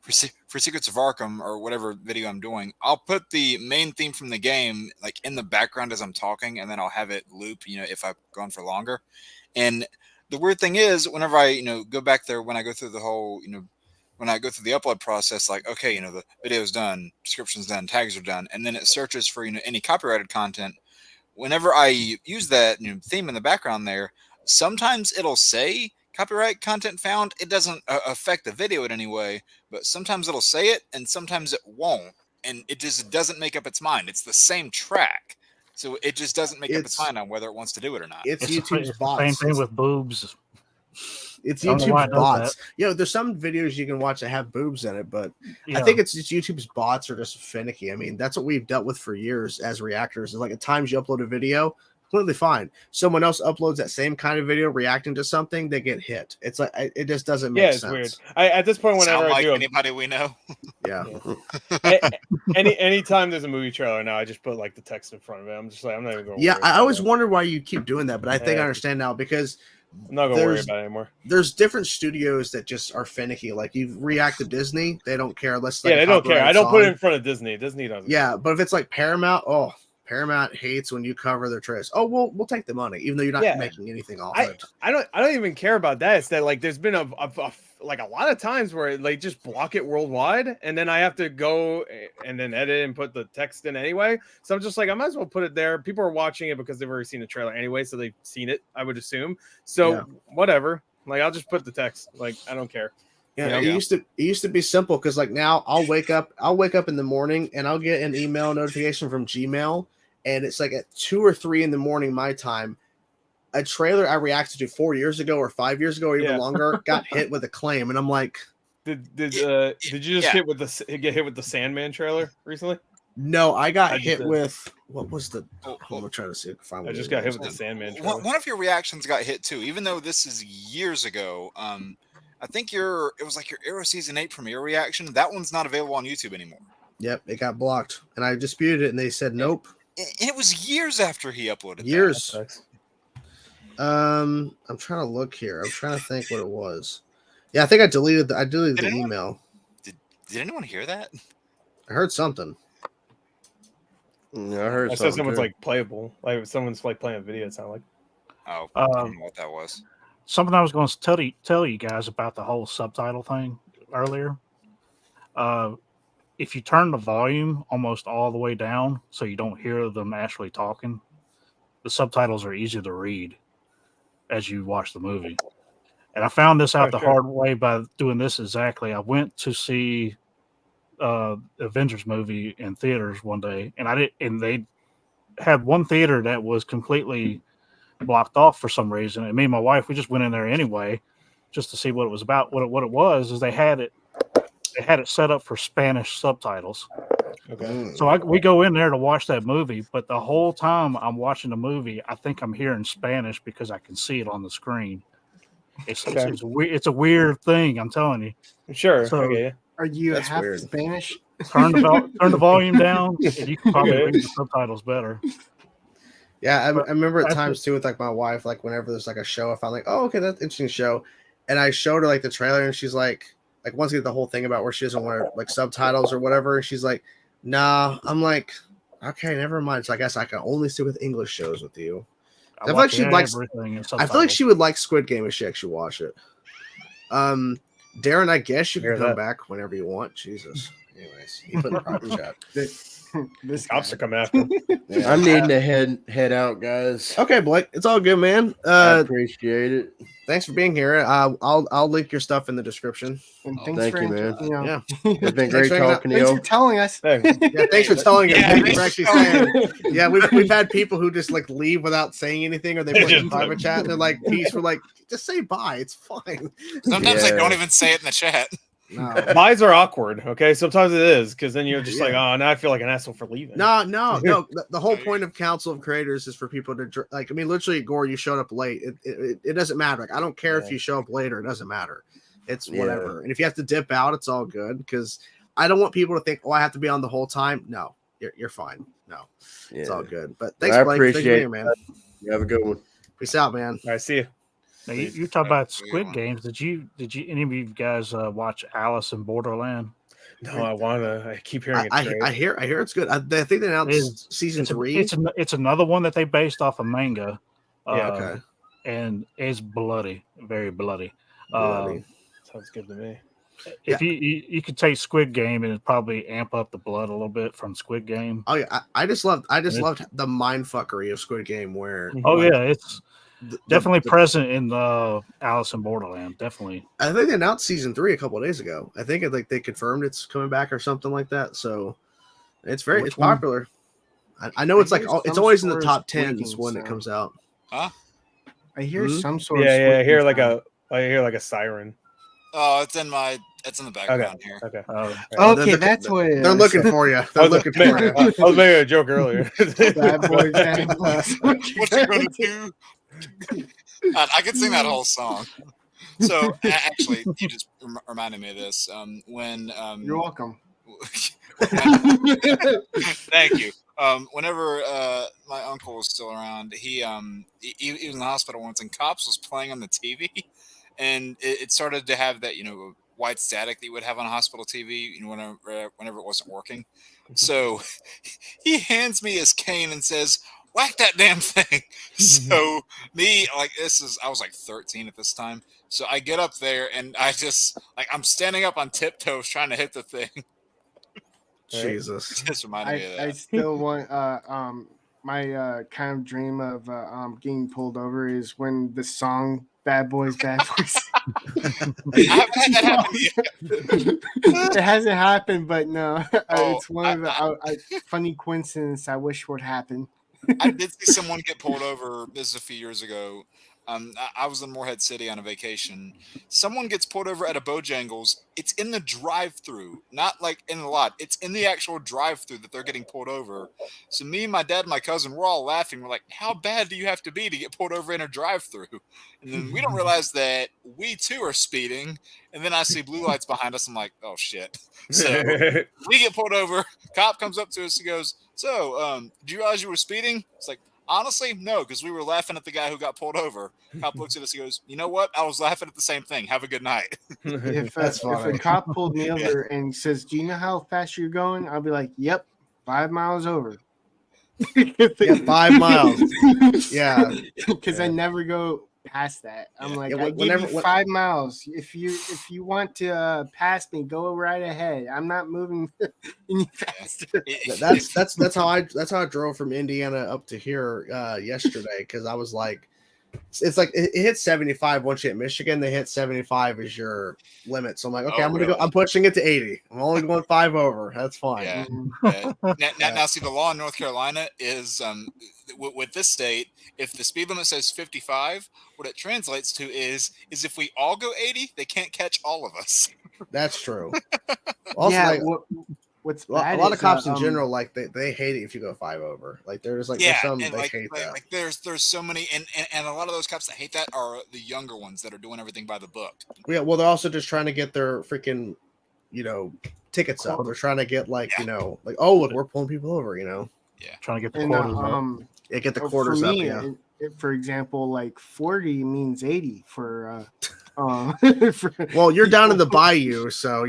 for Secrets of Arkham or whatever video I'm doing. I'll put the main theme from the game like in the background as I'm talking, and then I'll have it loop if I've gone for longer. And the weird thing is, whenever I go back there, when I go through the whole when I go through the upload process, like, okay, the video's done, description's done, tags are done, and then it searches for, any copyrighted content. Whenever I use that theme in the background there, sometimes it'll say copyright content found, it doesn't affect the video in any way, but sometimes it'll say it and sometimes it won't. And it just doesn't make up its mind. It's the same track. So it just doesn't make up its mind on whether it wants to do it or not. It's YouTube's bots. The same thing with boobs. It's YouTube's bots. There's some videos you can watch that have boobs in it, but I think it's just YouTube's bots are just finicky. I mean, that's what we've dealt with for years as reactors. Is like at times you upload a video, completely fine. Someone else uploads that same kind of video reacting to something, they get hit. It's like it just doesn't make sense. Weird. At this point, whenever I do anybody we know, anytime there's a movie trailer now, I just put like the text in front of it. I'm just like, I'm not even going. Yeah, I always wonder why you keep doing that, but I think I understand now because. I'm not gonna worry about it anymore. There's different studios that just are finicky. Like you react to Disney, they don't care. Unless they don't care. I don't put it in front of Disney. Disney doesn't. Yeah, but if it's like Paramount, Paramount hates when you cover their trailers. Oh, we'll take the money, even though you're not making anything off it. I don't even care about that. It's that like there's been a lot of times where they just block it worldwide, and then I have to go and then edit and put the text in anyway. So I'm just like, I might as well put it there. People are watching it because they've already seen the trailer anyway, so they've seen it, I would assume. So whatever. Like I'll just put the text. Like I don't care. Yeah, it used to be simple because like now I'll wake up in the morning and I'll get an email notification from Gmail, and it's like at 2 or 3 in the morning my time. A trailer I reacted to 4 years ago or 5 years ago or even longer got hit with a claim, and I'm like, did you just get hit with the Sandman trailer recently? No, I got hit with what was the? I'm gonna try to see if I can find. I just got hit with the Sandman trailer. One of your reactions got hit too, even though this is years ago. I think it was like your Arrow Season 8 premiere reaction. That one's not available on YouTube anymore. Yep, it got blocked, and I disputed it, and they said nope. And it was years after he uploaded. Years. I'm trying to look here. I'm trying to think what it was. Yeah, I think I deleted the email. Did anyone hear that? I heard something. Yeah, I heard. I said someone's like playable. Like someone's like playing a video. It sounded like. Oh, I don't know what that was. Something I was going to tell you guys about the whole subtitle thing earlier. If you turn the volume almost all the way down so you don't hear them actually talking, the subtitles are easier to read as you watch the movie. And I found this out hard way by doing this exactly. I went to see Avengers movie in theaters one day, and they had one theater that was completely blocked off for some reason. And me and my wife, we just went in there anyway, just to see what it was about. What it was is they had it set up for Spanish subtitles. Okay. So we go in there to watch that movie, but the whole time I'm watching the movie, I think I'm hearing Spanish because I can see it on the screen. It's a weird thing, I'm telling you. Sure. So, are you half Spanish? Turn the volume down, and you can probably read the subtitles better. Yeah, I remember at times too with like my wife, like whenever there's like a show, if I'm like, oh, okay, that's an interesting show, and I showed her like the trailer, and she's like once we get the whole thing about where she doesn't want like subtitles or whatever, and she's like, nah. I'm like, okay, never mind. So I guess I can only stick with English shows with you. I feel like she would like Squid Game if she actually watch it. Darren, I guess you can come back whenever you want. Jesus. Anyways, he put in the private chat. This cops are coming after him. Yeah. I'm needing to head out, guys. Okay, Blake, it's all good, man. I appreciate it. Thanks for being here. I'll link your stuff in the description. And thank you, man. Yeah, it's been great talking to you. Thanks for telling us. Yeah, thanks for telling us. Thank you for actually saying. Yeah, we've had people who just like leave without saying anything, or they put in private chat and they're like, "Peace." We're like, just say bye. It's fine. Sometimes they don't even say it in the chat. No. Buys are awkward. Okay, sometimes it is because then you're just like, oh, now I feel like an asshole for leaving. No. The whole point of Council of Creators is for people to like. I mean, literally, Gore, you showed up late. It doesn't matter. Like, I don't care if you show up later. It doesn't matter. It's whatever. And if you have to dip out, it's all good because I don't want people to think, oh, I have to be on the whole time. No, you're fine. No, it's all good. But thanks, Blake. Appreciate it, man. You have a good one. Peace out, man. All right, see you. Now, you talk about Squid Games. Did you any of you guys watch Alice in Borderland? No, I want to. I keep hearing it. I hear it's good. I think they announced season 3. It's another one that they based off a manga. Okay. And it's bloody, very bloody. Sounds good to me. If you could take Squid Game and it'd probably amp up the blood a little bit from Squid Game. Oh yeah, I just loved the mindfuckery of Squid Game where. Oh yeah, definitely present in the Alice in Borderland. Definitely. I think they announced season 3 a couple of days ago. I think they confirmed it's coming back or something like that. So it's popular. I know it's it's always in the top 10s when it comes out. Huh? I hear some sort of I hear like a siren. Oh, it's in the background here. Okay. Okay, that's what it is. They're looking for you. They're looking for you. I was making a joke earlier. Bad boys, bad boys. What you gonna do? I could sing that whole song. So actually, you just reminded me of this. When You're welcome. Thank you. Whenever my uncle was still around, he was in the hospital once, and Cops was playing on the TV, and it started to have that white static that you would have on a hospital TV, whenever it wasn't working. So he hands me his cane and says, "Whack that damn thing." So I was like 13 at this time. So I get up there and I just I'm standing up on tiptoes trying to hit the thing. Jesus. Just reminded me of that. I still want my kind of dream of getting pulled over is when the song Bad Boys, Bad Boys. I haven't had that happen yet. It hasn't happened, but no. It's one of the funny coincidence I wish would happen. I did see someone get pulled over. This is a few years ago. I was in Morehead City on a vacation. Someone gets pulled over at a Bojangles. It's in the drive-thru, not like in the lot. It's in the actual drive-thru that they're getting pulled over. So me, my dad, and my cousin, we're all laughing. We're like, "How bad do you have to be to get pulled over in a drive-thru?" And then we don't realize that we too are speeding. And then I see blue lights behind us. I'm like, "Oh shit!" So we get pulled over. Cop comes up to us. He goes, "So, did you realize you were speeding?" It's like, honestly, no, because we were laughing at the guy who got pulled over. Cop looks at us. He goes, "You know what? I was laughing at the same thing. Have a good night." If a cop pulled me over and says, "Do you know how fast you're going?" I'll be like, "Yep, 5 miles over." Yeah, 5 miles. Yeah, because I never go past that. I'm like, I give you 5 miles. If you want to pass me, go right ahead. I'm not moving any faster. That's how I drove from Indiana up to here yesterday, because I was like, it's like it hits 75 once you hit Michigan. They hit 75 as your limit. So I'm like, okay, I'm pushing it to 80. I'm only going 5 over. That's fine. Yeah. Now, see, the law in North Carolina is with this state, if the speed limit says 55, what it translates to is if we all go 80, they can't catch all of us. That's true. Also, what's a lot of cops in general, like they hate it if you go 5 over. Like there's like they hate that. Like there's so many, and a lot of those cops that hate that are the younger ones that are doing everything by the book. Yeah, well, they're also just trying to get their freaking tickets up. They're trying to get like oh look, we're pulling people over. Yeah, trying to get the quarters up. Get the quarters up. Yeah. For example, like 40 means 80 for. Well, you're down in the bayou, so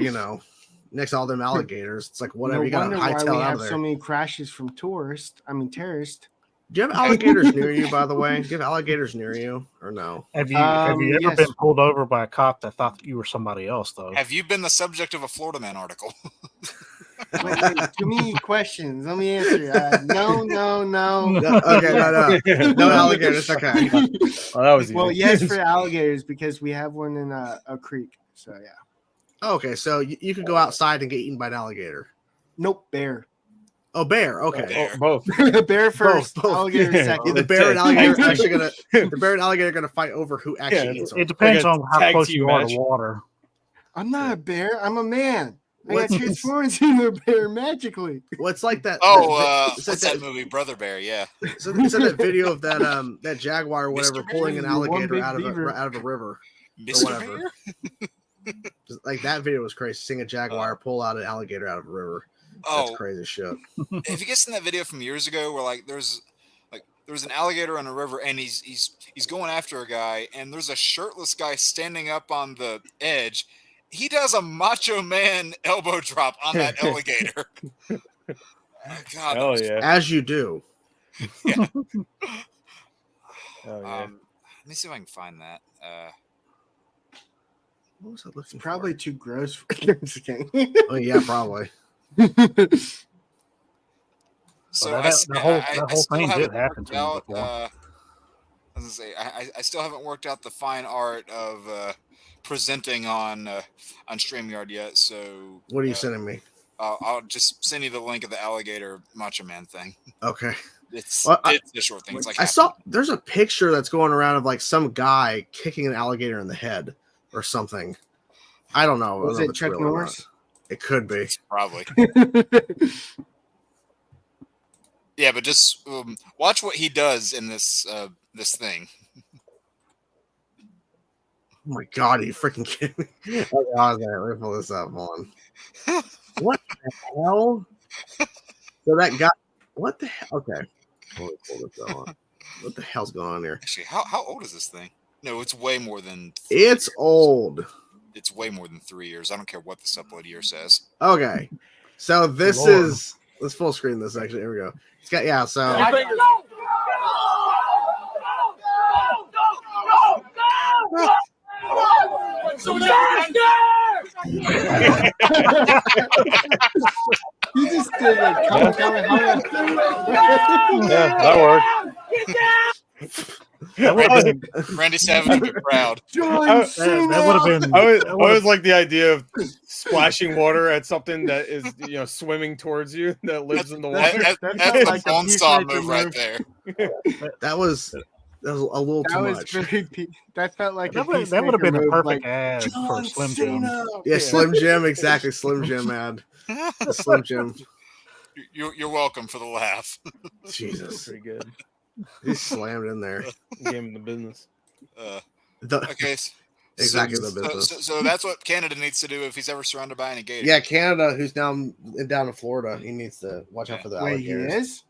next to all them alligators, it's like whatever. No, you got to hightail out of there. So many crashes from terrorists. Do you have alligators near you, by the way? Do you have alligators near you, or no? Have you ever been pulled over by a cop that thought that you were somebody else, though? Have you been the subject of a Florida Man article? Wait, too many questions. Let me answer. No. Okay, no alligators. Okay. Oh, that was easy. Well, yes, for alligators, because we have one in a creek. So yeah. Okay, so you could go outside and get eaten by an alligator. Nope, bear. Oh, bear. Okay, both. Bear first, both. alligator second. Yeah, the bear and alligator actually gonna fight over who actually eats them. It depends on how close you are to water. I'm not a bear. I'm a man. I got transformed into a bear magically. Well, it's like that. What's that movie, Brother Bear? Yeah. So that video of that jaguar or whatever pulling an alligator out of a river or whatever. Like that video was crazy. Seeing a jaguar pull out an alligator out of a river. That's crazy shit. If you guys seen that video from years ago where there's an alligator on a river and he's going after a guy and there's a shirtless guy standing up on the edge. He does a Macho Man elbow drop on that alligator. God, hell yeah. As you do. Yeah. Yeah. Let me see if I can find that. What was I looking for? Probably too gross for Oh yeah, probably. So that whole thing did happen to me before. I was gonna say I still haven't worked out the fine art of presenting on StreamYard yet. So what are you sending me? I'll just send you the link of the alligator Macho Man thing. Okay. It's Well, it's a short thing. It's like I saw there's a picture that's going around of like some guy kicking an alligator in the head or something. I don't know. Was it Chuck Norris? It could be. probably. Yeah, but just watch what he does in this this thing. Oh my god, are you freaking kidding me? Oh, God, let me pull this up on. What the hell? So that guy, what the hell? Okay. Pull this on. What the hell's going on here? Actually, how old is this thing? No, it's way more than. It's old. It's way more than 3 years. I don't care what this upload year says. Okay. So this Lord. is, let's full screen this actually. Here we go. It's got, yeah, so. You just did it. Yeah, that worked. Randy Savage would be proud. That would have been. I always like the idea of splashing water at something that is, swimming towards you, that lives in the water. That's the like a Bone Peace Saw Racer move right move. there. That was a little too much. That felt like That would have been a perfect ad for Slim Jim. Yeah, Slim Jim, exactly. Slim Jim ad. The Slim Jim. You're welcome for the laugh. Jesus. Pretty good. He slammed in there. Game in the business. Okay. Exactly the business. So that's what Canada needs to do if he's ever surrounded by any gators. Yeah, Canada, who's down in Florida, he needs to watch out for the Wait, he alligators. is?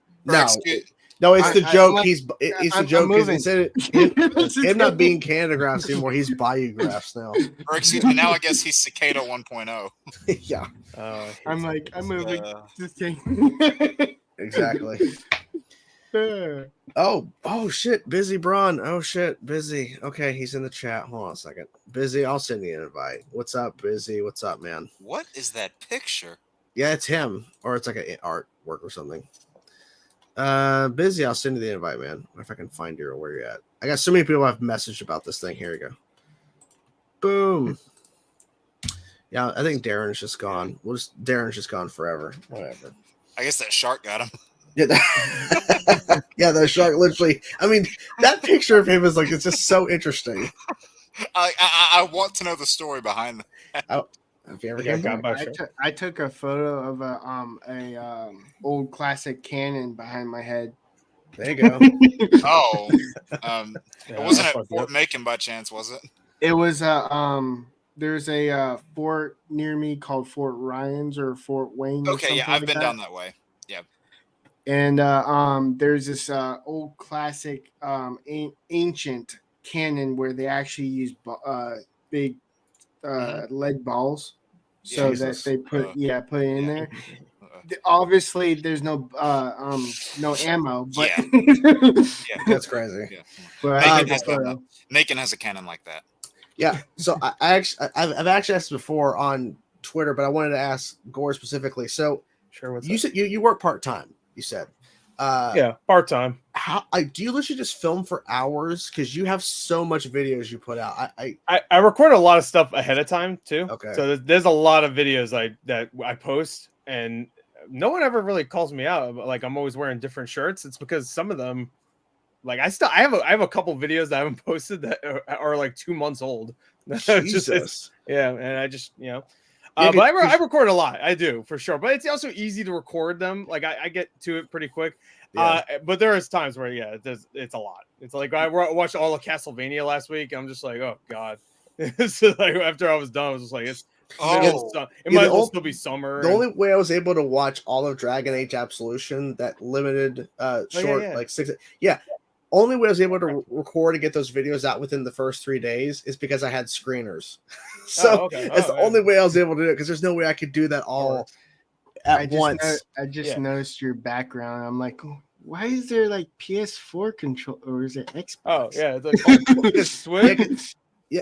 No, it's the joke. I'm It's the I'm joke. moving. Instead of him not being Canada graphs anymore, he's Bayou graphs now. Or excuse me, now I guess he's Cicada 1.0. Yeah, I'm moving. Just kidding. exactly. Oh shit, BizzyBron. Oh shit, Busy. Okay, he's in the chat. Hold on a second. Busy, I'll send you an invite. What's up, Busy? What's up, man? What is that picture? Yeah, it's him, or it's like an artwork or something. Busy, I'll send you the invite, man. If I can find you or where you're at. I got so many people have messaged about this thing. Here we go. Boom. Yeah, I think Darren's just gone. Darren's just gone forever. Whatever. I guess that shark got him. Yeah, yeah, the shark literally. I mean, that picture of him is like, it's just so interesting. I want to know the story behind that. Have you ever I took a photo of a old classic cannon behind my head. There you go. Oh, it wasn't at Fort Macon by chance, was it? It was there's a fort near me called Fort Ryans or Fort Wayne. Okay, yeah, I've been down that way. Yeah. And there's this old classic ancient cannon where they actually use big lead balls, so Jesus. that they put it in there. Obviously, there's no ammo, but That's crazy. Yeah. But Macon has a cannon like that. Yeah. So I've actually asked before on Twitter, but I wanted to ask Gore specifically. So Sure. you said you work part-time. You said. Yeah, part-time. How do you literally just film for hours? Because you have so much videos you put out. I record a lot of stuff ahead of time too. Okay. So there's a lot of videos that I post, and no one ever really calls me out. Like, I'm always wearing different shirts. It's because some of them, like, I have a couple videos that I haven't posted that are like 2 months old. Jesus. And I just Yeah, but I record a lot. I do, for sure. But it's also easy to record them. Like, I get to it pretty quick. Yeah. But there is times where, it's a lot. It's like I watched all of Castlevania last week. I'm just like, oh, God. So, like, after I was done, I was just like, it might as well still be summer. The only way I was able to watch all of Dragon Age Absolution, that limited like 6. Yeah. Only way I was able to record and get those videos out within the first 3 days is because I had screeners. So that's the only way I was able to do it, because there's no way I could do that all at once. I just noticed your background. I'm like, why is there like PS4 control, or is it Xbox? Oh yeah, it's Switch. Yeah,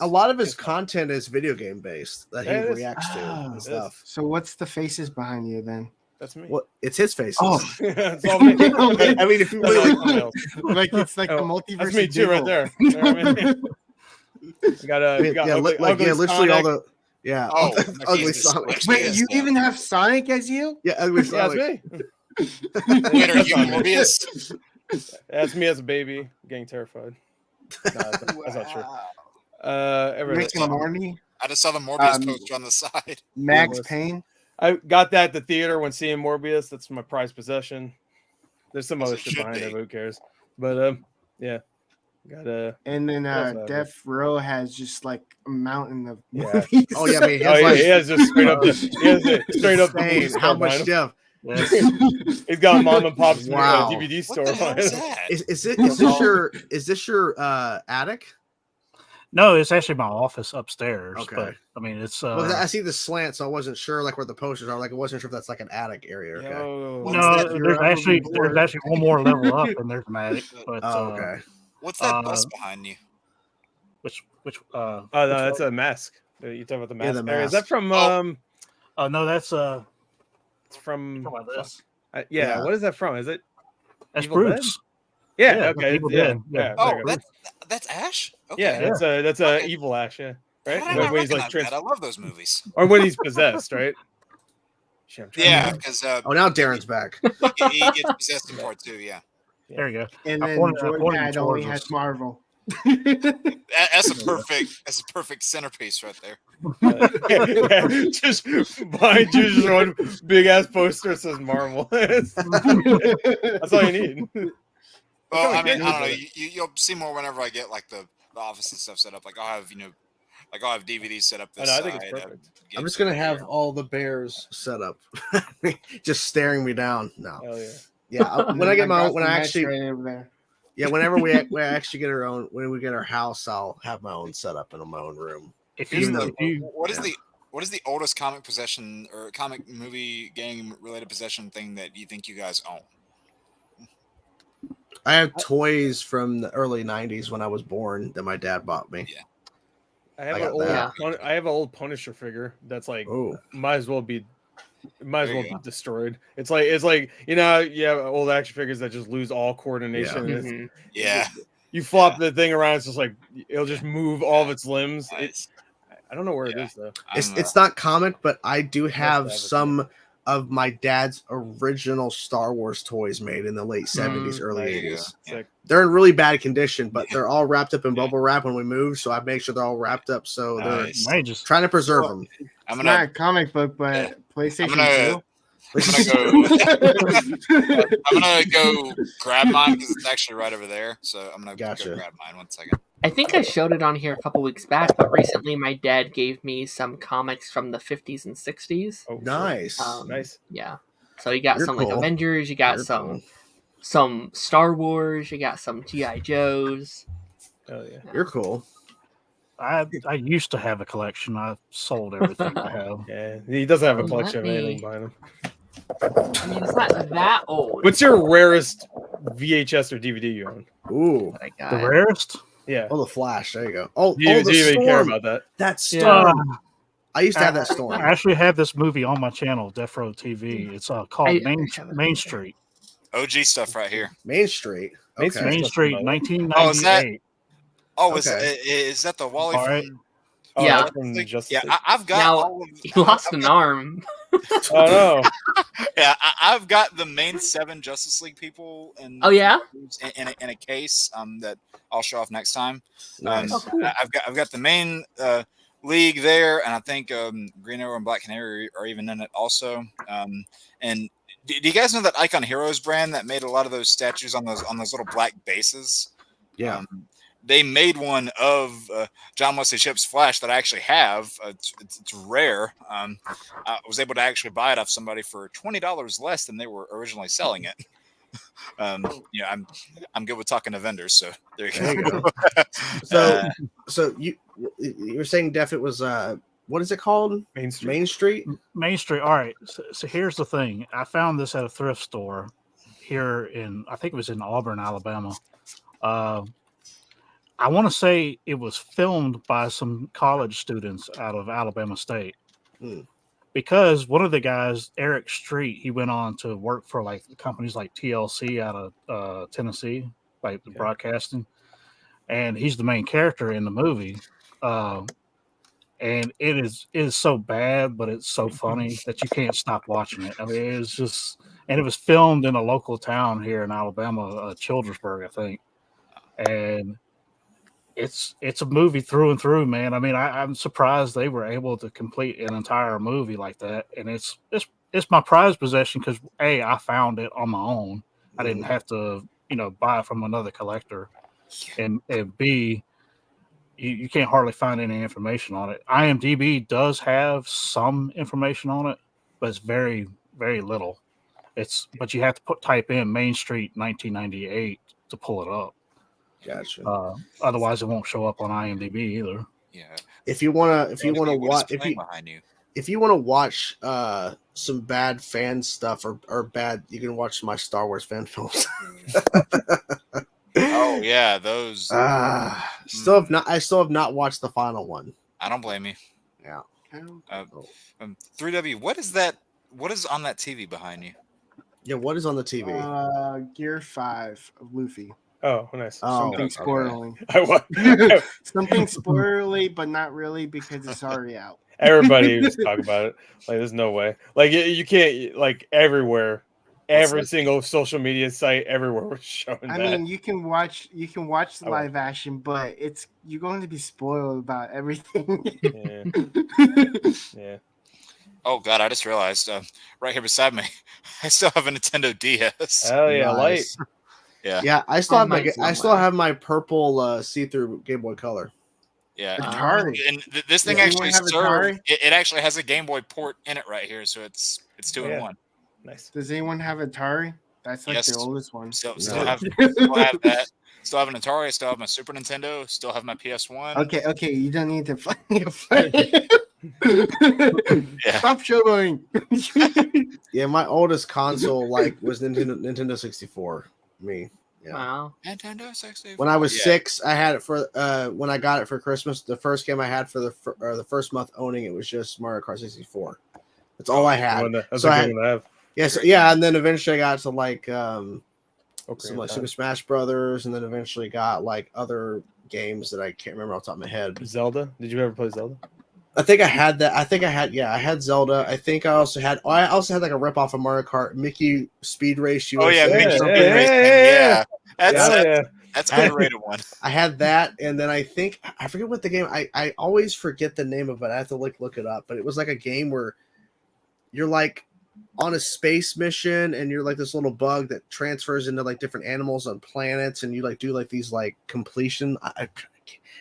a lot of his content is video game based that he reacts to and stuff. So what's the faces behind you then? That's me. What? It's his face. Oh, It's all me. I mean, if you really Like it's like the multiverse. That's me too, right there. You know what I mean? We got literally all the ugly Jesus, Sonic. Wait, you even have Sonic as you? Yeah, ugly Yeah, Sonic. that's me. Later, you Morbius. That's me as a baby getting terrified. No, that's not true. Rick and Morty, I just saw the Morbius poster on the side. Max Payne. I got that at the theater when seeing Morbius. That's my prized possession. There's some other shit behind it, but who cares? But yeah. Got and then Def Rowe has just like a mountain of movies. Oh yeah, man, he has just straight up straight up insane. How much Jeff? Yes. He's got a mom and pop's Wow. DVD store. What the hell is that? Is this your attic? No, it's actually my office upstairs. Okay. But, I mean, it's. Well, I see the slant, so I wasn't sure like where the posters are. Like, I wasn't sure if that's like an attic area. Okay. No, there's actually one more level up, and there's an attic. But, okay. What's that bus behind you? Which? Oh no, that's a mask. You talking about the mask? Yeah, the mask. Is that from? Oh no, that's It's from. this. Yeah. What is that from? Is it? That's Evil Bruce. Yeah. Yeah, Okay. Evil Yeah. Dead. Yeah. Oh, that's Ash. Okay. Yeah. That's a evil Ash. Yeah. Right. How did I When he's recognize that? I love those movies. or when he's possessed, right? Yeah, because now Darren's back. he gets possessed in part 2. Yeah. There you go. And then Jordan only has Marvel. That's a perfect centerpiece right there. Just behind you, just one big ass poster that says Marvel. That's all you need. Well, I mean, I don't know. You'll see more whenever I get like the office and stuff set up. Like I'll have I'll have DVDs set up this I side. think it's perfect. I'm just gonna have all the bears set up, just staring me down. No. Hell yeah. Yeah, when I get my own, when I actually, right over there. yeah, whenever we actually get our own, when we get our house, I'll have my own setup in my own room. What is the oldest comic possession or comic movie game related possession thing that you think you guys own? I have toys from the early '90s when I was born that my dad bought me. Yeah. I have an old Punisher figure that's like might as well be destroyed. It's like you have old action figures that just lose all coordination. Yeah. You flop the thing around, it's just like it'll just move all of its limbs. Nice. I don't know where it is though. It's not comic, but I do have some of my dad's original Star Wars toys made in the late 70s, early 80s. Yeah. They're in really bad condition, but they're all wrapped up in bubble wrap when we move, so I make sure they're all wrapped up. So they're just trying to preserve them. It's not a comic book, but PlayStation 2. I'm gonna go grab mine because it's actually right over there. So I'm gonna go grab mine 1 second. I think I showed it on here a couple weeks back, but recently my dad gave me some comics from the 50s and 60s. Oh, nice. Nice. Yeah. So you got some like Avengers, you got some Star Wars, you got some G.I. Joes. Oh yeah. You're cool. I used to have a collection. I sold everything I have. Yeah, he doesn't have a collection of anything behind him. I mean, it's not that old. What's your rarest VHS or DVD you own? Ooh, the rarest? Yeah. Oh, the Flash. There you go. Oh, do you even care about that? That Storm. I used to have that Storm. I actually have this movie on my channel, Death Row TV. It's called Main Street. OG stuff right here. Main Street. Okay. Main Street, 1998. Is that the Wally? Right. Yeah. I've got. Now, he lost an arm. Oh no. Yeah, I've got the main 7 Justice League people in a case that I'll show off next time. Nice. Cool. I've got the main league there, and I think Green Arrow and Black Canary are even in it also. And do you guys know that Icon Heroes brand that made a lot of those statues on those little black bases? Yeah. They made one of John Wesley Shipp's Flash that I actually have. It's rare. I was able to actually buy it off somebody for $20 less than they were originally selling it. I'm good with talking to vendors, so there you go. So you were saying, Def, it was what is it called? Main Street. Main Street. Main Street. All right. So here's the thing. I found this at a thrift store here I think it was in Auburn, Alabama. I want to say it was filmed by some college students out of Alabama State. because one of the guys, Eric Street, he went on to work for like companies like TLC out of Tennessee, like the broadcasting, and he's the main character in the movie. And it is so bad, but it's so funny that you can't stop watching it. I mean, it's just, and it was filmed in a local town here in Alabama, Childersburg, I think, and it's a movie through and through, man. I mean, I'm surprised they were able to complete an entire movie like that, and it's my prized possession because I found it on my own. I didn't have to, buy it from another collector, and B, you can't hardly find any information on it. IMDb does have some information on it, but it's very, very little. But you have to type in Main Street 1998 to pull it up. Gotcha. Otherwise, it won't show up on IMDb either. Yeah. If you want to watch some bad fan stuff or bad, you can watch my Star Wars fan films. Oh yeah, those. I still have not watched the final one. I don't blame you. Yeah. 3W. What is that? What is on that TV behind you? Yeah. What is on the TV? Gear 5 of Luffy. Oh, nice. Something spoiling. Something spoilerly, but not really because it's already out. Everybody was talking about it. Like, there's no way. Like, you can't. Like, everywhere, every single social media site, everywhere was showing that. I mean, you can watch the live action, but you're going to be spoiled about everything. Yeah. Oh God, I just realized right here beside me, I still have a Nintendo DS. Hell yeah, nice. Light. Yeah. I still have my purple see-through Game Boy Color. Yeah. Atari. And this thing actually serves. It actually has a Game Boy port in it right here, so it's 2 in 1. Nice. Does anyone have Atari? That's like the oldest one. Still have that. Still have an Atari. Still have my Super Nintendo. Still have my PS1. Okay. You don't need to play. Yeah. Stop showing. Yeah, my oldest console was Nintendo 64. Me. Yeah. Wow. Nintendo 64. When I was 6, I had it for when I got it for Christmas. The first game I had for the first month owning it was just Mario Kart 64. That's all I had. That's a good one to have. Yes, and then eventually I got to like some like Super Smash Brothers, and then eventually got like other games that I can't remember off the top of my head. Zelda? Did you ever play Zelda? I think I had that. I had Zelda. I think I also had like a rip off of Mario Kart, Mickey Speed Race USA. Oh yeah, Mickey Speed Race. Yeah. That's an underrated one. I had that, and then I forget what the game. I always forget the name of it. I have to look it up. But it was like a game where you're like on a space mission, and you're like this little bug that transfers into like different animals on planets, and you like do like these like completion.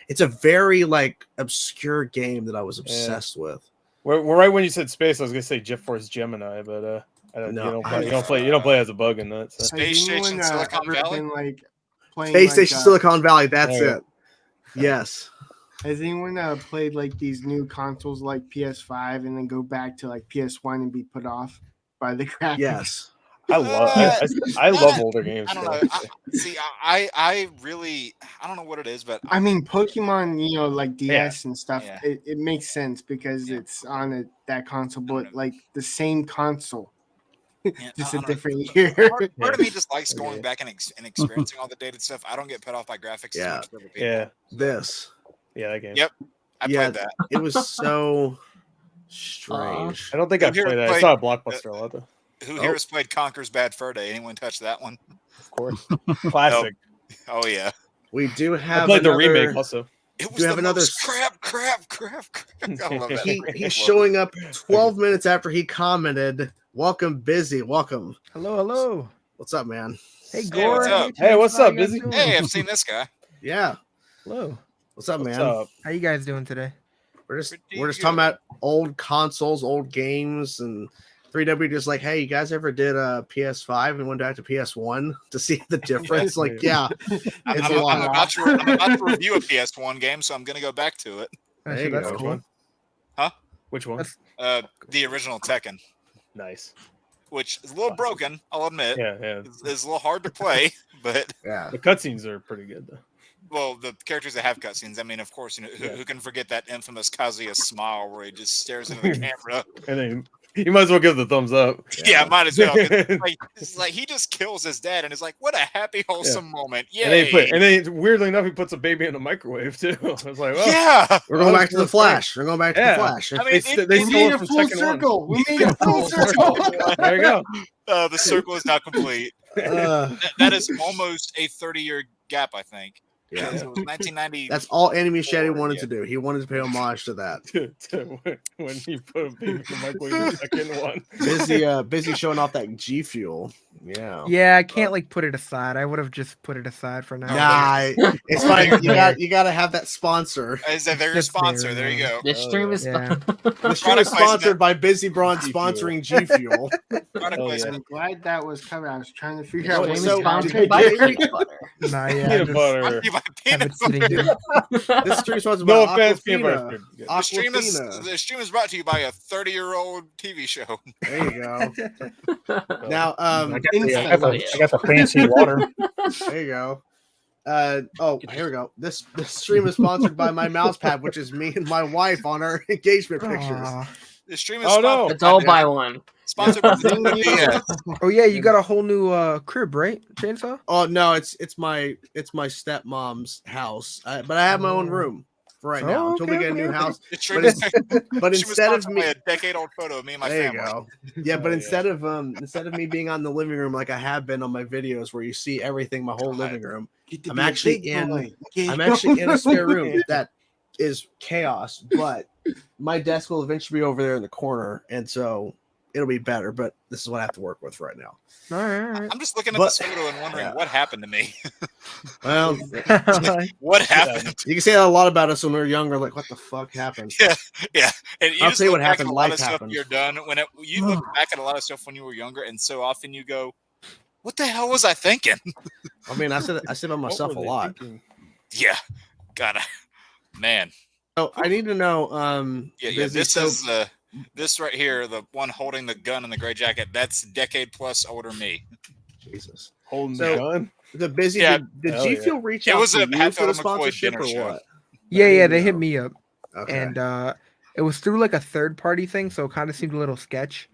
It's a very like obscure game that I was obsessed with. Well, right when you said space, I was gonna say Jet Force Gemini, but you don't play as a bug in that. So. Space Station Silicon Valley. Space Station Silicon Valley. That's it. Yes. Has anyone played like these new consoles like PS5 and then go back to like PS1 and be put off by the graphics? Yes. I love older games. I don't know. I really don't know what it is, but I mean, Pokemon, like DS and stuff, it makes sense because it's on that console, but like the same console, just a different year. Part of me just likes going back and experiencing all the dated stuff. I don't get put off by graphics. Yeah. That game. Yep. I played that. It was so strange. I don't think I played that. It's not a blockbuster a lot though. Who here has played Conker's Bad Fur Day? Anyone touch that one? Of course. Classic. Oh, yeah. We do have I played the remake also. It was crap. He's showing up 12 minutes after he commented, "Welcome, Busy. Welcome." Hello. What's up, man? Hey, Gore. Hey, what's up, Busy? Hey, I've seen this guy. Yeah. Hello. What's up, man? How you guys doing today? We're just talking about old consoles, old games, and 3W just like, hey, you guys ever did a PS5 and went back to PS1 to see the difference? Like, yeah, I'm about to review a PS1 game, so I'm going to go back to it. Actually, that's cool. Huh? Which one? The original Tekken. Nice. Which is a little broken, I'll admit. Yeah. It's a little hard to play, but yeah, the cutscenes are pretty good though. well, the characters that have cutscenes. I mean, of course, who can forget that infamous Kazuya smile where he just stares into the camera? And then you might as well give the thumbs up. Yeah, might as well. It's like he just kills his dad, and it's like, what a happy, wholesome moment. Yay! And then weirdly enough, he puts a baby in the microwave too. I was like, well, yeah, we're going back to the Flash. We're going back to the Flash. I mean, they We stole made it a from full second circle. one. We made a full circle. There you go. The circle is now complete. That is almost a 30-year gap, I think. Yeah. So it was 1990. That's all Enemy Shetty wanted to do. He wanted to pay homage to that. When he put a baby in the microwave in the second one. Busy showing off that G Fuel. Yeah. Yeah, I can't like put it aside. I would have just put it aside for now. Nah, it's fine. You got to have that sponsor. Is that their sponsor? There you go. This stream is The stream is sponsored by BizzyBron sponsoring G Fuel. I'm glad that was covered. I was trying to figure out. So, sponsored by peanut butter. Nah, yeah. Peanut just butter. Have have it it sitting here. This stream is sponsored No by offense, peanut Aquafina. butter. The stream is brought to you by a 30-year-old TV show. There you go. Now, I got the fancy water. there you go. Here we go. This stream is sponsored by my mouse pad, which is me and my wife on our engagement pictures. Aw. The stream is It's all by one. sponsored by the Oh yeah, you got a whole new crib, right? Chainsaw? Oh no, it's my stepmom's house, but I have my own room for right now until we get a new house. The stream But, is but instead of sponsored me, by a decade-old photo of me and my there family. you go. Yeah, but instead of me being on the living room like I have been on my videos, where you see everything, my whole living room, I'm actually in a spare room that is chaos, but my desk will eventually be over there in the corner, and so it'll be better. But this is what I have to work with right now. All right. I'm just looking at this photo and wondering what happened to me. Well, What happened? you can say that a lot about us when we were younger. Like, what the fuck happened? Yeah. And you I'll just tell you look what back happened, at a lot life of stuff happened. you're done. You look back at a lot of stuff when you were younger, and so often you go, "What the hell was I thinking?" I mean, I said by myself a lot. Yeah, gotta, man. So I need to know. Yeah. Busy, This so- is this right here, the one holding the gun in the gray jacket. That's decade plus older me. Jesus. Holding So- the gun. The Busy. Yeah. Did Hell G yeah. Fuel reach It out was to a you Pat for the McCoy sponsorship dinner or show. what? Yeah, they hit me up, Okay. and it was through like a third party thing, so it kind of seemed a little sketch.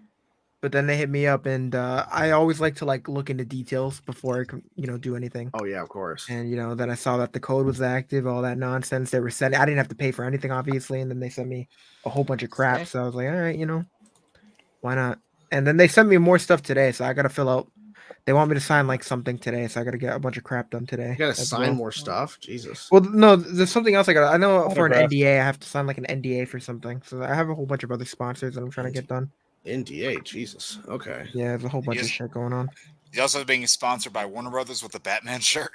But then they hit me up, and I always like to like look into details before I can, do anything. Oh yeah, of course. And then I saw that the code was active, all that nonsense. They were sending. I didn't have to pay for anything, obviously, and then they sent me a whole bunch of crap. Okay. So I was like, all right, why not? And then they sent me more stuff today, so I got to fill out. They want me to sign like something today, so I got to get a bunch of crap done today. You gotta as sign well. more stuff. Jesus. Well, no, there's something else I got. I know for an Autograph. NDA, I have to sign like an NDA for something. So I have a whole bunch of other sponsors that I'm trying to get done. NDA. Jesus. Okay. Yeah, there's a whole bunch of Yes. shit going on. He's also being sponsored by Warner Brothers with the Batman shirt.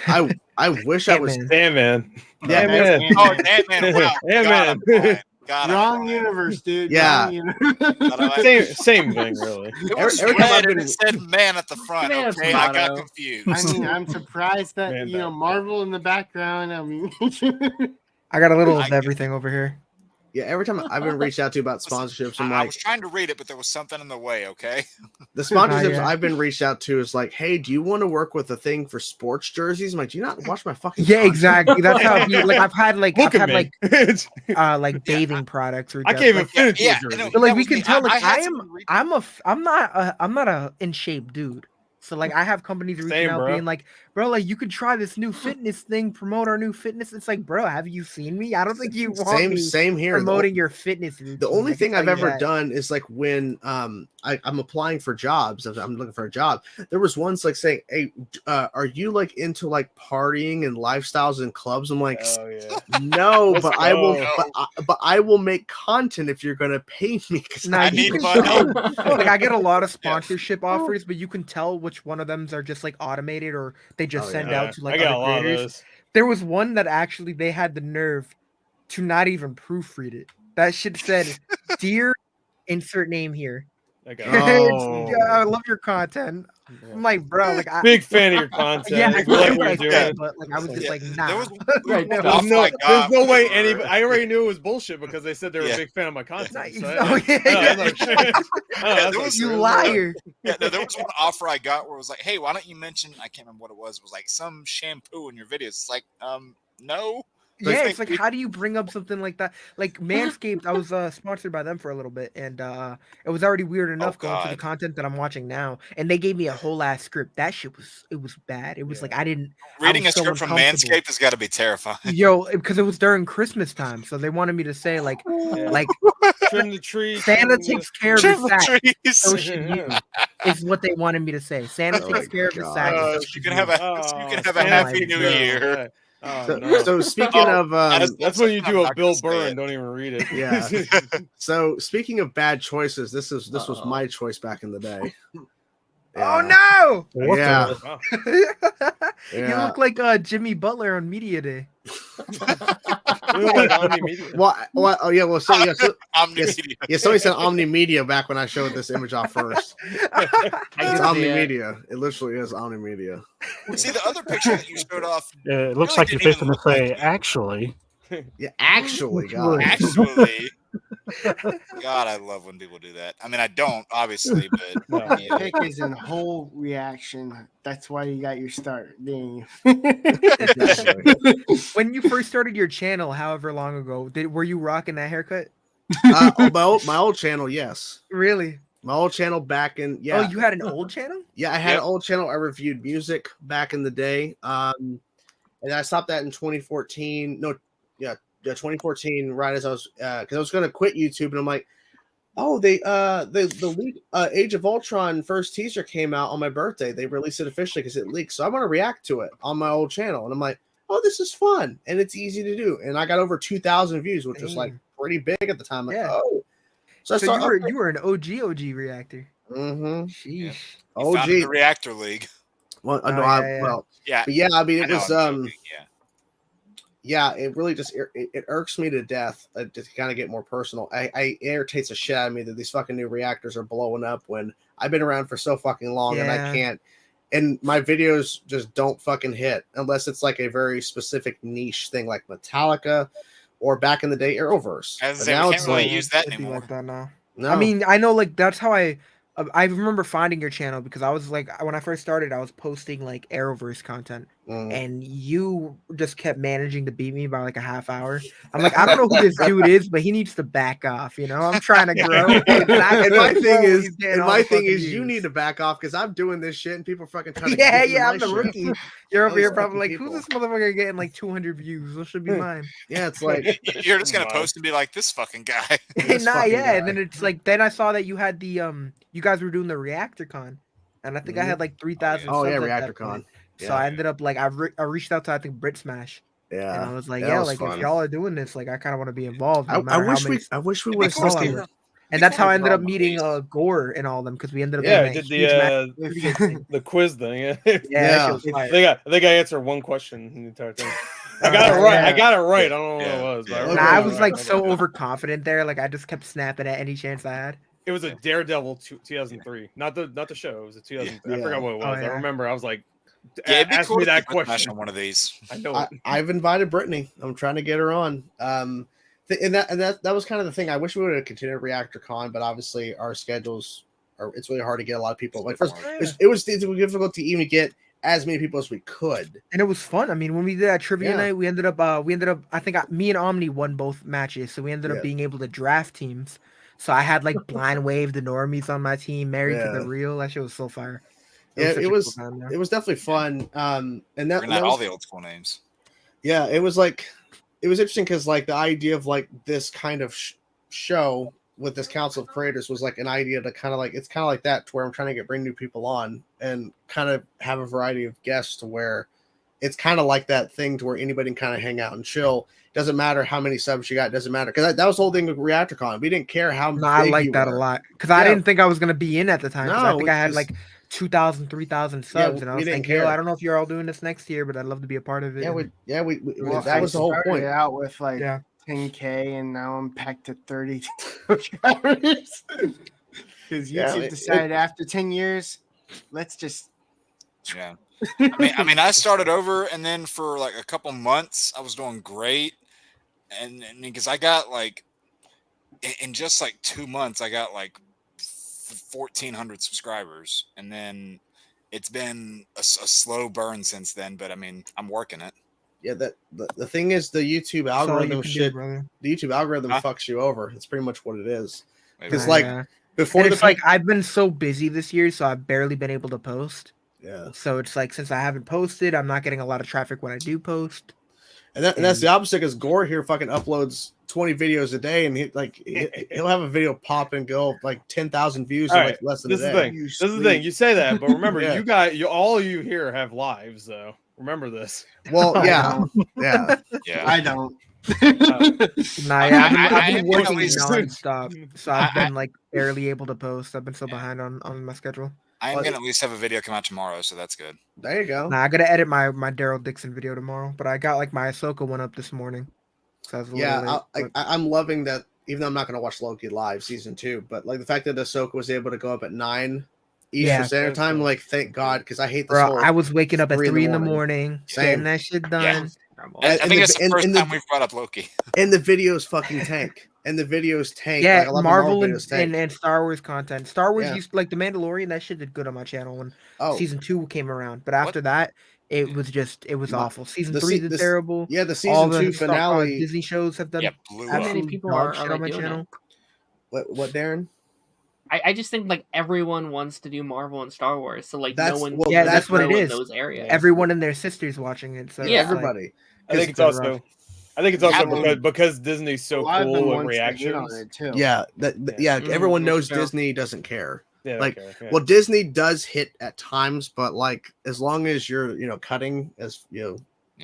I wish I was. Ant-Man. Damn man. Yeah, man. Oh, Ant-Man! Wow, Ant-Man. Wrong universe, dude. Yeah. Wrong universe. Same thing, really. It was Every time red I've been- and it said "man" at the front. Man, Okay, I got tomato. confused. I mean, I'm surprised that Man, Marvel in the background. I mean, I got a little I of get- everything over here. Yeah, every time I've been reached out to about sponsorships, I'm I like, was trying to read it, but there was something in the way. Okay. the sponsorships yeah. I've been reached out to is like, hey, do you want to work with a thing for sports jerseys? I'm like, do you not watch my fucking? Yeah, content? exactly. That's how like I've had Look at me. like bathing products or I just, can't even like, finish Yeah, the jersey. no, but like that we was can me. tell like had I someone am reach- I'm not a in shape dude. So like I have companies reaching Same, out bro. being like, bro, like you could try this new fitness thing, promote our new fitness. It's like, bro, have you seen me? I don't think you want me Same here. promoting your fitness routine. The only I can thing tell I've you ever that. done is like when I'm applying for jobs. I'm looking for a job. There was ones like saying, "Hey, are you like into like partying and lifestyles and clubs?" I'm like, Oh yeah. no, Let's but I will. go. But I will make content if you're gonna pay me. Because Nah, I you need can fun. tell- like I get a lot of Yeah. sponsorship offers, but you can tell which one of them are just like automated or they just Oh, send yeah. out to like I got a other lot of creators. those. There was one that actually they had the nerve to not even proofread it. That shit said, "Dear insert name here." I got Oh. Yeah, I love your content. I'm like, bro, like I big fan of your content. yeah, I I feel like like what I we're said, doing. but like I was just Yeah, like, nah. there was Right, no. stuff There's no, I got there's no way for- anybody. I already knew it was bullshit because they said they were Yeah. a big fan of my content. Nice. So Oh, yeah. I was like, Yeah, there was- You liar. Yeah, there was one offer I got where it was like, hey, why don't you mention, I can't remember what it was like some shampoo in your videos. It's like, no. Yeah, it's like, how do you bring up something like that? Like Manscaped, I was sponsored by them for a little bit, and it was already weird enough going through the content that I'm watching now, and they gave me a whole ass script. That shit was bad. It was like reading a script from Manscaped has got to be terrifying. Yo, because it was during Christmas time, so they wanted me to say like trim the tree. Santa takes care of his sack. Trees. So should you. Is what they wanted me to say. Santa takes care of his sack. So you can have a happy new year. So speaking of, that's when you do a Bill Burr and don't even read it. Yeah. So speaking of bad choices, this was my choice back in the day. Yeah. Oh no! Yeah. You look like Jimmy Butler on Media Day. Omni Media. Well, oh yeah. Well, so Omni Media. Yeah, somebody said Omni Media back when I showed this image off first. It's Omni Media. It literally is Omni Media. See the other picture that you showed off. It looks like you're fixing to say, actually. Yeah, actually, God. Actually. God, I love when people do that. I mean, I don't, obviously, but Pick is in whole reaction. That's why you got your start. Dang. When you first started your channel, however long ago, were you rocking that haircut? My old channel, yes. Really? My old channel back in Oh, you had an old channel? Yeah, I had an old channel. I reviewed music back in the day. And I stopped that in 2014. No, 2014, right as I was because I was going to quit YouTube, and I'm like, oh, the leak, Age of Ultron first teaser came out on my birthday. They released it officially because it leaked, so I'm going to react to it on my old channel. And I'm like, oh, this is fun and it's easy to do. And I got over 2,000 views, which was like pretty big at the time. Like, oh, so you were an OG reactor. Mm-hmm. Sheesh. OG the Reactor League. Well, I mean, it was yeah, it really just it irks me to death to kind of get more personal. It irritates the shit out of me that these fucking new reactors are blowing up when I've been around for so fucking long and I can't. And my videos just don't fucking hit unless it's like a very specific niche thing like Metallica or back in the day Arrowverse. But now it's really use that anymore. Like that now. No. I mean, I know like that's how I remember finding your channel because I was like, when I first started, I was posting like Arrowverse content, and you just kept managing to beat me by like a half hour. I'm like, I don't know who this dude is, but he needs to back off. You know, I'm trying to grow. And my thing is, you need to back off because I'm doing this shit and people are fucking trying to. I'm the rookie. You're over here probably like, who's this motherfucker getting like 200 views? This should be mine. Yeah, it's like you're just gonna post and be like, this fucking guy. And then it's like, then I saw that you had the you guys were doing the ReactorCon, and I think I had like 3,000. Oh yeah, ReactorCon. So I ended up like I reached out to I think Brit Smash. Yeah, and I was like, like fun. If y'all are doing this, like I kind of want to be involved. I wish we would have. And that's how I ended up meeting Gore and all of them because we ended up did the quiz thing. They got answer one question in the entire thing. I got it right. I got it right. I don't know what it was. But I was like so overconfident there. Like I just kept snapping at any chance I had. It was a Daredevil 2003, not the show. It was a 2003. I forgot what it was. I remember. I was like, ask me that question on one of these. I know. I've invited Brittany. I'm trying to get her on. And that was kind of the thing. I wish we would have continued ReactorCon, but obviously our schedules are. It's really hard to get a lot of people. Like first, it was difficult to even get as many people as we could. And it was fun. I mean, when we did that trivia night, we ended up. I think me and Omni won both matches, so we ended up being able to draft teams. So I had like Blind Wave, the normies on my team, Married to the Real. That shit was so fire. It was definitely fun. And that was all the old school names. Yeah, it was interesting because like the idea of like this kind of show with this Council of Creators was like an idea to kind of like, it's kind of like that to where I'm trying to bring new people on and kind of have a variety of guests to where it's kind of like that thing to where anybody can kind of hang out and chill. Doesn't matter how many subs you got. Doesn't matter because that was the whole thing with ReactorCon. We didn't care how. No, I like that a lot because I didn't think I was gonna be in at the time. No, I think I had like 2,000, 3,000 subs, and I was like, I don't know if you're all doing this next year, but I'd love to be a part of it. That was the whole point. Out with like 10K, and now I'm packed to 30 subscribers because YouTube decided after 10 years, let's just. Yeah. I mean, I started over, and then for like a couple months, I was doing great, and because I got like, in just like 2 months, I got like 1,400 subscribers, and then it's been a slow burn since then. But I mean, I'm working it. Yeah, the thing is, the YouTube algorithm the YouTube algorithm fucks you over. It's pretty much what it is. Because before it's like I've been so busy this year, so I've barely been able to post. Yeah. So it's like since I haven't posted, I'm not getting a lot of traffic when I do post. And that's the opposite, because Gore here fucking uploads 20 videos a day, and he'll have a video pop and go like 10,000 views in like less than a day. This is the thing. You say that, but remember, all you here have lives, though. Remember this. Well, yeah. I don't. I've been working nonstop, so I've been like barely able to post. I've been so behind on my schedule. I'm gonna at least have a video come out tomorrow, so that's good. There you go. I gotta edit my Daryl Dixon video tomorrow, but I got like my Ahsoka one up this morning. So I was late, I'm loving that. Even though I'm not gonna watch Loki live season 2, but like the fact that Ahsoka was able to go up at 9 Eastern Standard Time, like thank God, because I hate this. I was waking up at 3 in the morning, getting that shit done. Yeah. I think it's the first time we've brought up Loki. And the videos fucking tank. And the videos tank. Yeah, like, Marvel and Star Wars content. Star Wars used like The Mandalorian. That shit did good on my channel when season 2 came around. But after that, it was awful. Season 3 did terrible. Yeah, the season 2 finale. Disney shows have done. How many people are on my doing channel? What, Darren? I just think like everyone wants to do Marvel and Star Wars, so like that's, no one. Yeah, that's what it is. Those areas. Everyone and their sisters watching it. So everybody. I think it's also because Disney's so cool and reactions. Everyone knows Disney doesn't care. Yeah, well, Disney does hit at times, but like as long as you're cutting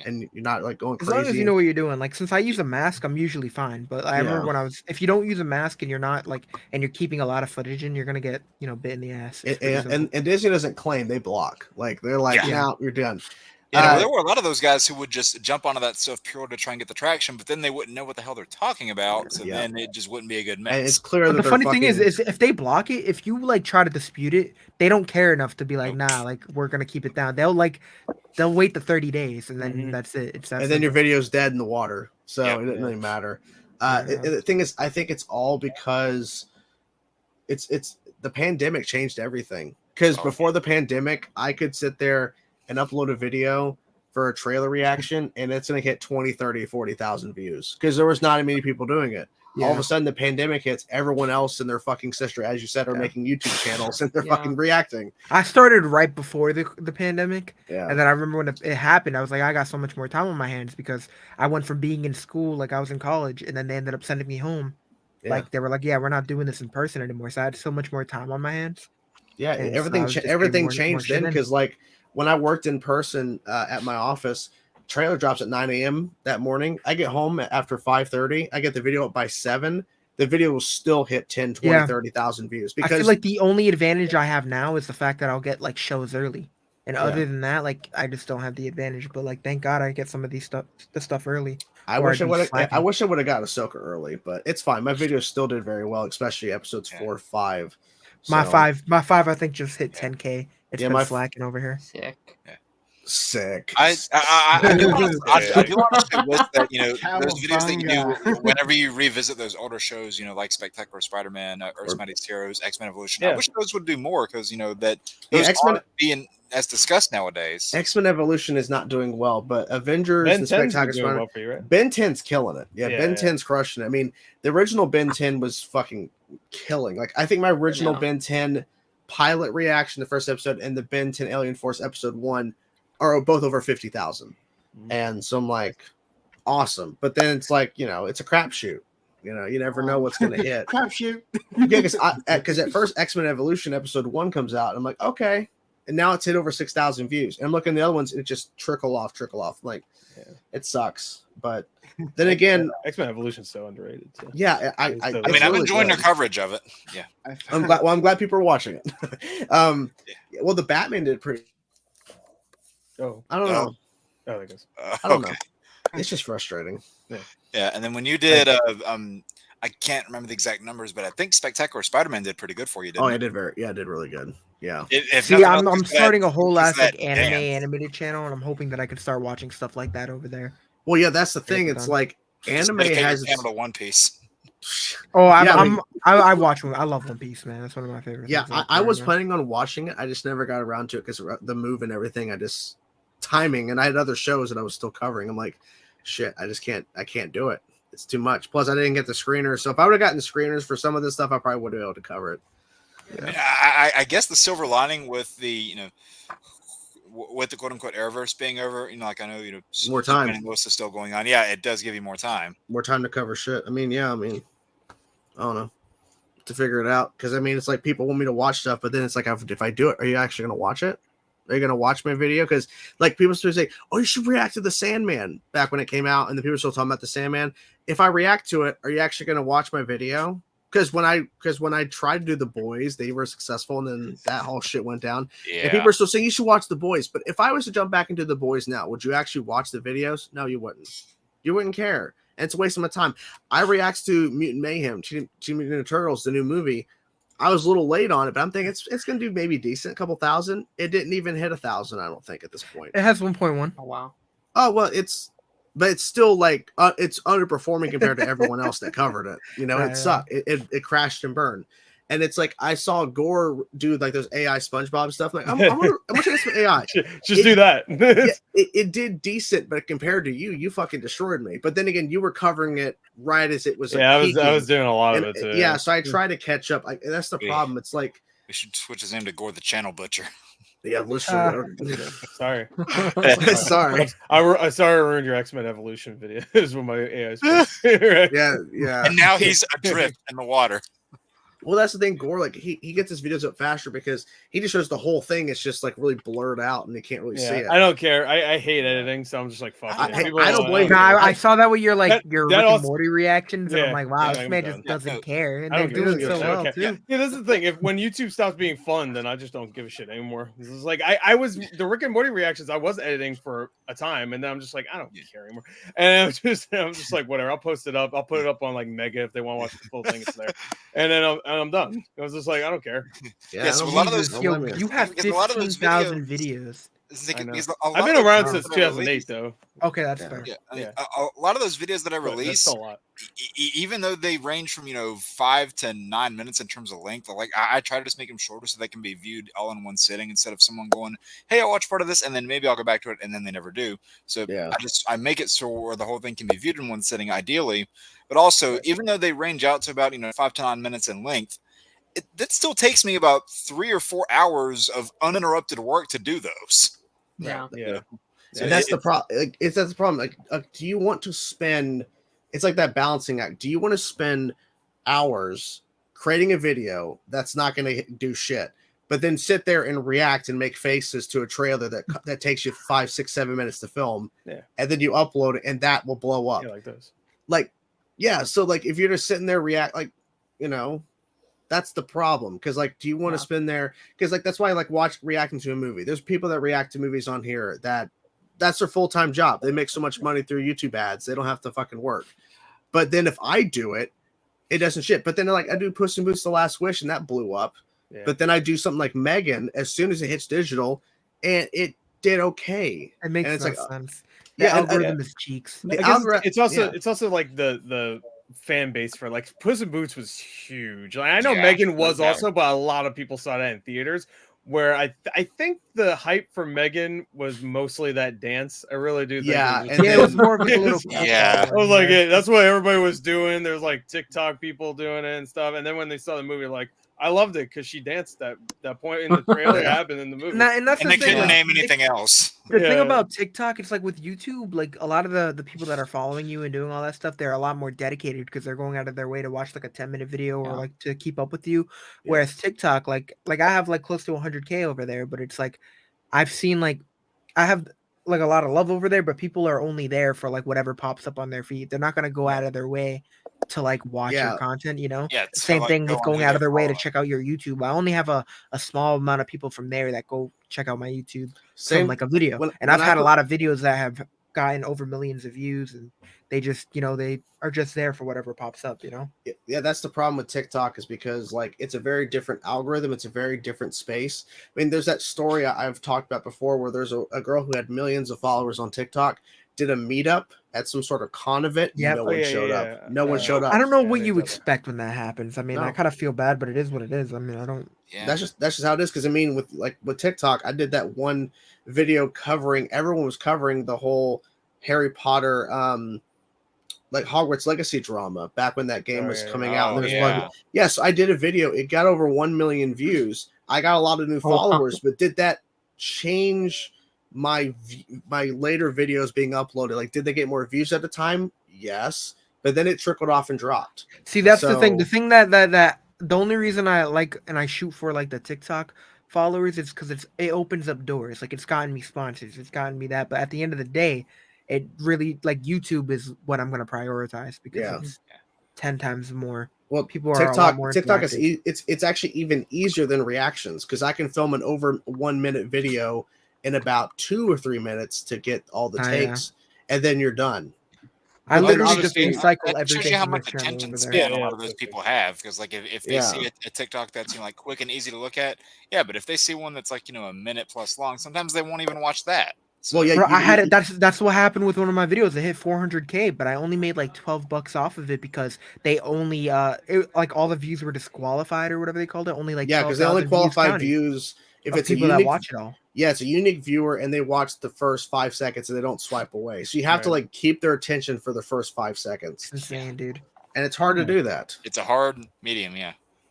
and you're not like going crazy. As long as you know what you're doing. Like since I use a mask, I'm usually fine. But I remember when if you don't use a mask and you're not and you're keeping a lot of footage in, you're gonna get bit in the ass. And Disney doesn't claim, they block. Like they're like, now you're done. There were a lot of those guys who would just jump onto that stuff purely to try and get the traction, but then they wouldn't know what the hell they're talking about, so then it just wouldn't be a good mix. And it's clear that the funny thing is if they block it, if you try to dispute it, they don't care enough to be like, nah, like we're gonna keep it down. They'll wait the 30 days and then that's it. And then your video's dead in the water, so it doesn't really matter. The thing is, I think it's all because it's the pandemic changed everything. Because before the pandemic, I could sit there and upload a video for a trailer reaction, and it's going to get 20, 30, 40,000 views because there was not many people doing it. All of a sudden, the pandemic hits. Everyone else and their fucking sister, as you said, are making YouTube channels and they're fucking reacting. I started right before the pandemic, and then I remember when it happened, I was like, I got so much more time on my hands because I went from being in school, like I was in college, and then they ended up sending me home. Like they were like, we're not doing this in person anymore, so I had so much more time on my hands. Yeah, and everything changed then because like. When I worked in person at my office, trailer drops at 9 a.m. that morning. I get home after 5:30. I get the video up by 7. The video will still hit 10, 20, 30,000 views. Because I feel like the only advantage I have now is the fact that I'll get like shows early. And other than that, like I just don't have the advantage. But like, thank God I get some of the stuff early. I wish I would have got Ahsoka early, but it's fine. My videos still did very well, especially episodes 4 or 5. So. My five, I think just hit 10K. It's been slacking over here. Sick. I do want to say that those videos that you do whenever you revisit those older shows, like Spectacular Spider-Man, Earth's Mightiest Heroes, X-Men Evolution. I wish those would do more because that those aren't being as discussed nowadays. X-Men Evolution is not doing well, but Avengers and Spectacular Spider-Man, well for you, right? Ben 10's killing it. Ben 10's crushing it. I mean, the original Ben 10 was fucking killing. Like I think my original Ben 10 pilot reaction, the first episode, and the Ben 10 Alien Force episode 1 are both over 50,000. And so I'm like, awesome. But then it's like, it's a crapshoot. You never know what's going to hit. Crapshoot. Because at first X-Men Evolution episode 1 comes out. And I'm like, okay. And now it's hit over 6,000 views. And I'm looking at the other ones, and it just trickle off. I'm like, it sucks. But then again, X-Men Evolution is so underrated. So. Yeah, I mean, I've enjoyed their coverage of it. Yeah, I'm glad people are watching it. Well, the Batman did pretty. I don't know. I guess. I don't know. It's just frustrating. Yeah, and then when you did, I can't remember the exact numbers, but I think Spectacular Spider-Man did pretty good for you. Didn't it? It did really good. Yeah. I'm starting a whole ass animated channel, and I'm hoping that I can start watching stuff like that over there. Well, yeah, that's the thing. It's like anime has channel to One Piece. Oh, Yeah, I watch one. I love One Piece, man. That's one of my favorites. Yeah, I was planning on watching it. I just never got around to it because the move and everything. Timing, and I had other shows that I was still covering. I'm like, shit, I can't do it. It's too much. Plus, I didn't get the screeners. So if I would have gotten the screeners for some of this stuff, I probably would have been able to cover it. Yeah. I mean, I guess the silver lining with the with the quote unquote Arrowverse being over, like I know more time. Most is still going on. Yeah, it does give you more time. More time to cover shit. I mean, I don't know, to figure it out, because I mean, it's like people want me to watch stuff, but then it's like, if I do it, are you actually going to watch it? Are you going to watch my video? Because like people still say, oh, you should react to the Sandman back when it came out, and the people are still talking about the Sandman. If I react to it, are you actually going to watch my video? Because when I tried to do The Boys, they were successful, and then that whole shit went down. Yeah. And people are still saying you should watch The Boys. But if I was to jump back into The Boys now, would you actually watch the videos? No, you wouldn't. You wouldn't care. And it's a waste of my time. I react to Mutant Mayhem, Teenage Mutant Ninja Turtles, the new movie. I was a little late on it, but I'm thinking it's going to do maybe decent, a couple thousand. It didn't even hit 1,000, I don't think, at this point. It has 1.1. Oh wow. Oh well, it's still like it's underperforming compared to everyone else that covered it. It sucked. It crashed and burned. And it's like I saw Gore do like those AI SpongeBob stuff. Like I'm watching this with AI. Just do that. it did decent, but compared to you fucking destroyed me. But then again, you were covering it right as it was. Yeah, I was doing a lot of it too. Yeah, so I try to catch up. That's the problem. It's like we should switch his name to Gore the Channel Butcher. Yeah, literally. Sorry. Sorry. I ruined your X-Men Evolution video. Is what my AI is. Right? Yeah. And now he's adrift in the water. Well, that's the thing. Gore, like he gets his videos up faster because he just shows the whole thing. It's just like really blurred out, and you can't really see it. I don't care. I hate editing, so I'm just like, fuck it. I don't blame you. I saw that with your Rick and Morty reactions, and I'm like, wow, this man just done. doesn't care, and they're doing so well too. Yeah, this is the thing. When YouTube stops being fun, then I just don't give a shit anymore. This is like I was the Rick and Morty reactions. I was editing for a time, and then I'm just like, I don't care anymore. And I'm just like, whatever. I'll post it up. I'll put it up on like Mega if they want to watch the full thing. It's there, and then I'm done. I was just like, I don't care. Yeah, so a lot of those. You have 15,000 videos. I've been around since 2008, though. Okay, that's fair. Yeah, a lot of those videos that I release, even though they range from 5 to 9 minutes in terms of length, like I try to just make them shorter so they can be viewed all in one sitting instead of someone going, "Hey, I'll watch part of this and then maybe I'll go back to it," and then they never do. So I make it so where the whole thing can be viewed in one sitting, ideally. But also, even though they range out to about 5 to 9 minutes in length, that still takes me about 3 or 4 hours of uninterrupted work to do those. Yeah. And that's the problem. That's the problem. Like, do you want to spend? It's like that balancing act. Do you want to spend hours creating a video that's not going to do shit, but then sit there and react and make faces to a trailer that takes you 5, 6, 7 minutes to film, and then you upload it, and that will blow up. Yeah, like those. So like if you're just sitting there that's the problem. Because like, do you want to spend there? Because like that's why I like reacting to a movie. There's people that react to movies on here that's their full-time job. They make so much money through YouTube ads. They don't have to fucking work. But then if I do it, it doesn't shit. But then like I do Puss in Boots: The Last Wish, and that blew up. Yeah. But then I do something like Megan as soon as it hits digital, and it did okay. It makes no sense. The algorithm is cheeks. It's also like the fan base for like Puss in Boots was huge. Like, I know Megan was also, but a lot of people saw that in theaters. Where I think the hype for Megan was mostly that dance. I really do think it was more of a little I was like, that's what everybody was doing. There's like TikTok people doing it and stuff. And then when they saw the movie, like, I loved it because she danced that point in the trailer happened in the movie. And that's and they couldn't name anything else. The thing about TikTok, it's like with YouTube, like a lot of the people that are following you and doing all that stuff, they're a lot more dedicated because they're going out of their way to watch like a 10-minute video or like to keep up with you. Whereas TikTok, like I have like close to 100K over there, but it's like I've seen like I have like a lot of love over there, but people are only there for like whatever pops up on their feed. They're not gonna go out of their way to like watch your content, same thing with going out of their way to check out your YouTube. I only have a small amount of people from there that go check out my YouTube from like a video. And I've had a lot of videos that have gotten over millions of views, and they just they are just there for whatever pops up. Yeah, that's the problem with TikTok, is because like it's a very different algorithm. It's a very different space. I mean, there's that story I've talked about before where there's a girl who had millions of followers on TikTok, did a meetup at some sort of con event, Yep. no one showed up. No one showed up. I don't know Yeah, what they you did that. expect when that happens. I mean, I No. kind of feel bad, but it is what it is. I mean, I don't. Yeah. That's just how it is. Because I mean, with TikTok, I did that one video covering. Everyone was covering the whole Harry Potter, like Hogwarts Legacy drama back when that game was coming out. And yes, I did a video. It got over 1 million views. I got a lot of new followers, but did that change my later videos being uploaded? Like, did they get more views at the time? Yes, but then it trickled off and dropped. See, that's the thing. The thing that the only reason I like and I shoot for like the TikTok followers is because it opens up doors. Like, it's gotten me sponsors, it's gotten me that. But at the end of the day, it really, like, YouTube is what I'm gonna prioritize because it's 10 times more. Well, people are a lot more TikTok is interactive. it's actually even easier than reactions because I can film an over 1 minute video in about 2 or 3 minutes to get all the takes, and then you're done. I literally just Honestly, recycle that everything. shows you how from this much channel attention over there. span a lot of those people have. Because like if they see a TikTok that's like quick and easy to look at, but if they see one that's like a minute plus long, sometimes they won't even watch that. Well, yeah, bro, I had it. That's what happened with one of my videos. It hit 400K, but I only made like $12 off of it because they only like all the views were disqualified or whatever they called it. Only like because they only qualify views if it's people a unique, that watch it all. Yeah, it's a unique viewer, and they watch the first 5 seconds and they don't swipe away. So you have to like keep their attention for the first 5 seconds. It's insane, dude. And it's hard to do that. It's a hard medium,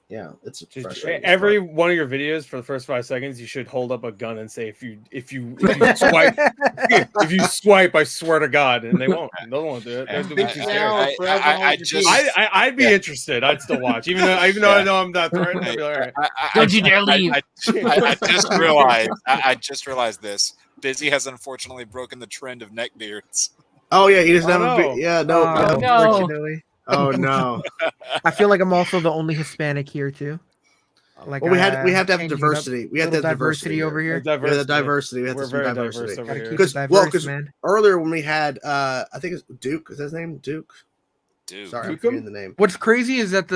Yeah, it's frustrating. Every one of your videos for the first 5 seconds, you should hold up a gun and say, "If you swipe, if you swipe, I swear to God," and they won't. No one will do it. I'd be interested. I'd still watch, even though I know I'm not threatened. I'd be like, all right. Don't you dare leave! I just realized this. Bizzy has unfortunately broken the trend of neck beards. Oh yeah, he doesn't have no. no. Oh no! I feel like I'm also the only Hispanic here too. Like, well, we have to have diversity. We have to have diversity over here. We have the diversity. We have some diversity. Because earlier when we had, I think it's Duke. Is his name Duke? Sorry, I'm forgetting the name. What's crazy is that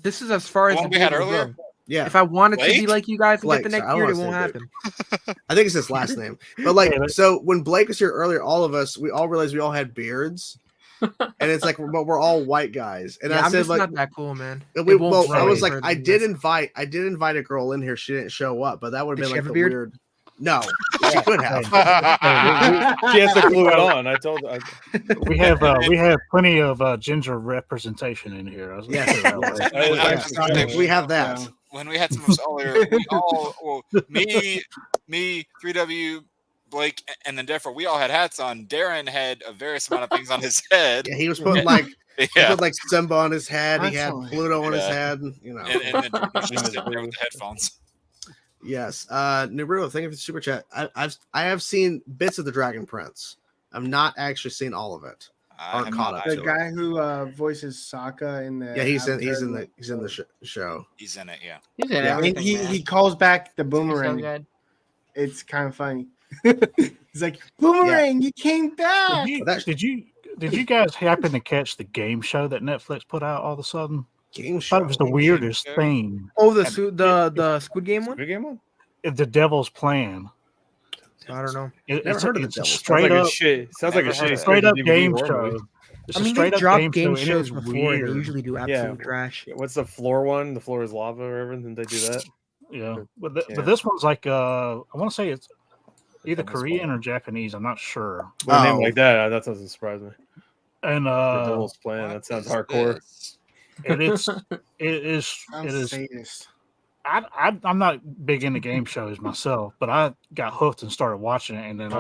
this is as far as we had earlier. Yeah. If I wanted to be like you guys and Blake, get the neck beard, it won't happen. I think it's his last name. But like, so when Blake was here earlier, all of us, we all realized we all had beards. And it's like, but we're all white guys. And I said, I'm like, not that cool, man. I was like, I did invite a girl in here. She didn't show up, but that would have been like the weird. No, she could have. She has to glue it on. I told her. We have plenty of ginger representation in here. We have that. When we had some of us earlier, we all, me, 3W, Blake, and then Defra, we all had hats on. Darren had a various amount of things on his head. Yeah, he was putting like he put like Simba on his head. He had Pluto on his head. And then just sitting there with the headphones. Yes. Naruto, thank you for the super chat. I have seen bits of the Dragon Prince. I've not actually seen all of it. The guy who voices Sokka in the he's in the show. He's in it, yeah. He's in everything. He calls back the boomerang. So it's kind of funny. He's like, boomerang, you came back. Did you guys happen to catch the game show that Netflix put out all of a sudden? Game show. I thought it was the weirdest thing. Oh, the Squid Game one? Squid Game one? The Devil's Plan. I don't know. Never heard of the Devil's straight up shit. Sounds like a shit. Straight up game show. I mean, they drop game shows before. They usually do absolute trash. What's the floor one? The floor is lava or whatever. Didn't they do that? Yeah. But this one's like I want to say it's either Korean or Japanese. I'm not sure. With a name like that doesn't surprise me. And the Devil's Plan. That sounds hardcore. It is. I'm not big into game shows myself, but I got hooked and started watching it. And then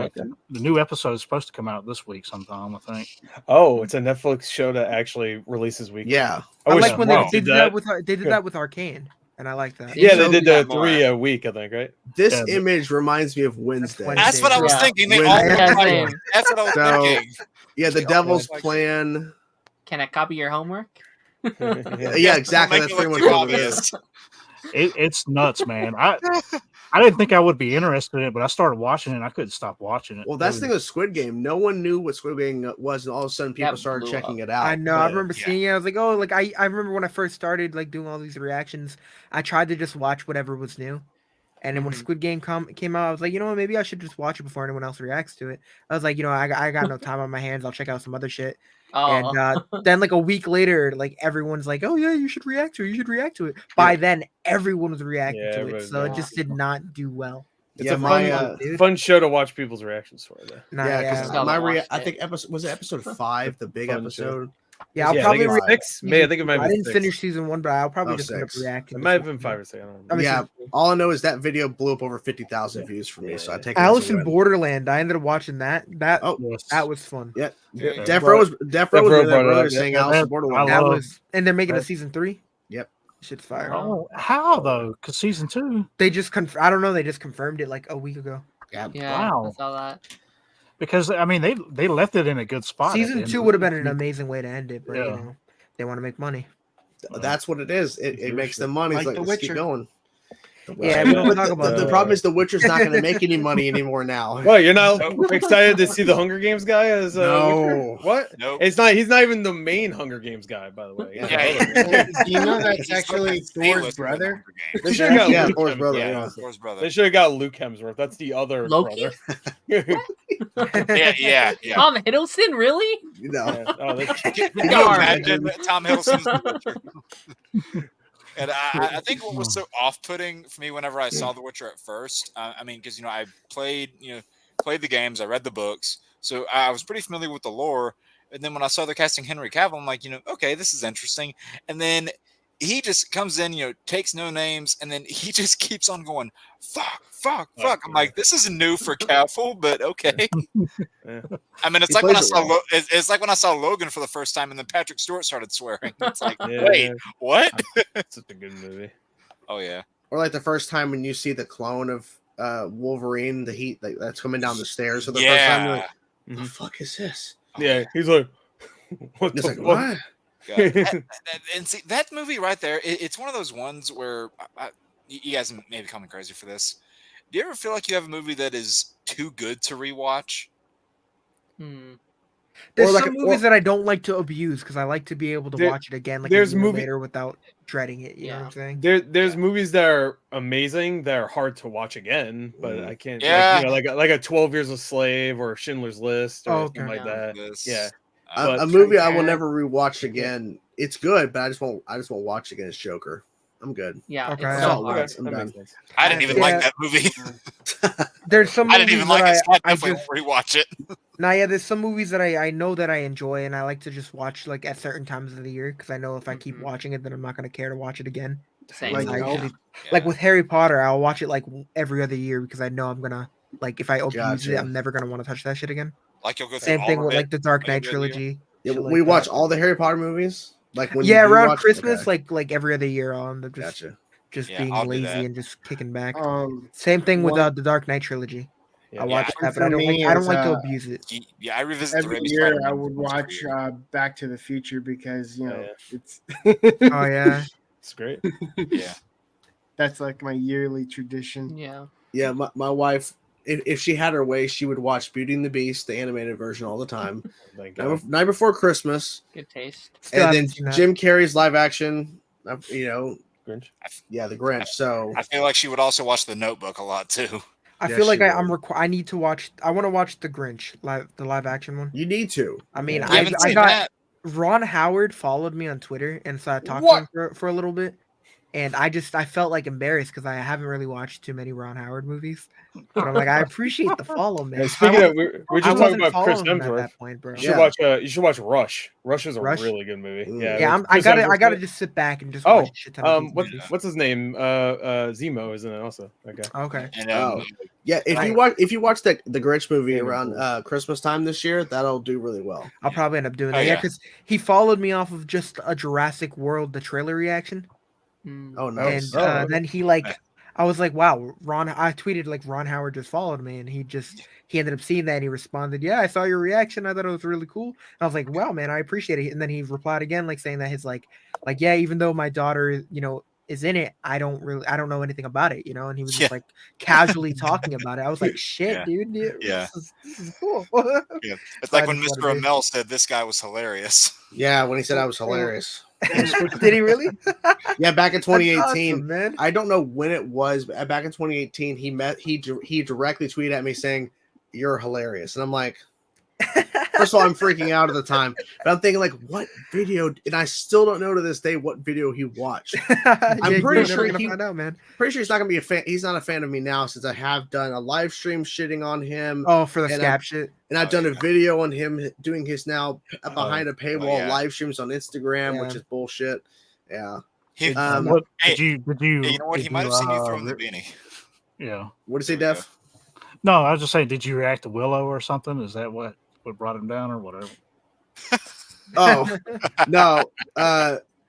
the new episode is supposed to come out this week sometime, I think. Oh, it's a Netflix show that actually releases weekly. Yeah, I like when they did that with Arcane, and I like that. Yeah, they did the 3 a week, I think, right? This image reminds me of Wednesday. That's what I was thinking. That's what I was thinking. Yeah, the Devil's Plan. Can I copy your homework? Yeah, exactly. That's pretty much what it is. It's nuts, man. I didn't think I would be interested in it, but I started watching it and I couldn't stop watching it. Well, that's the thing with Squid Game. No one knew what Squid Game was, and all of a sudden people started checking it out. I know. I remember seeing it. I was like, oh, like I remember when I first started like doing all these reactions, I tried to just watch whatever was new. And then when Squid Game came out, I was like, you know what, maybe I should just watch it before anyone else reacts to it. I was like, you know, I got no time on my hands. I'll check out some other shit. And then like a week later, like everyone's like, oh yeah, you should react to it. You should react to it. By then, everyone was reacting to it, so it just did not do well. It's a fun show to watch people's reactions for. Because I think episode 5, the big episode. Yeah, I'll probably react. I think it might be I didn't finish season 1, but I'll probably just end up reacting. It might have been 5 or 6. I don't know. Yeah, all I know is that video blew up over 50,000 views for me. So I take Alice in Borderland. I ended up watching that. That was fun. Yeah, Defro was saying Alice in Borderland. And they're making a season 3. Yep, shit's fire. Oh, how though? Because season 2, they just I don't know. They just confirmed it like a week ago. Yeah, wow. I saw that. Because I mean, they left it in a good spot. Season 2 would have been an amazing way to end it, but you know, they want to make money. That's what it is. It makes them money. It's like let's keep going. Yeah, we don't talk about the problem is The Witcher's not going to make any money anymore now. Well, you're not excited to see the Hunger Games guy as no. What? Nope. It's not. He's not even the main Hunger Games guy, by the way. Do you know that's actually Thor's brother? They should have got Thor's brother. Yeah, Thor's brother. They should have got Luke Hemsworth. That's the other Loki? brother. yeah. Tom Hiddleston, really? No. Can you imagine Tom Hiddleston? And I think what was so off-putting for me whenever I saw The Witcher at first, I mean, because I played the games, I read the books, so I was pretty familiar with the lore. And then when I saw they're casting Henry Cavill, I'm like, okay, this is interesting. And then he just comes in, takes no names, and then he just keeps on going, fuck. I'm like, this isn't new for Cavill, but okay. I mean, it's like when I saw Logan for the first time, and then Patrick Stewart started swearing. It's like, wait, what? It's such a good movie. Oh yeah. Or like the first time when you see the clone of Wolverine, the heat that's coming down the stairs for the first time, you're like, the fuck is this? Yeah, he's like, what the fuck? What? And see that movie right there, it's one of those ones where you guys may be coming crazy for this. Do you ever feel like you have a movie that is too good to rewatch? There's some movies that I don't like to abuse because I like to be able to watch it again like a year later without dreading it. You know what I'm saying? There's movies that are amazing that are hard to watch again, but I can't. Yeah, like a 12 Years a Slave or Schindler's List or something like that. Yeah. A movie I will never rewatch again. It's good, but I just won't watch again. It's Joker. I'm good. Yeah. Okay. I'm done. I didn't even like that movie. There's some I didn't even like it. So I definitely just rewatch it. there's some movies that I know that I enjoy and I like to just watch like at certain times of the year because I know if I keep watching it, then I'm not gonna care to watch it again. Same. Like with Harry Potter, I'll watch it like every other year because I know I'm gonna if I abuse it, I'm never gonna want to touch that shit again. Like you'll go through Same thing with like the Dark Knight trilogy. Yeah, we watch all the Harry Potter movies. Like when around Christmas, like every other year on just being I'll lazy and just kicking back. Same thing with the Dark Knight trilogy. I watch that, but I don't like to abuse it. Yeah, I revisit every year. I would watch Back to the Future because it's. Oh yeah, it's great. Yeah, that's like my yearly tradition. Yeah. My wife, if she had her way, she would watch Beauty and the Beast, the animated version, all the time. Night before Christmas. Good taste. And then Jim Carrey's live action. Grinch. Yeah, the Grinch. So I feel like she would also watch The Notebook a lot too. I feel like I need to watch. I want to watch the Grinch the live action one. You need to. I mean, I got Ron Howard followed me on Twitter and so I talked to him for a little bit, and I felt like embarrassed because I haven't really watched too many Ron Howard movies. But I'm like, I appreciate the follow, man. Speaking of, we're just talking about Chris Hemsworth. At that point, bro. You should watch Rush. Rush is a really good movie. Yeah, I gotta just sit back and just watch shit ton of what's his name? Zemo, isn't it? Also, okay. And, if you watch the Grinch movie around Christmas time this year, that'll do really well. I'll probably end up doing that. Yeah, because he followed me off of just a Jurassic World the trailer reaction. Oh no! And then he I was like, wow, I tweeted like Ron Howard just followed me, and he ended up seeing that and he responded, yeah, I saw your reaction. I thought it was really cool. And I was like, wow, man, I appreciate it. And then he replied again, like saying that his like, yeah, even though my daughter, is in it, I don't know anything about it, and he was just like casually talking about it. I was like, shit, dude. This is cool. It's like when Mr. Amell said this guy was hilarious. Yeah, when he said I was hilarious. Did he really? Yeah, back in 2018. Awesome, man. I don't know when it was, but back in 2018, he directly tweeted at me saying, "You're hilarious," and I'm like, first of all, I'm freaking out at the time, but I'm thinking like, what video? And I still don't know to this day what video he watched. I'm pretty sure find out, man. Pretty sure he's not gonna be a fan. He's not a fan of me now since I have done a live stream shitting on him. Oh, for the scab shit. And I've done a video on him doing his now behind a paywall live streams on Instagram, which is bullshit. Yeah. You know what? He might have seen you throwing the beanie. Yeah. What did he say, Def? No, I was just saying, did you react to Willow or something? Is that what brought him down or whatever? Oh, no.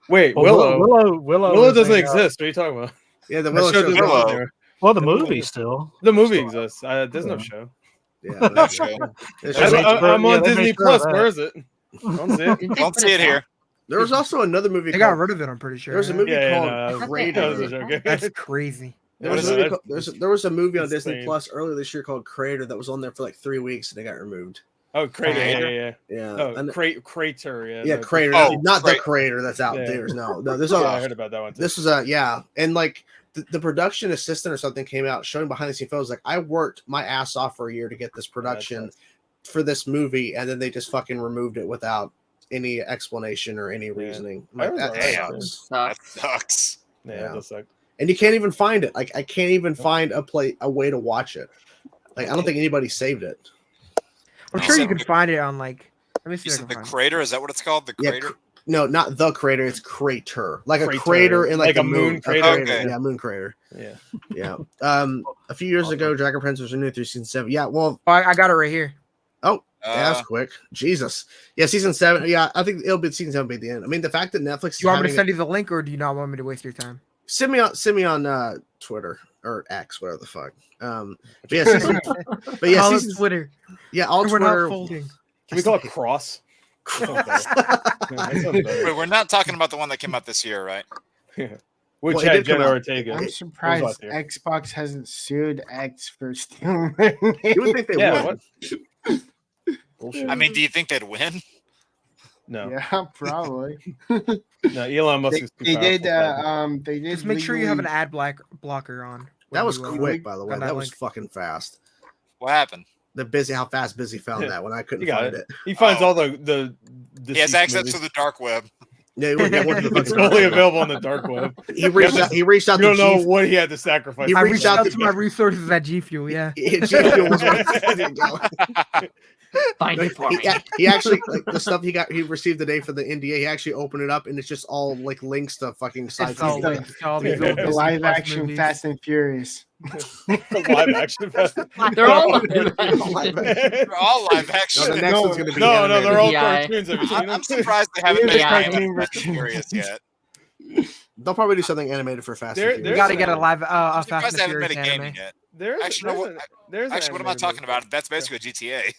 Wait, Willow doesn't exist. What are you talking about? Yeah, the Willow show. Willow. Well, the movie still. The movie exists. There's no show. Yeah, no show. I'm on Disney Plus. Where is it? I don't see it. Don't see it here. There was also another movie. They got rid of it. I'm pretty sure. There was a movie called Crater. That's crazy. There was a movie on Disney Plus earlier this year called Crater that was on there for like 3 weeks and it got removed. Oh, Crater! Yeah. Oh, Crater! Yeah, Crater. Not the Crater that's out there. No. This I heard about that one too. This was and like the production assistant or something came out showing behind the scenes photos. Like, I worked my ass off for a year to get this production for this movie, and then they just fucking removed it without any explanation or any reasoning. Like, that sucks. That sucks. Yeah, that sucks. And you can't even find it. Like, I can't even find a way to watch it. Like, I don't think anybody saved it. I'm sure you can find it on like. Let me see. You said the Crater? Is that what it's called? The Crater? No, not the Crater. It's Crater, like a crater in like a moon crater. Okay. Yeah, moon crater. Yeah. A few years ago, Dragon Prince was renewed through season 7. Yeah, well, I got it right here. Oh, that's quick. Jesus. Yeah, season 7. Yeah, I think it'll be season 7 be the end. I mean, the fact that Netflix. Do you want me to send you the link, or do you not want me to waste your time? Send me on Twitter or X, whatever the fuck. But yeah, season Twitter. Yeah, all Twitter. Twitter. Not folding. Can we call it Cross? Wait, we're not talking about the one that came out this year, right? Yeah. Which had Jenna Ortega. I'm surprised Xbox hasn't sued X for stealing. You would think they would. Bullshit. I mean, do you think they'd win? No. Yeah, probably. No, Elon Musk is too they powerful. did. Just make sure you have an ad blocker on. That was quick, by the way. That was fucking fast. What happened? How fast Busy found that when I couldn't find it. He finds all the he has access to the dark web. Yeah, it's only available on the dark web. He reached out. You don't know what he had to sacrifice. I reached out to my resources at G Fuel. Yeah, G Fuel was Find it for me. He actually, like, the stuff he received today for the NDA. He actually opened it up, and it's just all like links to fucking sites. The live action Fast and Furious. Live action Fast. They're all live They're all live action. No, the next one's gonna be no, they're all cartoons. I'm surprised they haven't made Fast and Furious yet. They'll probably do something animated for Fast and Furious. You got to get a live Fast and Furious Furious anime. Yet. Actually, what am I talking about? That's basically a GTA.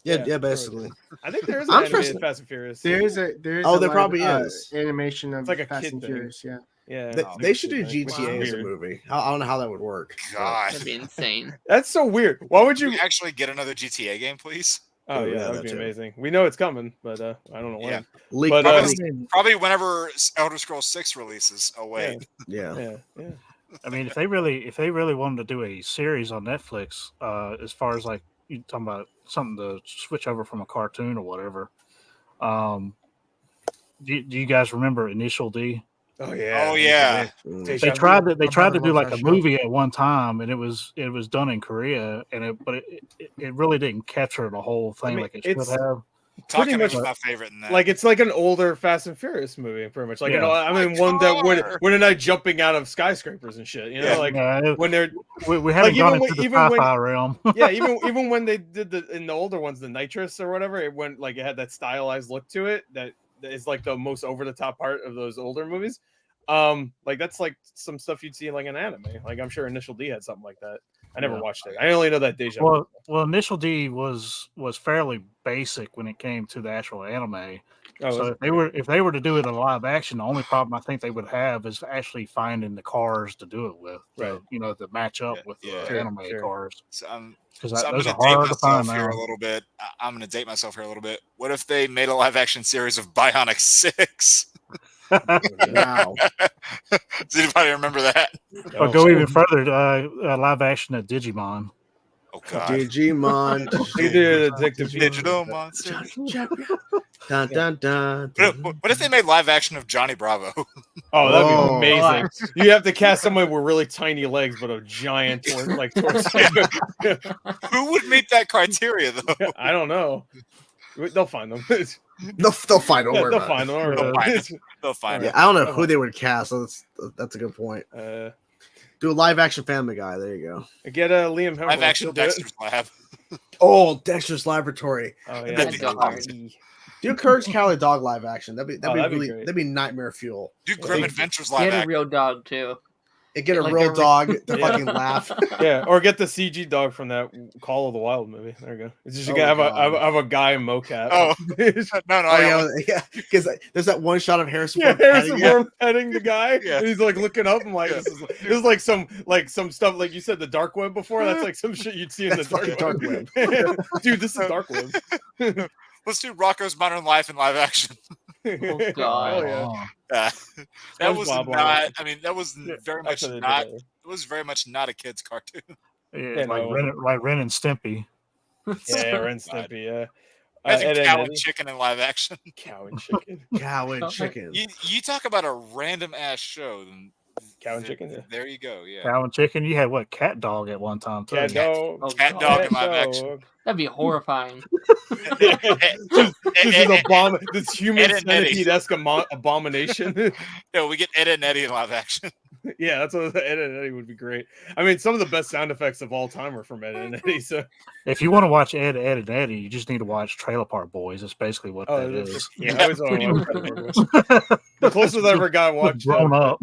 Yeah, basically. I think there is an animated Fast and Furious. There probably is animation of like a Fast kid and thing. Furious. Yeah. Yeah, they should do GTA as a movie. I don't know how that would work. God, that'd be insane. That's so weird. Why would you actually get another GTA game, please? Oh yeah, that would be amazing. We know it's coming, but I don't know when. But probably whenever Elder Scrolls 6 releases. Oh wait, yeah. I mean, if they really wanted to do a series on Netflix, as far as like you talking about something to switch over from a cartoon or whatever, do you guys remember Initial D? Oh yeah. They tried to do like a movie at one time, and it was done in Korea, but it really didn't capture the whole thing like it should have. Pretty much my favorite in that. Like it's like an older Fast and Furious movie, pretty much. Like one that when they're not jumping out of skyscrapers and shit. You know, when they're we haven't gone into the sci-fi realm. Yeah, even when they did in the older ones, the nitrous or whatever, it went like it had that stylized look to it that is like the most over the top part of those older movies. Like that's like some stuff you'd see in like an anime. Like I'm sure Initial D had something like that. I never watched it. I only know that Deja. Well, Initial D was fairly basic when it came to the actual anime. So if they were to do it in live action, the only problem I think they would have is actually finding the cars to do it with. Right. To match up with the anime cars. So I'm those are hard to find here a little bit. I'm going to date myself here a little bit. What if they made a live action series of Bionic 6? Wow. Does anybody remember that? Or go even further, live action of Digimon. Oh God. Digimon. They did Addictive Digital monster. Dun, dun, dun, dun. What if they made live action of Johnny Bravo? Oh, that'd be Oh. amazing. You have to cast someone with really tiny legs, but a giant torso. Who would meet that criteria though? I don't know. They'll find them. They'll find them. Yeah, they'll find them. They'll find it. They'll find Yeah, it. I don't know who they would cast. So that's a good point. Do a live action Family Guy. There you go. Get a Liam Hemsworth. Live action Dexter's Lab. Oh, Dexter's Laboratory. Oh yeah. That'd be hard. Do Courage Cowardly Dog live action. That'd be great. that'd be nightmare fuel. Do Grim Adventures live Get a action. real dog too. Get a Like real a- dog to Yeah. fucking laugh. Yeah, or get the CG dog from that Call of the Wild movie. There you go. It's just Oh, gonna God. have a guy mocap. Oh. No, Oh yeah, because there's that one shot of Harrison Yeah, Ford Harrison petting Ford petting the guy. Yeah. And he's like looking up. I'm like, this is like some stuff like you said the dark web before. That's like some shit you'd see in That's the fucking dark dark web. Dude, this is dark web. Let's do Rocco's Modern Life in live action. Oh, God. Oh, yeah. That was SpongeBob not. I mean, that was Yeah, very much actually, they did not. that. It was very much not a kid's cartoon. Yeah, no. like Ren and Stimpy. Yeah, Ren Stimpy. Yeah. Imagine Ed, Ed, Cow Eddie. and Chicken in live action. Cow and chicken. Cow and chicken. You talk about a random ass show. Then Cow and chicken. Yeah. There you go. Yeah. Cow and Chicken. You had what? Cat Dog at one time too. Cat dog. Oh, Cat God. dog in Cat live action. dog. That'd be horrifying. This is this human Ed and Eddie. centipede-esque abomination. No, we get Ed and Eddie in live action. Yeah, that's what Ed and Eddie would be great. I mean, some of the best sound effects of all time are from Ed and Eddie. So, If you want to watch Ed and Eddie, you just need to watch Trailer Park Boys. That's basically what that is. Yeah, I always wanted to watch Trailer Park Boys. The closest I ever got watched Grown up.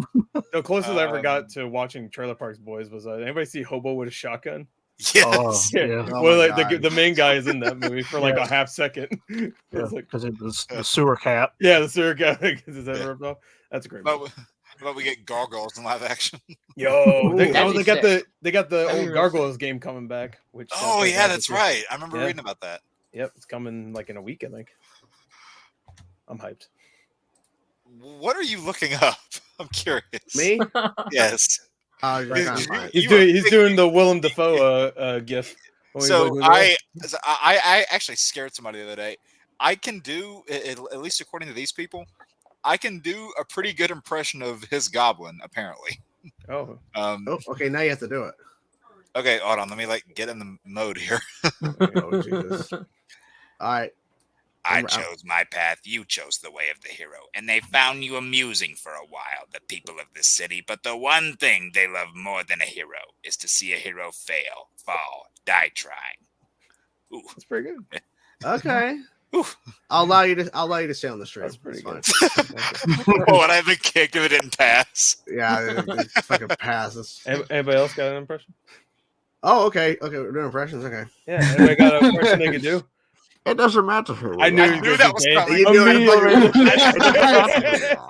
The closest I ever got to watching Trailer Park Boys was anybody see Hobo with a Shotgun? Yes. Yeah. Oh Well, my like God. the main guy is in that movie for like Yeah. a half second. It's like, Because it was the sewer cat. yeah, the sewer guy gets his head ripped off. That's a great movie. How about we get Gargoyles in live action? Yo, they That'd be got sick. the That'd be old real Gargoyles game coming back. Which Oh yeah, that's right. I remember Yeah. reading about that. Yep, it's coming like in a week, I think. I'm hyped. What are you looking up? I'm curious. Me? Yes. You're Did kinda you- fine. He's doing the Willem Dafoe gif. When he's So like, I actually scared somebody the other day. I can do, at least according to these people, I can do a pretty good impression of his goblin, apparently. oh, Oh, okay, now you have to do it. Okay, hold on. Let me get in the mode here. Oh, Jesus. All right. I chose my path, you chose the way of the hero, and they found you amusing for a while, the people of this city. But the one thing they love more than a hero is to see a hero fail, fall, die trying. Ooh. that's pretty good. Okay. Ooh. I'll allow you to stay on the stream. That's pretty It's good. fine. Oh, and I haven't kicked if it didn't pass. Yeah, it fucking passes. Anybody else got an impression? Oh, okay. Okay, we're doing impressions. Okay. Yeah, anybody got an impression they could do? It doesn't matter who. I knew, I knew that was coming. You knew it.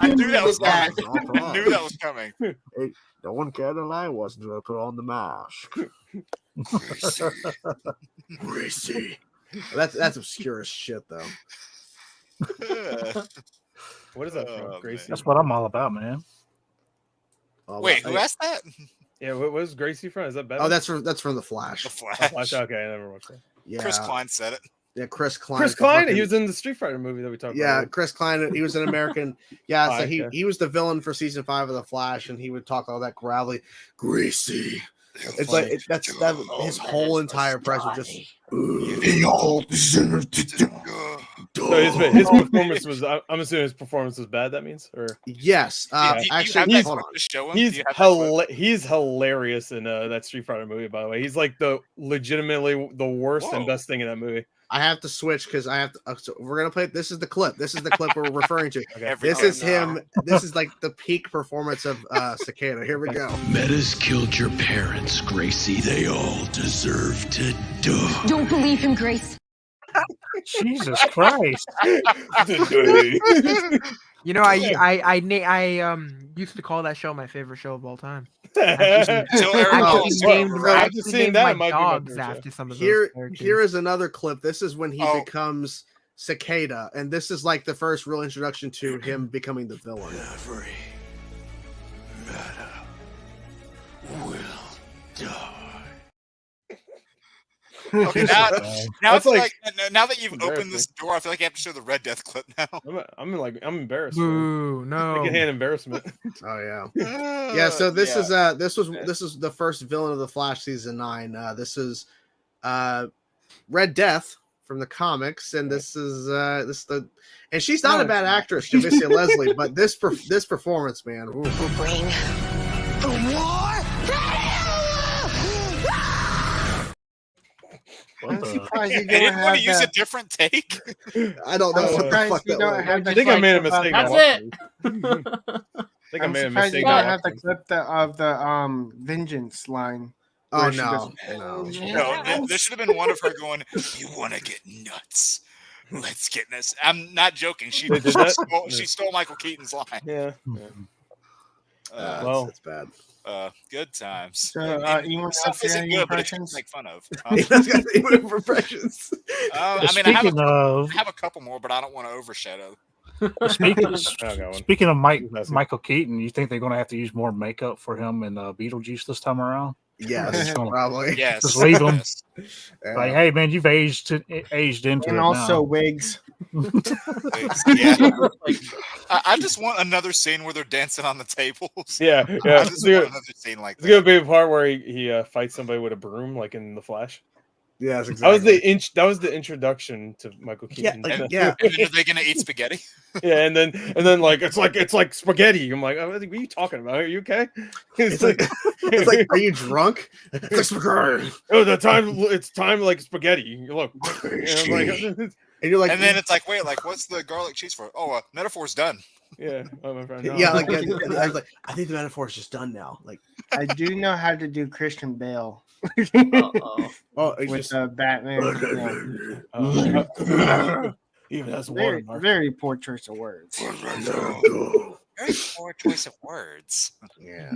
I knew that was coming. I knew that was coming. No one cared a lie was until I put on the mask. Greasy. That's obscure as shit, though. What is that Oh, from? Gracie? That's what I'm all about, man. Oh, Wait, well, who asked that? Yeah, what was Gracie from? Is that Batman? Oh, that's from the Flash. The Oh, Flash. Flash. Okay, I never watched that. Yeah, Chris Klein said it. Yeah, Chris Klein. Chris Klein, he was in the Street Fighter movie that we talked Yeah, about. Chris Klein. He was an American. Yeah, Oh, so okay. he was the villain for season 5 of the Flash, and he would talk all that gravelly, greasy. It's like his whole entire press was just. So his performance was. I'm assuming his performance was bad. That means, or Yes. Do you Actually, have that hold clip on. to show him? Do you have that clip? he's hilarious in that Street Fighter movie. By the way, he's like the legitimately the worst and Whoa. best thing in that movie. I have to switch because I have to. So we're gonna play. This is the clip. This is the clip we're referring to. Okay. Every This time is him. This is like the peak performance of Cicada. Here we go. Metas killed your parents, Gracie. They all deserve to die. Don't believe him, Grace. Jesus Christ. You know, I used to call that show my favorite show of all time. Until Aaron Oh, Paul's well, named, right. I After actually seeing named that, my it might be my dogs favorite show. after some of those Here characters. is another clip. This is when he Oh. becomes Cicada, and this is like the first real introduction to him becoming the villain. Every meta will die. Okay, now I That's feel like- like now that you've opened embarrassing. this door, I feel like I have to show the Red Death clip now. I'm embarrassed. Boo, no. Secondhand embarrassment. Oh yeah. Yeah, so this is this is the first villain of the Flash season 9. This is Red Death from the comics, and this is and she's not a bad actress, Javicia Leslie, but this performance, man. Ooh. Will bring the war. I'm surprised you They don't didn't want have to use a that. different take. I don't know I'm what the surprised fuck you that don't was. have the I think I made a clip mistake. of- That's it. I think I I'm made a surprised mistake. you don't have the clip of the vengeance line. Oh where she no, goes, no. No, there should have been one of her going, "You want to get nuts? Let's get this." I'm not joking. She They did that? she stole Michael Keaton's line. Yeah. Well, it's bad. Good times. So, And you want the stuff to say isn't any good, but it's impressions? make fun of. He does got even impressions. I mean, I Speaking of have a couple more, but I don't want to overshadow. speaking of Michael Keaton, you think they're going to have to use more makeup for him in Beetlejuice this time around? Yes, probably. Yes. Just leave him. Yes. Like, hey man, you've aged into And it also now. wigs. Yeah. I just want another scene where they're dancing on the tables. Yeah, I yeah. just want another scene like It's that. gonna be a part where he fights somebody with a broom, like in the Flash. Yes, That exactly. was the introduction to Michael Yeah, Keaton. like, yeah. And then are they gonna eat spaghetti? Yeah, and then like it's like spaghetti. I'm like, what are you talking about? Are you okay? It's like, it's like, are you drunk? It's like spaghetti. Oh, it's time like spaghetti. You look, and I'm like, And you're like, And then it's like, wait, like what's the garlic cheese for? Oh, metaphor's done. yeah, oh, my friend, no. yeah, like I was like, I think the metaphor's just done now. Like, I do know how to do Christian Bale oh, it's with just Batman. Even has a Very, watermark. very poor choice of words. Very poor choice of words. yeah.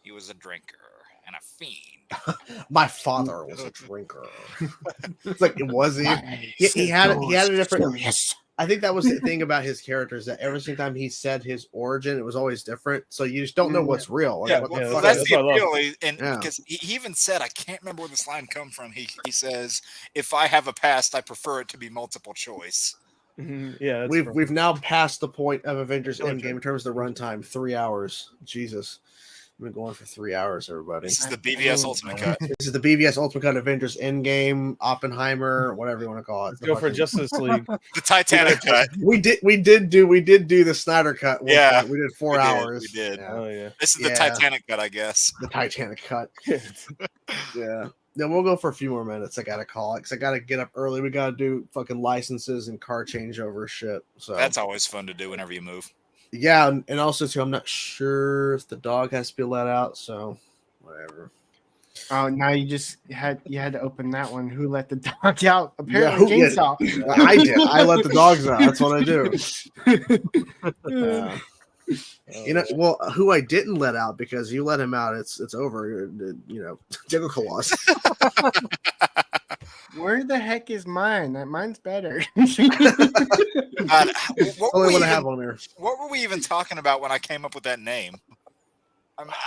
He was a drinker and a fiend. My father was a drinker. It's like, was he? He had a different. I think that was the thing about his characters, that every single time he said his origin, it was always different. So you just don't know what's real. Like, Yeah, what yeah, the well, fuck that's is- the what I love. appeal. And Yeah. because he even said, I can't remember where this line come from. He says, "If I have a past, I prefer it to be multiple choice." Mhm, yeah, that's we've now passed the point of Avengers Endgame in terms of the runtime. 3 hours. Jesus. We've been going for 3 hours, everybody. This is the BVS Ultimate Cut. This is the BVS Ultimate Cut Avengers Endgame, Oppenheimer, whatever you want to call it. Let's go for Justice League. The Titanic Cut. We did do the Snyder Cut. one Yeah, point. We did 4 we did, hours. we did. Yeah, Oh yeah. This is the Yeah. Titanic Cut, I guess. the Titanic Cut. Yeah. Then we'll go for a few more minutes. I gotta call it because I gotta get up early. We gotta do fucking licenses and car changeover shit. So That's always fun to do whenever you move. yeah, and also too, I'm not sure if the dog has to be let out. So whatever. Oh, now you had to open that one. Who let the dog out? Yeah, Apparently, who- Chainsaw. I did. I let the dogs out. That's what I do. You know, well, who I didn't let out because you let him out, it's over. You know, Diggle Colossus. Where the heck is mine? Mine's better. God, what, were Only we one I even, have on there. what were we even talking about when I came up with that name?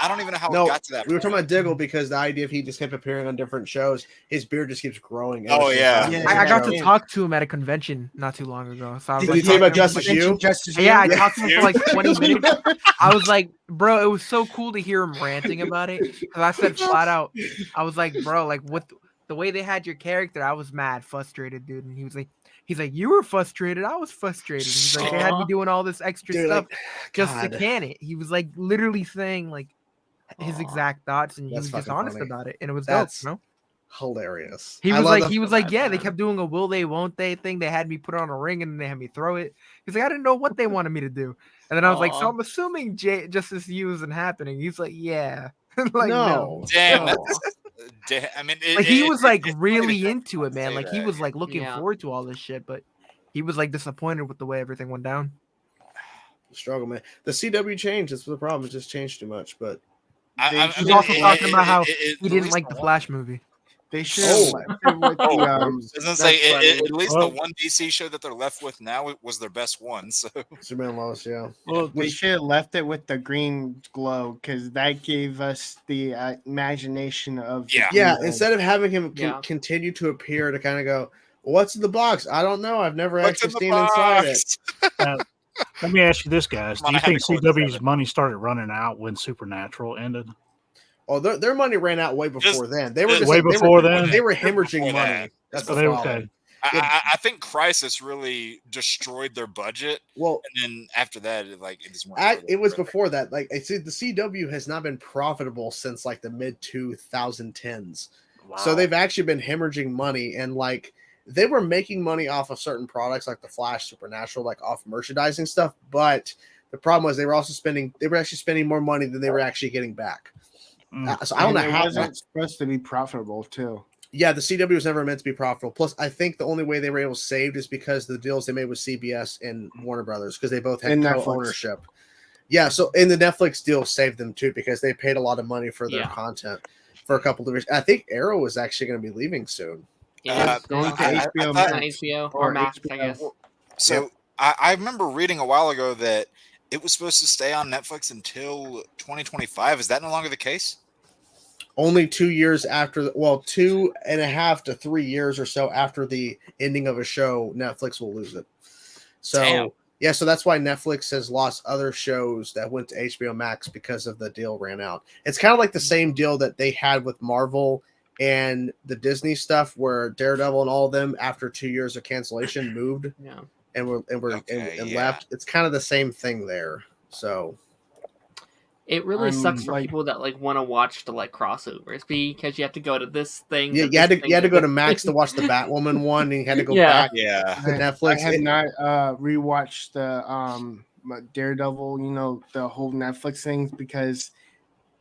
I don't even know how No, it got to that. we were talking point. about Diggle because the idea of he just kept appearing on different shows, his beard just keeps growing. Oh, ever since yeah. then. Yeah, I got to yeah. talk to him at a convention not too long ago. So I was Did like, he tell you about talking to Justice him- You? Justice Yeah, I You? talked to him for like 20 minutes. I was like, bro, it was so cool to hear him ranting about it. Because I said flat out, I was like, bro, like what the way they had your character, I was mad, frustrated, dude. And he's like, you were frustrated, I was frustrated. He's like, they had me doing all this extra Dude, stuff like, just to God. can it. He was like literally saying like his Aw, exact thoughts, and he that's was just fucking honest funny. about it, and it was That's dope, you know? hilarious. He I was love like, the- yeah, they kept doing a will they, won't they thing. They had me put on a ring and then they had me throw it. He's like, I didn't know what they wanted me to do. And then I was like, so Aw. I'm assuming Justice U isn't happening. He's like, yeah. Like, no. Damn, No. I mean, Like, he was like it's funny really to into it, man. say Like he that. was like looking Yeah. forward to all this shit, but he was like disappointed with the way everything went down. Struggle, man. The CW changed. That's the problem. It just changed too much. But He's also talking about how he didn't like the Flash movie. They should have left it with the I was gonna say at least Well- the one DC show that they're left with now was their best one. So Superman Lois, yeah. Well, they should have left it with the green glow because that gave us the imagination of the Yeah, green instead of having him Yeah. continue to appear to kind of go, what's in the box? I don't know. I've never what's actually in the seen inside it. box? let me ask you this, guys. Come Do on, you I had think to quote CW's that. money started running out when Supernatural ended? Oh, their money ran out way before then. They were just- just Way they before were, then? They were Before hemorrhaging money. that. That's So the they problem. okay. I think Crisis really destroyed their budget, Well, and then after that, it just went further it was and further. before that. Like, I see the CW has not been profitable since like the mid 2010s. So they've actually been hemorrhaging money, and like they were making money off of certain products like the Flash, Supernatural, like off merchandising stuff. But the problem was they were actually spending more money than they were actually getting back. So I don't know it how. wasn't supposed to be profitable too. Yeah, the CW was never meant to be profitable. Plus, I think the only way they were able to save is because the deals they made with CBS and Warner Brothers, because they both had And Netflix. co-ownership. Yeah, so in the Netflix deal saved them too because they paid a lot of money for their Yeah. content for a couple of years. I think Arrow is actually going to be leaving soon. Yeah. Going to I HBO thought- On Max. HBO Or or Max, I HBO. guess. So I remember reading a while ago that it was supposed to stay on Netflix until 2025. Is that no longer the case? Only 2 years after, 2.5 to 3 years or so after the ending of a show, Netflix will lose it. So Damn. yeah, so that's why Netflix has lost other shows that went to HBO Max because of the deal ran out. It's kind of like the same deal that they had with Marvel and the Disney stuff, where Daredevil and all of them, after 2 years of cancellation, moved Yeah. and Okay, yeah. left. It's kind of the same thing there. So It really sucks for like- people that like want to watch the like crossovers because you have to go to this thing. yeah, to you had this to thing, go to this Max to thing. watch the Batwoman one, and you had to go Yeah. back Yeah. to Netflix. I have not rewatched the Daredevil, the whole Netflix things because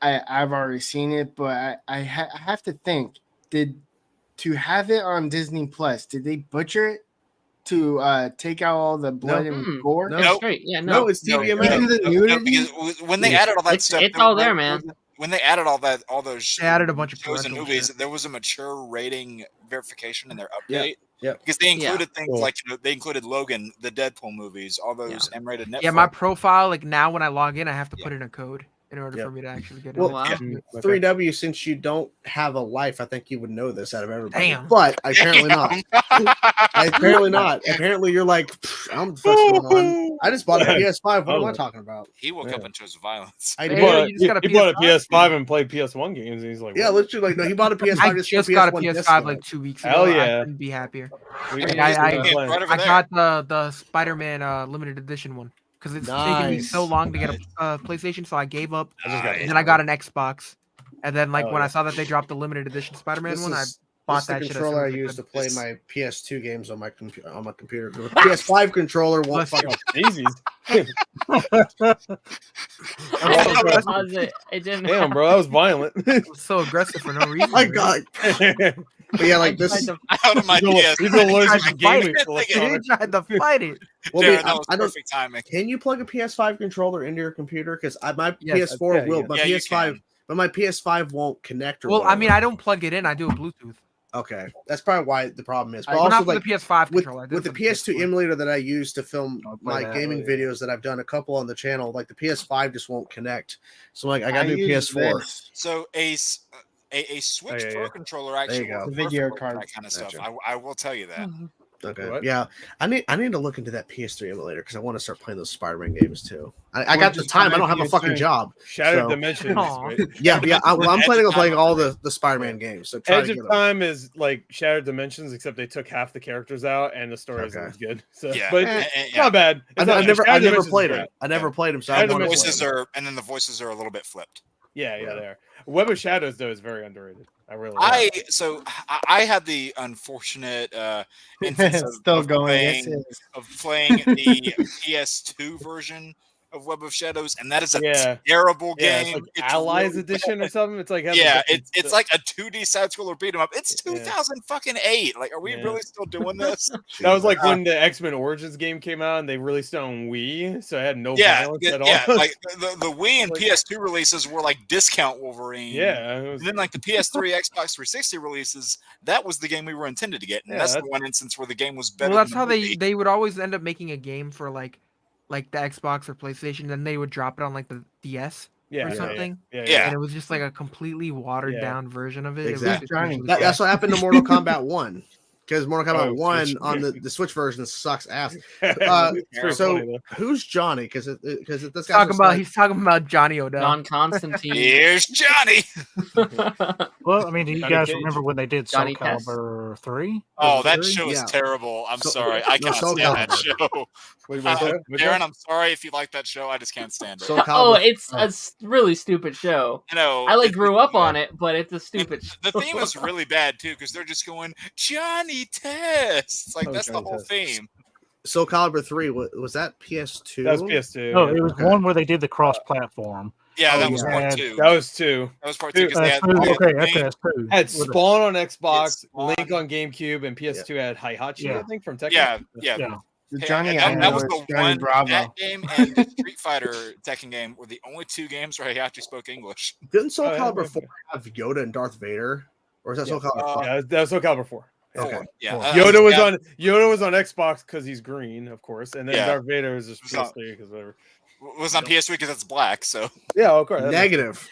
I've already seen it, but I have to think, to have it on Disney Plus, did they butcher it to take out all the blood and gore? No. It's Nope. straight. Yeah, No, no. it's TVMA. Even the nudity? because when they added all that stuff, It's all there, man. When they added all those They added a bunch of shows and parental movies, shit. there was a mature rating verification in their Yep, update. yep. Because they included things Cool. like they included Logan, the Deadpool movies, all those M-rated Netflix. Yeah, my profile, like now when I log in, I have to Yeah. put in a code in order Yep. for me to actually get it. Well, Wow. Yeah. 3W, since you don't have a life, I think you would know this out of everybody. Damn. But apparently not. Apparently not. Apparently you're like, I don't know what's going on. I just bought a PS5. What am I talking about? He woke up Yeah. and chose violence. I He did. Hey, bought, you just got a he bought a PS5? PS5 and played PS1 games, and he's like, Yeah, what? literally, like, no, he bought a PS5. I just just for got a PS1 PS5 discount. like 2 weeks ago. Hell I yeah. couldn't be happier. We- Like, we- I- Yeah, right over I there. got the Spider-Man limited edition one because it's taken me so Nice. long to get a PlayStation, so I gave up. I just got And then I got an Xbox. And then like Oh, when yeah. I saw that they dropped the limited edition Spider-Man This one, I is bought the that shit. as soon controller I as use to could. play my PS2 games on my computer. The PS5 controller won't Bless you. fucking. Easy. I had to pause it. It didn't. Damn, bro, that was violent. It was so aggressive for no reason. My man. God. But yeah, like I this. tried to- Out of my PS. He's allergic to Tried to fight gaming it. electronics. He tried to fight it. Well, Darren, dude, that was I don't. perfect timing. Can you plug a PS5 controller into your computer? Because my Yes, PS4 yeah, will, yeah. but Yeah, you PS5, can. but my PS5 won't connect. Or Well, I mean, whatever. I don't plug it in. I do a Bluetooth. Okay, that's probably why the problem is. But Well, also, not for like the PS5 with, controller. I did with the for PS2 PS4. emulator that I use to film I'll play my that. gaming Oh, yeah. videos that I've done, a couple on the channel, like the PS5 just won't connect. So like I got a new use PS4. this. So a Switch yeah, Pro yeah. controller actually There you go. works Video perfectly for card. that kind of stuff. Gotcha. I will tell you that. Okay, What? yeah, I need to look into that PS3 emulator because I want to start playing those Spider-Man games too. I Or got the just time. buy I don't have a fucking PS3. job. Shattered So- Dimensions. Aw. Right? Yeah, I'm planning on playing Time. all the Spider-Man games. So try Edge to of get them. Time is like Shattered Dimensions, except they took half the characters out, and the story isn't Okay. as good. So, Yeah, but and- it's and- not bad. It's I not- never Shattered Dimensions is played great. it. I never played them, so I Shattered want to play Voices them. are, and then the voices are a little bit flipped. Yeah, Yeah. they are. Web of Shadows though is very underrated. I really. I had the unfortunate instance Still of going. playing, Yes, it is. of playing the PS2 version of Web of Shadows, and that is a terrible game. It's like Allies really Edition bad. or something. It's like it's like a 2D side scroller beat 'em up. It's 2008. Like, are we really still doing this? That was like when the X-Men Origins game came out, and they released it on Wii, so it had no violence at all. Yeah, like the Wii and PS2 releases were like discount Wolverine. Yeah, and then like the PS3, Xbox 360 releases, that was the game we were intended to get, and that's the one instance where the game was better. Well, that's how they would always end up making a game for like the Xbox or PlayStation, then they would drop it on like the DS or something. Yeah. And it was just like a completely watered down version of it. Exactly. It was That's what happened to Mortal Kombat 1. Because Mortal Kombat 1 on the Switch version sucks ass. So who's Johnny? Because this guy's he's talking about Johnny Odell. John Constantine. Here's Johnny. Well, I mean, do you Johnny guys Cage. remember when they did Soul Johnny Test. Calibur 3? Oh, that show is terrible. I'm sorry. I can't stand that show. Darren, I'm sorry if you like that show. I just can't stand it. It's a really stupid show. You know, I grew up on it, but it's a stupid show. The theme is really bad too, because they're just going Johnny Test. It's like that's the whole theme. Soul Calibur 3, was that PS2? That was PS2. No, it was one where they did the cross-platform. Yeah, that was part 2. That was 2. That was part 2 because they had that's 2. Had Spawn on Xbox, Link on GameCube, and PS2 had Heihachi, I think, from Tekken. Yeah. Johnny that was the Johnny one. Bravo. That game and the Street Fighter Tekken game were the only 2 games where Heihachi spoke English. Didn't Soul Calibur 4 have Yoda and Darth Vader? Or is that Soul Calibur 5? Yeah, that was Soul Calibur 4. Okay. Yeah. Yoda was on Xbox because he's green, of course, and then Darth Vader is just PS3 because whatever. It was on PS3 because it's black, so yeah, of course. Negative.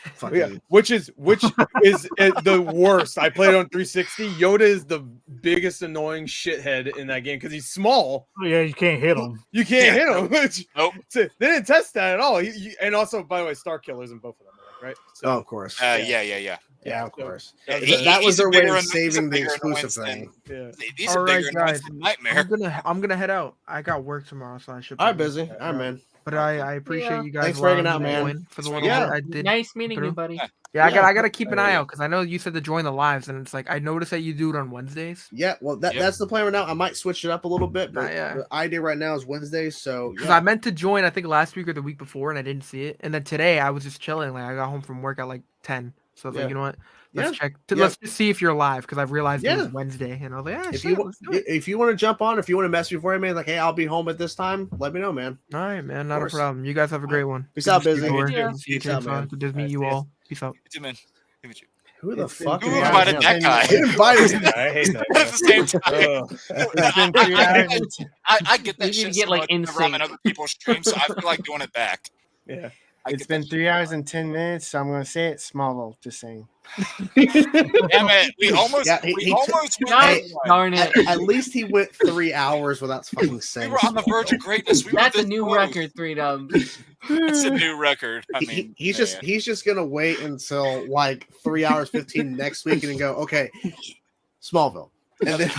Which is the worst. I played it on 360. Yoda is the biggest annoying shithead in that game because he's small. Oh, yeah, you can't hit him. You can't hit him. Which, nope. They didn't test that at all. And also, by the way, Star Killer's in both of them, right? So, of course. Yeah, of course. That was their way of saving the exclusive thing. All right, guys. I'm gonna head out. I got work tomorrow, so I should. All right, busy. All right, man. But I appreciate you guys. Thanks for hanging out, man. For the little bit I did. Nice meeting you, buddy. Yeah, I gotta keep an eye out because I know you said to join the lives, and it's like I noticed that you do it on Wednesdays. Yeah, well, that's the plan right now. I might switch it up a little bit, but the idea right now is Wednesdays. So because I meant to join, I think last week or the week before, and I didn't see it. And then today I was just chilling. Like I got home from work at like 10, so I was like, you know what? Let's check. Let's just see if you're live because I've realized it was Wednesday, and I was like, if you want to jump on, if you want to mess before man, like, hey, I'll be home at this time. Let me know, man. All right, man, not a problem. You guys have a great one. Peace out, busy. Peace out, man. Good to meet you all. Peace out. Who the fuck? Who invited that guy? Who invited him? I hate that. At the same time, I get that You shit. need to get like I'm in other people's streams, so I feel like doing it back. Yeah. It's been 3 hours and 10 minutes, so I'm going to say it. Smallville, just saying. Damn it. We almost darn it. At least he went 3 hours without fucking saying. We were on the verge of greatness. That's a new record, 3 dubs. It's a new record. I mean, he's just going to wait until like 3 hours 15 next week and then go, okay, Smallville. And then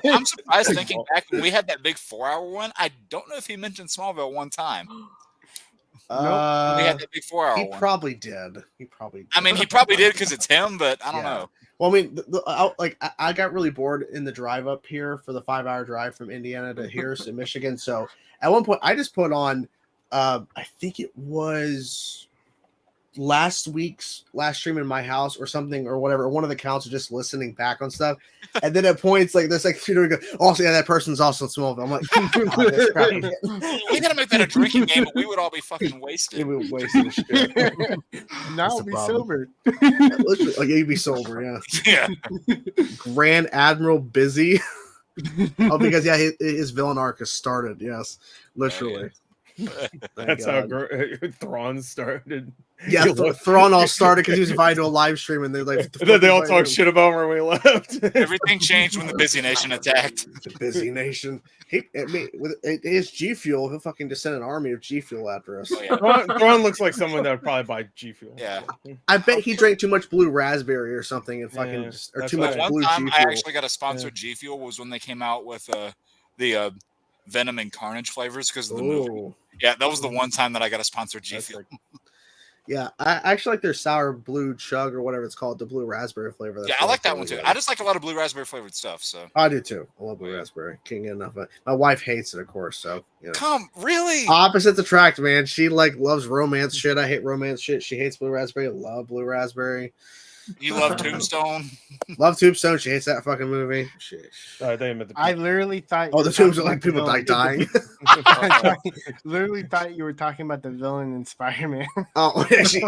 I'm surprised thinking back when we had that big 4-hour one. I don't know if he mentioned Smallville one time. We had that big 4-hour one. He probably did. I mean, he probably did because it's him, but I don't know. Well, I mean, I got really bored in the drive up here for the 5-hour drive from Indiana to here in Michigan. So at one point, I just put on, I think it was last week's last stream in my house or something or whatever. One of the accounts are just listening back on stuff, and then at points like there's like also that person's also in Smallville. I'm like, we gotta make that a drinking game, but we would all be fucking wasted. We would waste shit. Now I'll be sober. Like you'd be sober, yeah. Grand Admiral Busy. Because his villain arc has started. Yes, literally. That's how Thrawn started. Yeah, Thrawn all started because he was invited to a live stream, and they're like, they all talk shit about him when we left. Everything changed when the Busy Nation attacked. The Busy Nation. With his G Fuel, he'll fucking just send an army of G Fuel after us. Oh, yeah. Thrawn looks like someone that would probably buy G Fuel. Yeah, I bet he drank too much blue raspberry or something, and fucking or too much blue G Fuel. One time, I actually got a sponsored G Fuel was when they came out with the Venom and Carnage flavors because of the movie. Yeah, that was the one time that I got a sponsored G Fuel. Yeah, I actually like their sour blue chug or whatever it's called, the blue raspberry flavor. Yeah, I like that one too. I just like a lot of blue raspberry flavored stuff. So I do too. I love blue raspberry. Can't get enough of it. My wife hates it, of course. So really? Opposites attract, man. She loves romance shit. I hate romance shit. She hates blue raspberry. I love blue raspberry. You love Tombstone? Love Tombstone. She hates that fucking movie. Shit. I literally thought. Oh, the tombs are like people dying. Literally thought you were talking about the villain in Spider-Man. Oh, she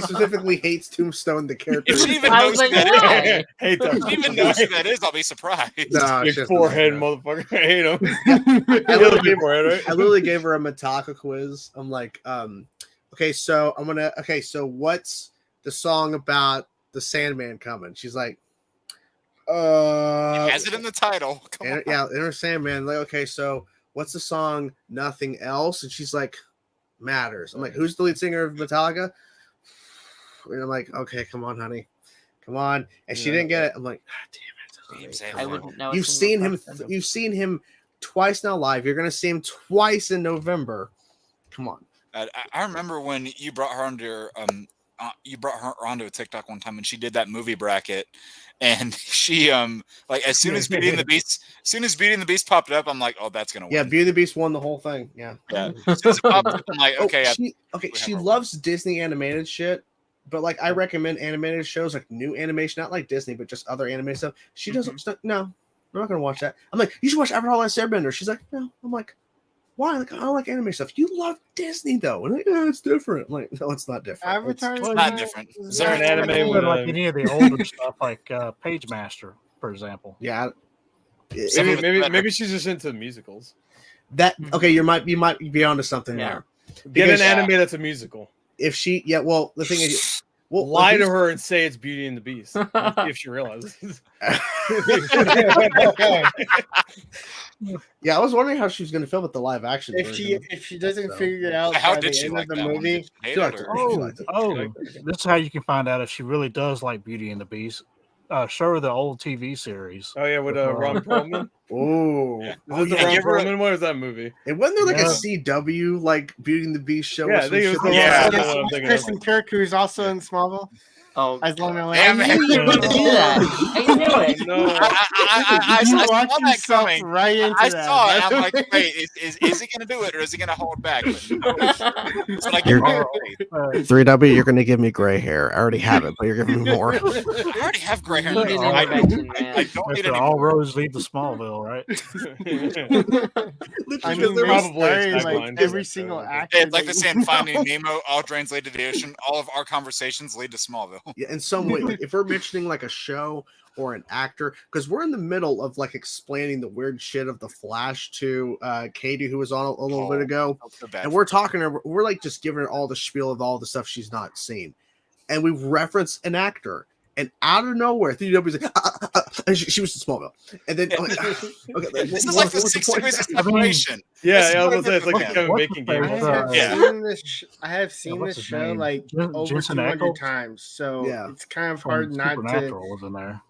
specifically hates Tombstone, the character. If she even knows who that is, if she even knows who that is, I'll be surprised. No, Big forehead, motherfucker. I hate him. I literally gave her a Metallica quiz. I'm like, okay, so what's the song about the Sandman coming? She's like, it has it in the title. Yeah, in her Sandman. Like, okay, so what's the song Nothing Else? And she's like, Matters. I'm like, who's the lead singer of Metallica? And I'm like, okay, come on, honey, come on. And she didn't get it. I'm like, damn it. I wouldn't know. You've seen him. You've seen him twice now live. You're gonna see him twice in November. Come on. I remember when you brought her onto onto a TikTok one time, and she did that movie bracket, and she like as soon as Beauty and the Beast popped up, I'm like, oh, that's gonna win. Yeah, Beauty and the Beast won the whole thing. Yeah. As soon as it popped up, I'm like, okay. She loves Disney animated shit, but like I recommend animated shows, like new animation, not like Disney, but just other animated stuff. She doesn't. No, I'm not gonna watch that. I'm like, you should watch Avatar: Last Airbender. She's like, no. I'm like, why? Like, I don't like anime stuff. You love Disney though. And like, yeah, it's different. I'm like, no, it's not different. Avatar it's not different. Is there an anime with like any of the older stuff, like Page Master, for example? Yeah. Maybe she's just into musicals. That okay? You might be onto something there. Get an anime that's a musical. If she, well, the thing is, lie to her and say it's Beauty and the Beast if she realizes. Yeah, I was wondering how she was going to feel with the live action. If she doesn't figure it out how by did the she end like of the that movie, This is how you can find out if she really does like Beauty and the Beast. Show her the old TV series. Oh yeah, with Ron Perlman. Oh, Is it the Ron Perlman? What is that movie? And wasn't there like a CW like Beauty and the Beast show? Yeah, I think it was the Kristen Kirk, who's also in Smallville. Oh, as long as I knew you were gonna do that. I knew it. No, I saw that coming. Right into I that. saw it. I'm like, wait, is he going to do it or is he going to hold back? But no, that's what I give her faith. 3W, you're going to give me gray hair. I already have it, but you're giving me more. I already have gray hair. I don't need it. All roads lead to Smallville, right? I mean, probably like every single actor. It's like the saying, Finding Nemo, all drains lead to the ocean. All of our conversations lead to Smallville. Yeah, in some way, like if we're mentioning like a show or an actor, because we're in the middle of like explaining the weird shit of the Flash to Katie, who was on a little bit ago, and we're talking to her, we're like just giving her all the spiel of all the stuff she's not seen, and we reference an actor, and out of nowhere, 3W's like, and she was in Smallville, and then okay, this is like the 6 degrees of separation. Yeah, I was gonna say it's like a Kevin Bacon game. I have seen this show like over 200 times, so it's kind of hard not to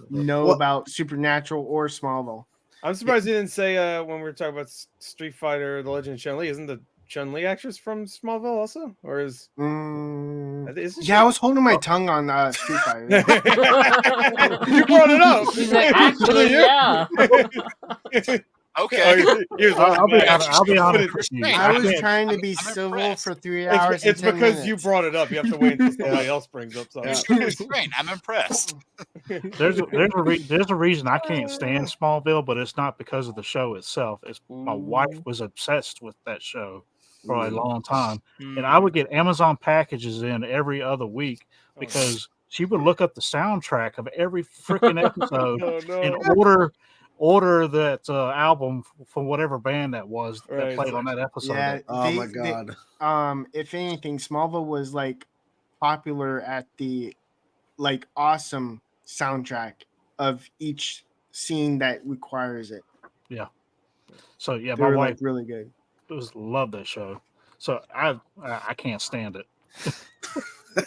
know about Supernatural or Smallville. I'm surprised you didn't say when we were talking about Street Fighter: The Legend of Chun-Li. Isn't the Chun-Li actress from Smallville also, or is? I was holding my tongue on Street Fighter. You brought it up. He's like, actually, yeah. Okay. I'll be honest with you. I was trying to be civil for 3 hours. It's because you brought it up. You have to wait until somebody else brings up something. I'm impressed. There's a reason I can't stand Smallville, but it's not because of the show itself. It's my wife was obsessed with that show for a long time, and I would get Amazon packages in every other week because she would look up the soundtrack of every freaking episode and order that album from whatever band that was that played on that episode. Yeah, my god. If anything, Smallville was like popular at the like awesome soundtrack of each scene that requires it. Yeah. So yeah, they my were wife like really good. Loved that show. So I can't stand it.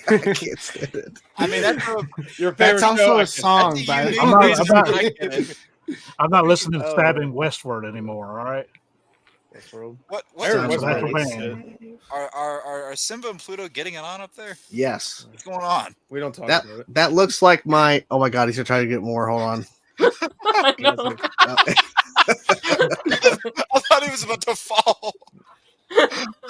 I can't stand it. I mean, that's also a song. I'm not listening to Stabbing Westward anymore. All right. Westworld. What are Simba and Pluto getting it on up there? Yes. What's going on? We don't talk That about it. that looks like my. Oh my god, he's gonna try to get more. Hold on. I know. I thought he was about to fall.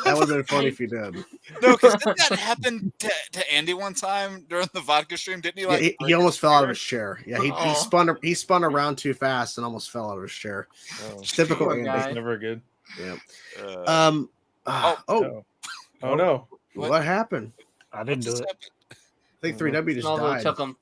That would have been funny if he did. No, because didn't that happen to Andy one time during the vodka stream? Didn't he? Like, Yeah, he almost fell out of his chair. Yeah, he Oh. he spun around too fast and almost fell out of his chair. Oh, Typical Poor Andy. guy. never good. Yeah. oh, Oh no. What happened? I didn't do it. I think 3W just Smallville died. took him.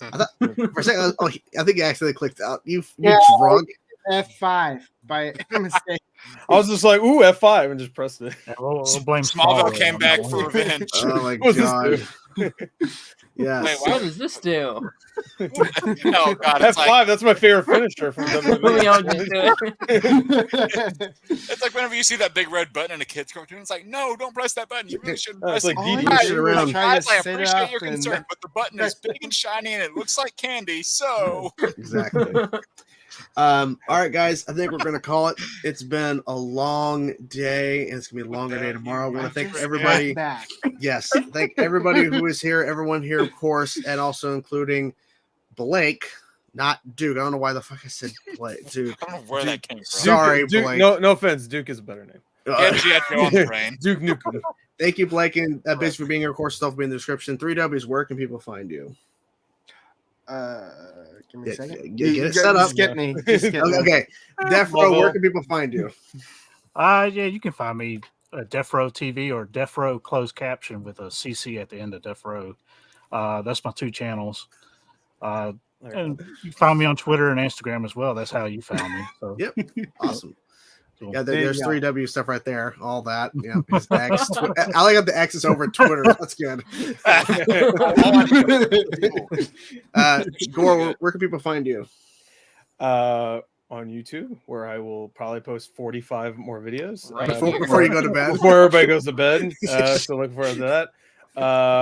I thought, for a second, I think he accidentally clicked out. You Yeah. drunk? F5 by mistake. I was just like, ooh, F5 and just pressed it. Yeah, we'll blame Smallville Smallville came on back that for one. revenge. Oh my What's this god. Yes. Wait, What does this do? Oh god, it's F5, like, that's my favorite finisher from We all just do WWE. it. it's like whenever you see that big red button in a kid's cartoon, it's like, no, don't press that button. You really shouldn't It's press like it. All DD. you Push it do around. is try Guys, to I sit appreciate up your and concern, but the button is big and shiny and it looks like candy, so Exactly. All right, guys. I think we're gonna call it. It's been a long day, and it's gonna be a longer day tomorrow. I want to thank everybody. Back. Yes, thank everybody who is here, everyone here, of course, and also including Blake, not Duke. I don't know why the fuck I said Blake, Duke. I don't know where that came from. Sorry, Duke, Blake. no offense, Duke is a better name. Get G.I. on the brain. Duke Nukem. Thank you, Blake, and Biz for being here. Of course, stuff will be in the description. 3Ws, where can people find you? Give me a second. Get it set up. Just get me. Just get me. Okay, Defro, where can people find you? Yeah, you can find me at Defro TV or Defro closed caption with a CC at the end of Defro. That's my two channels. And you can find me on Twitter and Instagram as well. That's how you found me. So. Yep, awesome. So, Yeah, there's 3W stuff right there. All that. Yeah, his X. I like how the X is over Twitter. That's good. Gore, where can people find you? On YouTube, where I will probably post 45 more videos Before you go to bed. Before everybody goes to bed. So look forward to that.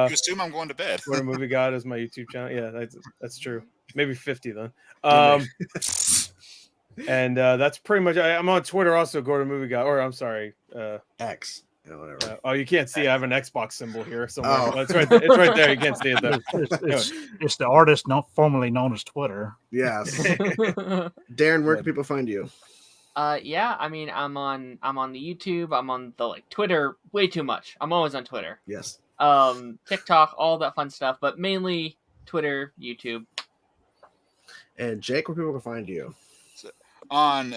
You assume I'm going to bed. GorTheMovieGod is my YouTube channel. Yeah, that's true. Maybe 50 then. And that's pretty much. I'm on Twitter also. GorTheMovieGod, or I'm sorry, X. Whatever. Oh, you can't see. I have an Xbox symbol here somewhere. Oh. Oh. It's right there. It's right there. You can't see it though. It's the artist formerly known as Twitter. Yes. Daren, where can people find you? Yeah, I mean, I'm on the YouTube. I'm on the Twitter way too much. I'm always on Twitter. Yes. TikTok, all that fun stuff, but mainly Twitter, YouTube. And Jake, where people can find you? On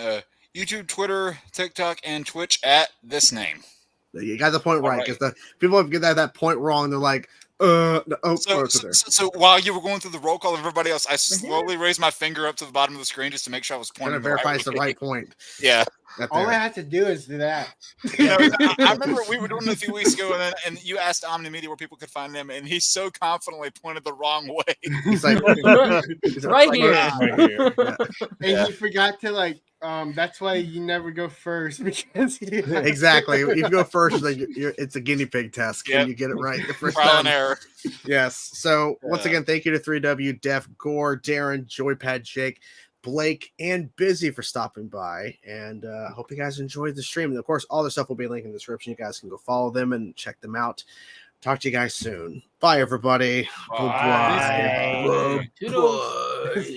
YouTube, Twitter, TikTok, and Twitch at this name. You got the point right, because the people have get that point wrong. They're like, So while you were going through the roll call of everybody else, I slowly raised my finger up to the bottom of the screen just to make sure I was pointing. Trying to verify it's the right point. Yeah. All I had to do is do that. I remember we were doing it a few weeks ago, and you asked Omni Media where people could find him, and he so confidently pointed the wrong way. He's like, right here. Yeah. And he forgot to that's why you never go first, because Exactly. If you go first, it's a guinea pig test. Can you get it right the first Trial time? and error. Yes. So once again, thank you to 3W, Def, Gore, Daren, Joypad, Jake, Blake, and Busy for stopping by. And hope you guys enjoyed the stream. And of course, all the stuff will be linked in the description. You guys can go follow them and check them out. Talk to you guys soon. Bye, everybody. Bye. Bye. Bye.